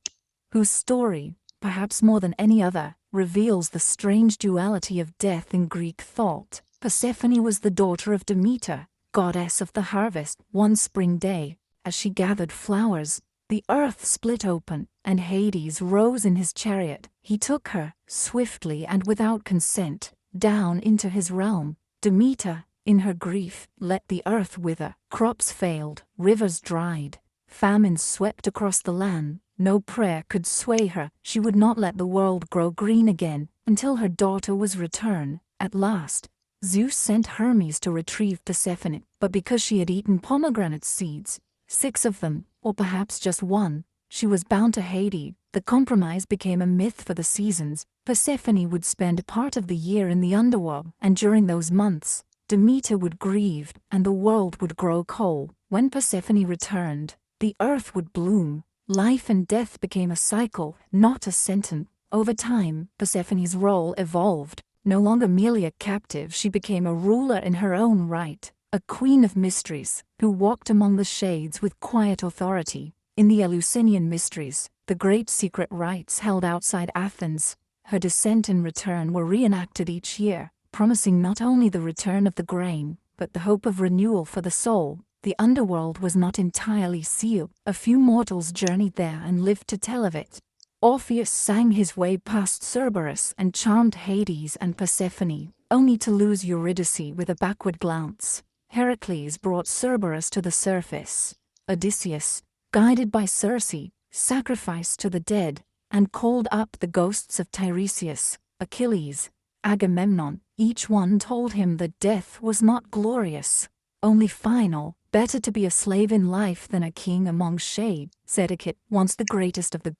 Speaker 1: whose story, perhaps more than any other, reveals the strange duality of death in Greek thought. Persephone was the daughter of Demeter, goddess of the harvest. One spring day, as she gathered flowers, the earth split open, and Hades rose in his chariot. He took her, swiftly and without consent, down into his realm. Demeter, in her grief, let the earth wither. Crops failed, rivers dried, famine swept across the land. No prayer could sway her. She would not let the world grow green again until her daughter was returned. At last, Zeus sent Hermes to retrieve Persephone, but because she had eaten pomegranate seeds, 6 of them, or perhaps just one, she was bound to Hades. The compromise became a myth for the seasons. Persephone would spend part of the year in the underworld, and during those months, Demeter would grieve, and the world would grow cold. When Persephone returned, the earth would bloom. Life and death became a cycle, not a sentence. Over time, Persephone's role evolved. No longer merely a captive, she became a ruler in her own right, a queen of mysteries, who walked among the shades with quiet authority. In the Eleusinian mysteries, the great secret rites held outside Athens, her descent and return were reenacted each year, promising not only the return of the grain, but the hope of renewal for the soul. The underworld was not entirely sealed. A few mortals journeyed there and lived to tell of it. Orpheus sang his way past Cerberus and charmed Hades and Persephone, only to lose Eurydice with a backward glance. Heracles brought Cerberus to the surface. Odysseus, guided by Circe, sacrificed to the dead, and called up the ghosts of Tiresias, Achilles, Agamemnon. Each one told him that death was not glorious, only final. Better to be a slave in life than a king among shades, said Etiquette, once the greatest of the.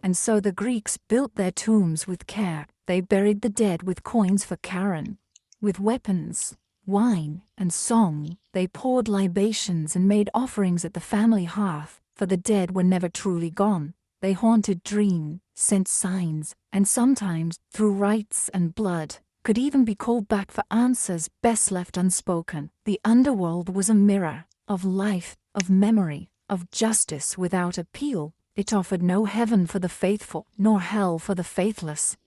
Speaker 1: And so the Greeks built their tombs with care. They buried the dead with coins for Charon. With weapons, wine, and song, they poured libations and made offerings at the family hearth, for the dead were never truly gone. They haunted dreams, sent signs, and sometimes, through rites and blood, could even be called back for answers best left unspoken. The underworld was a mirror of life, of memory, of justice without appeal. It offered no heaven for the faithful, nor hell for the faithless.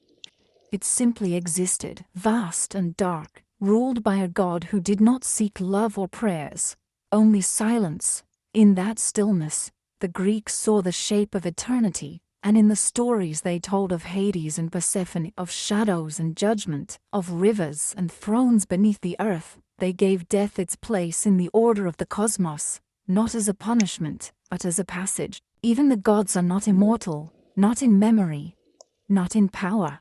Speaker 1: It simply existed, vast and dark, ruled by a god who did not seek love or prayers, only silence. In that stillness, the Greeks saw the shape of eternity, and in the stories they told of Hades and Persephone, of shadows and judgment, of rivers and thrones beneath the earth, they gave death its place in the order of the cosmos, not as a punishment, but as a passage. Even the gods are not immortal, not in memory, not in power,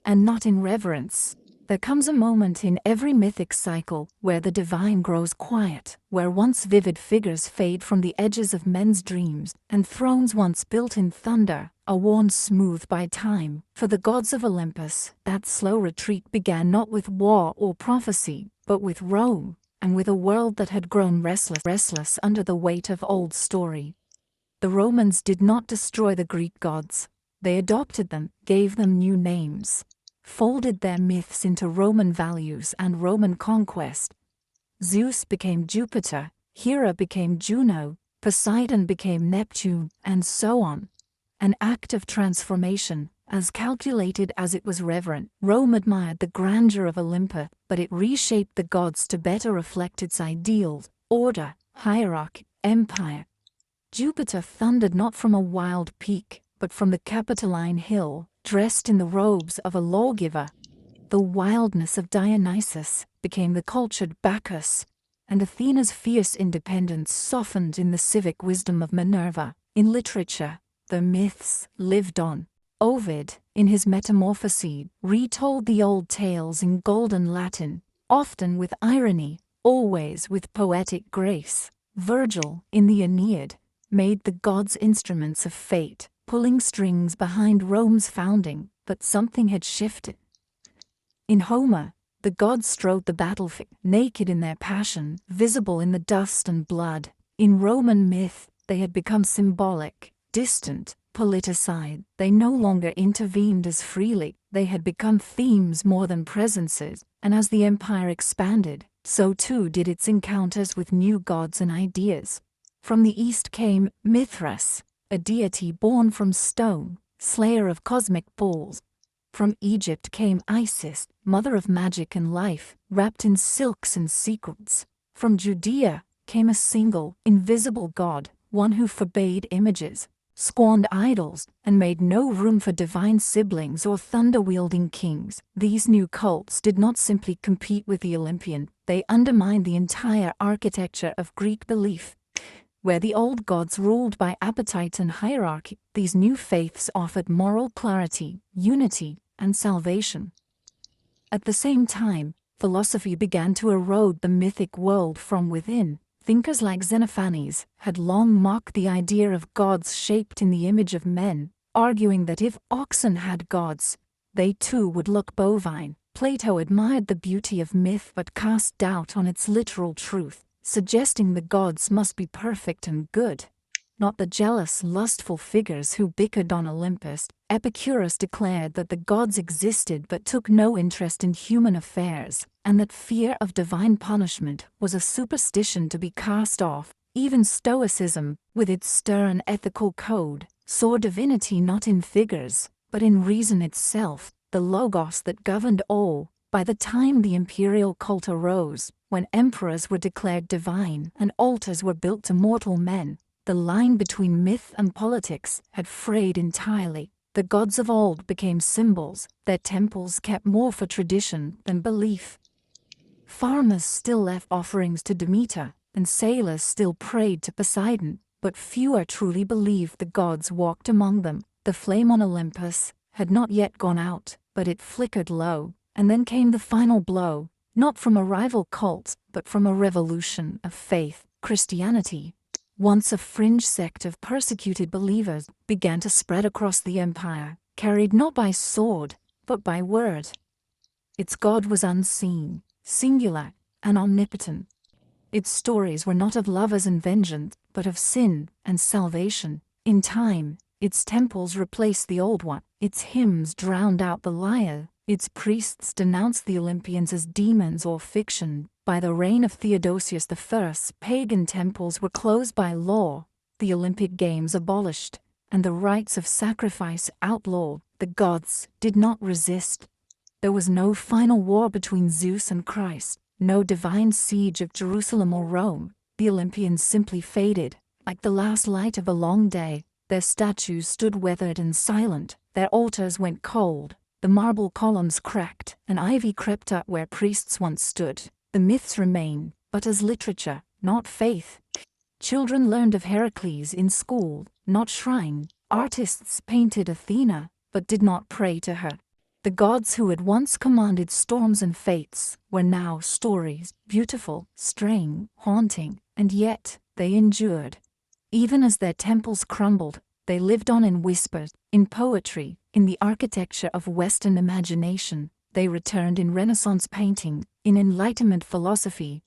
Speaker 1: and not in reverence. There comes a moment in every mythic cycle where the divine grows quiet, where once vivid figures fade from the edges of men's dreams, and thrones once built in thunder are worn smooth by time. For the gods of Olympus, that slow retreat began not with war or prophecy, but with Rome, and with a world that had grown restless under the weight of old story. The Romans did not destroy the Greek gods. They adopted them, gave them new names, folded their myths into Roman values and Roman conquest. Zeus became Jupiter, Hera became Juno, Poseidon became Neptune, and so on. An act of transformation, as calculated as it was reverent. Rome admired the grandeur of Olympus, but it reshaped the gods to better reflect its ideals: order, hierarchy, empire. Jupiter thundered not from a wild peak, but from the Capitoline hill, dressed in the robes of a lawgiver. The wildness of Dionysus became the cultured Bacchus, and Athena's fierce independence softened in the civic wisdom of Minerva. In literature, the myths lived on. Ovid, in his Metamorphoses, retold the old tales in golden Latin, often with irony, always with poetic grace. Virgil, in the Aeneid, made the gods instruments of fate, pulling strings behind Rome's founding, but something had shifted. In Homer, the gods strode the battlefield, naked in their passion, visible in the dust and blood. In Roman myth, they had become symbolic, distant, politicized. They no longer intervened as freely. They had become themes more than presences, and as the empire expanded, so too did its encounters with new gods and ideas. From the east came Mithras, a deity born from stone, slayer of cosmic bulls. From Egypt came Isis, mother of magic and life, wrapped in silks and sequins. From Judea came a single, invisible god, one who forbade images, scorned idols, and made no room for divine siblings or thunder-wielding kings. These new cults did not simply compete with the Olympian, they undermined the entire architecture of Greek belief. Where the old gods ruled by appetite and hierarchy, these new faiths offered moral clarity, unity, and salvation. At the same time, philosophy began to erode the mythic world from within. Thinkers like Xenophanes had long mocked the idea of gods shaped in the image of men, arguing that if oxen had gods, they too would look bovine. Plato admired the beauty of myth but cast doubt on its literal truth, suggesting the gods must be perfect and good, not the jealous, lustful figures who bickered on Olympus. Epicurus declared that the gods existed but took no interest in human affairs, and that fear of divine punishment was a superstition to be cast off. Even Stoicism, with its stern ethical code, saw divinity not in figures, but in reason itself, the logos that governed all. By the time the imperial cult arose, when emperors were declared divine and altars were built to mortal men, the line between myth and politics had frayed entirely. The gods of old became symbols, their temples kept more for tradition than belief. Farmers still left offerings to Demeter, and sailors still prayed to Poseidon, but fewer truly believed the gods walked among them. The flame on Olympus had not yet gone out, but it flickered low. And then came the final blow, not from a rival cult, but from a revolution of faith. Christianity, once a fringe sect of persecuted believers, began to spread across the empire, carried not by sword, but by word. Its God was unseen, singular, and omnipotent. Its stories were not of lovers and vengeance, but of sin and salvation. In time, its temples replaced the old one, its hymns drowned out the lyre. Its priests denounced the Olympians as demons or fiction. By the reign of Theodosius I, pagan temples were closed by law, the Olympic Games abolished, and the rites of sacrifice outlawed. The gods did not resist. There was no final war between Zeus and Christ, no divine siege of Jerusalem or Rome. The Olympians simply faded, like the last light of a long day. Their statues stood weathered and silent, their altars went cold. The marble columns cracked, and ivy crept up where priests once stood. The myths remain, but as literature, not faith. Children learned of Heracles in school, not shrine. Artists painted Athena, but did not pray to her. The gods who had once commanded storms and fates were now stories, beautiful, strange, haunting, and yet they endured. Even as their temples crumbled, they lived on in whispers, in poetry, in the architecture of Western imagination. They returned in Renaissance painting, in Enlightenment philosophy,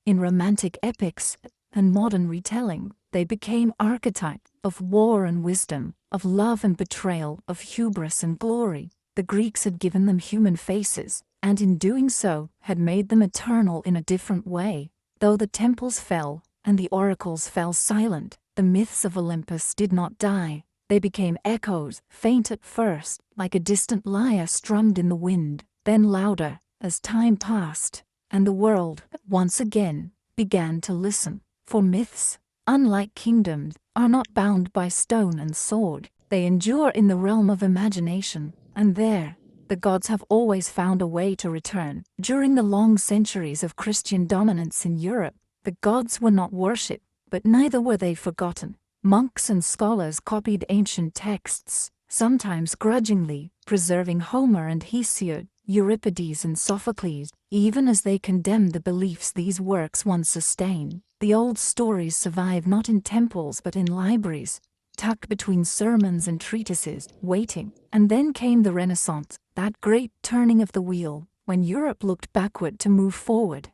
Speaker 1: in romantic epics, and modern retelling. They became archetypes of war and wisdom, of love and betrayal, of hubris and glory. The Greeks had given them human faces, and in doing so, had made them eternal in a different way. Though the temples fell, and the oracles fell silent, the myths of Olympus did not die. They became echoes, faint at first, like a distant lyre strummed in the wind, then louder, as time passed, and the world, once again, began to listen. For myths, unlike kingdoms, are not bound by stone and sword. They endure in the realm of imagination, and there, the gods have always found a way to return. During the long centuries of Christian dominance in Europe, the gods were not worshipped, but neither were they forgotten. Monks and scholars copied ancient texts, sometimes grudgingly, preserving Homer and Hesiod, Euripides and Sophocles, even as they condemned the beliefs these works once sustained. The old stories survive not in temples but in libraries, tucked between sermons and treatises, waiting. And then came the Renaissance, that great turning of the wheel, when Europe looked backward to move forward.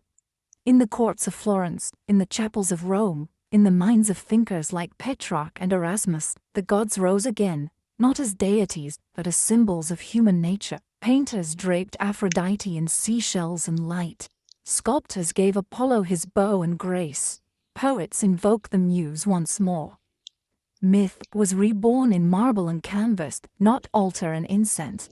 Speaker 1: In the courts of Florence, in the chapels of Rome, in the minds of thinkers like Petrarch and Erasmus, the gods rose again, not as deities, but as symbols of human nature. Painters draped Aphrodite in seashells and light. Sculptors gave Apollo his bow and grace. Poets invoked the muse once more. Myth was reborn in marble and canvas, not altar and incense.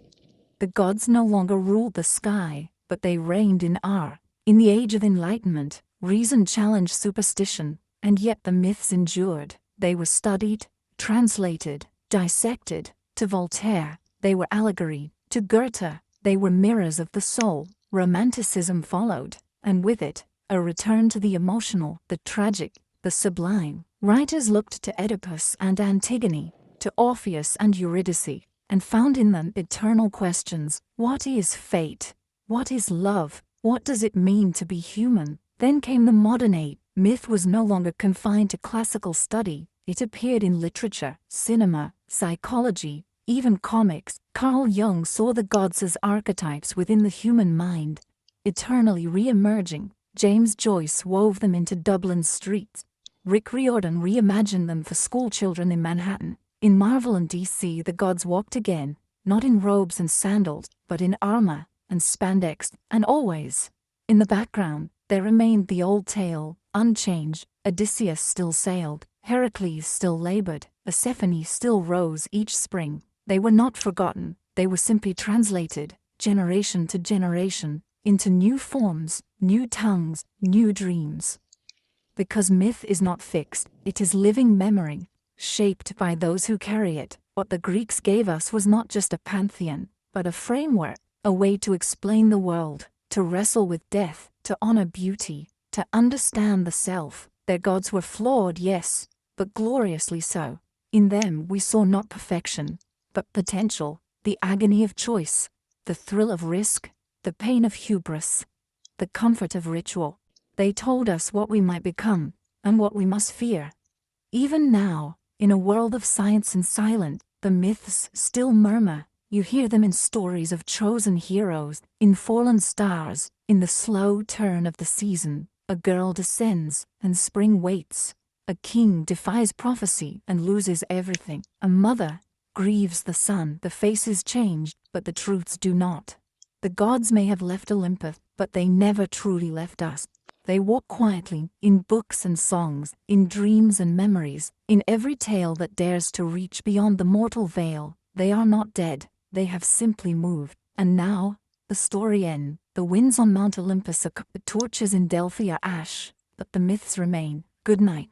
Speaker 1: The gods no longer ruled the sky, but they reigned in art. In the age of enlightenment, reason challenged superstition, and yet the myths endured. They were studied, translated, dissected. To Voltaire, they were allegory. To Goethe, they were mirrors of the soul. Romanticism followed, and with it, a return to the emotional, the tragic, the sublime. Writers looked to Oedipus and Antigone, to Orpheus and Eurydice, and found in them eternal questions. What is fate? What is love? What does it mean to be human? Then came the modern age. Myth was no longer confined to classical study. It appeared in literature, cinema, psychology, even comics. Carl Jung saw the gods as archetypes within the human mind, eternally re-emerging. James Joyce wove them into Dublin's streets. Rick Riordan reimagined them for schoolchildren in Manhattan. In Marvel and DC, the gods walked again, not in robes and sandals, but in armor and spandex, and always, in the background, there remained the old tale, unchanged. Odysseus still sailed, Heracles still labored, Persephone still rose each spring. They were not forgotten, they were simply translated, generation to generation, into new forms, new tongues, new dreams. Because myth is not fixed, it is living memory, shaped by those who carry it. What the Greeks gave us was not just a pantheon, but a framework, a way to explain the world, to wrestle with death, to honor beauty, to understand the self. Their gods were flawed, yes, but gloriously so. In them we saw not perfection, but potential, the agony of choice, the thrill of risk, the pain of hubris, the comfort of ritual. They told us what we might become, and what we must fear. Even now, in a world of science and silence, the myths still murmur. You hear them in stories of chosen heroes, in fallen stars, in the slow turn of the season. A girl descends, and spring waits. A king defies prophecy and loses everything. A mother grieves the son. The faces change, but the truths do not. The gods may have left Olympus, but they never truly left us. They walk quietly, in books and songs, in dreams and memories, in every tale that dares to reach beyond the mortal veil. They are not dead, they have simply moved. And now, the story ends. The winds on Mount Olympus are cut, the torches in Delphi are ash, but the myths remain. Good night.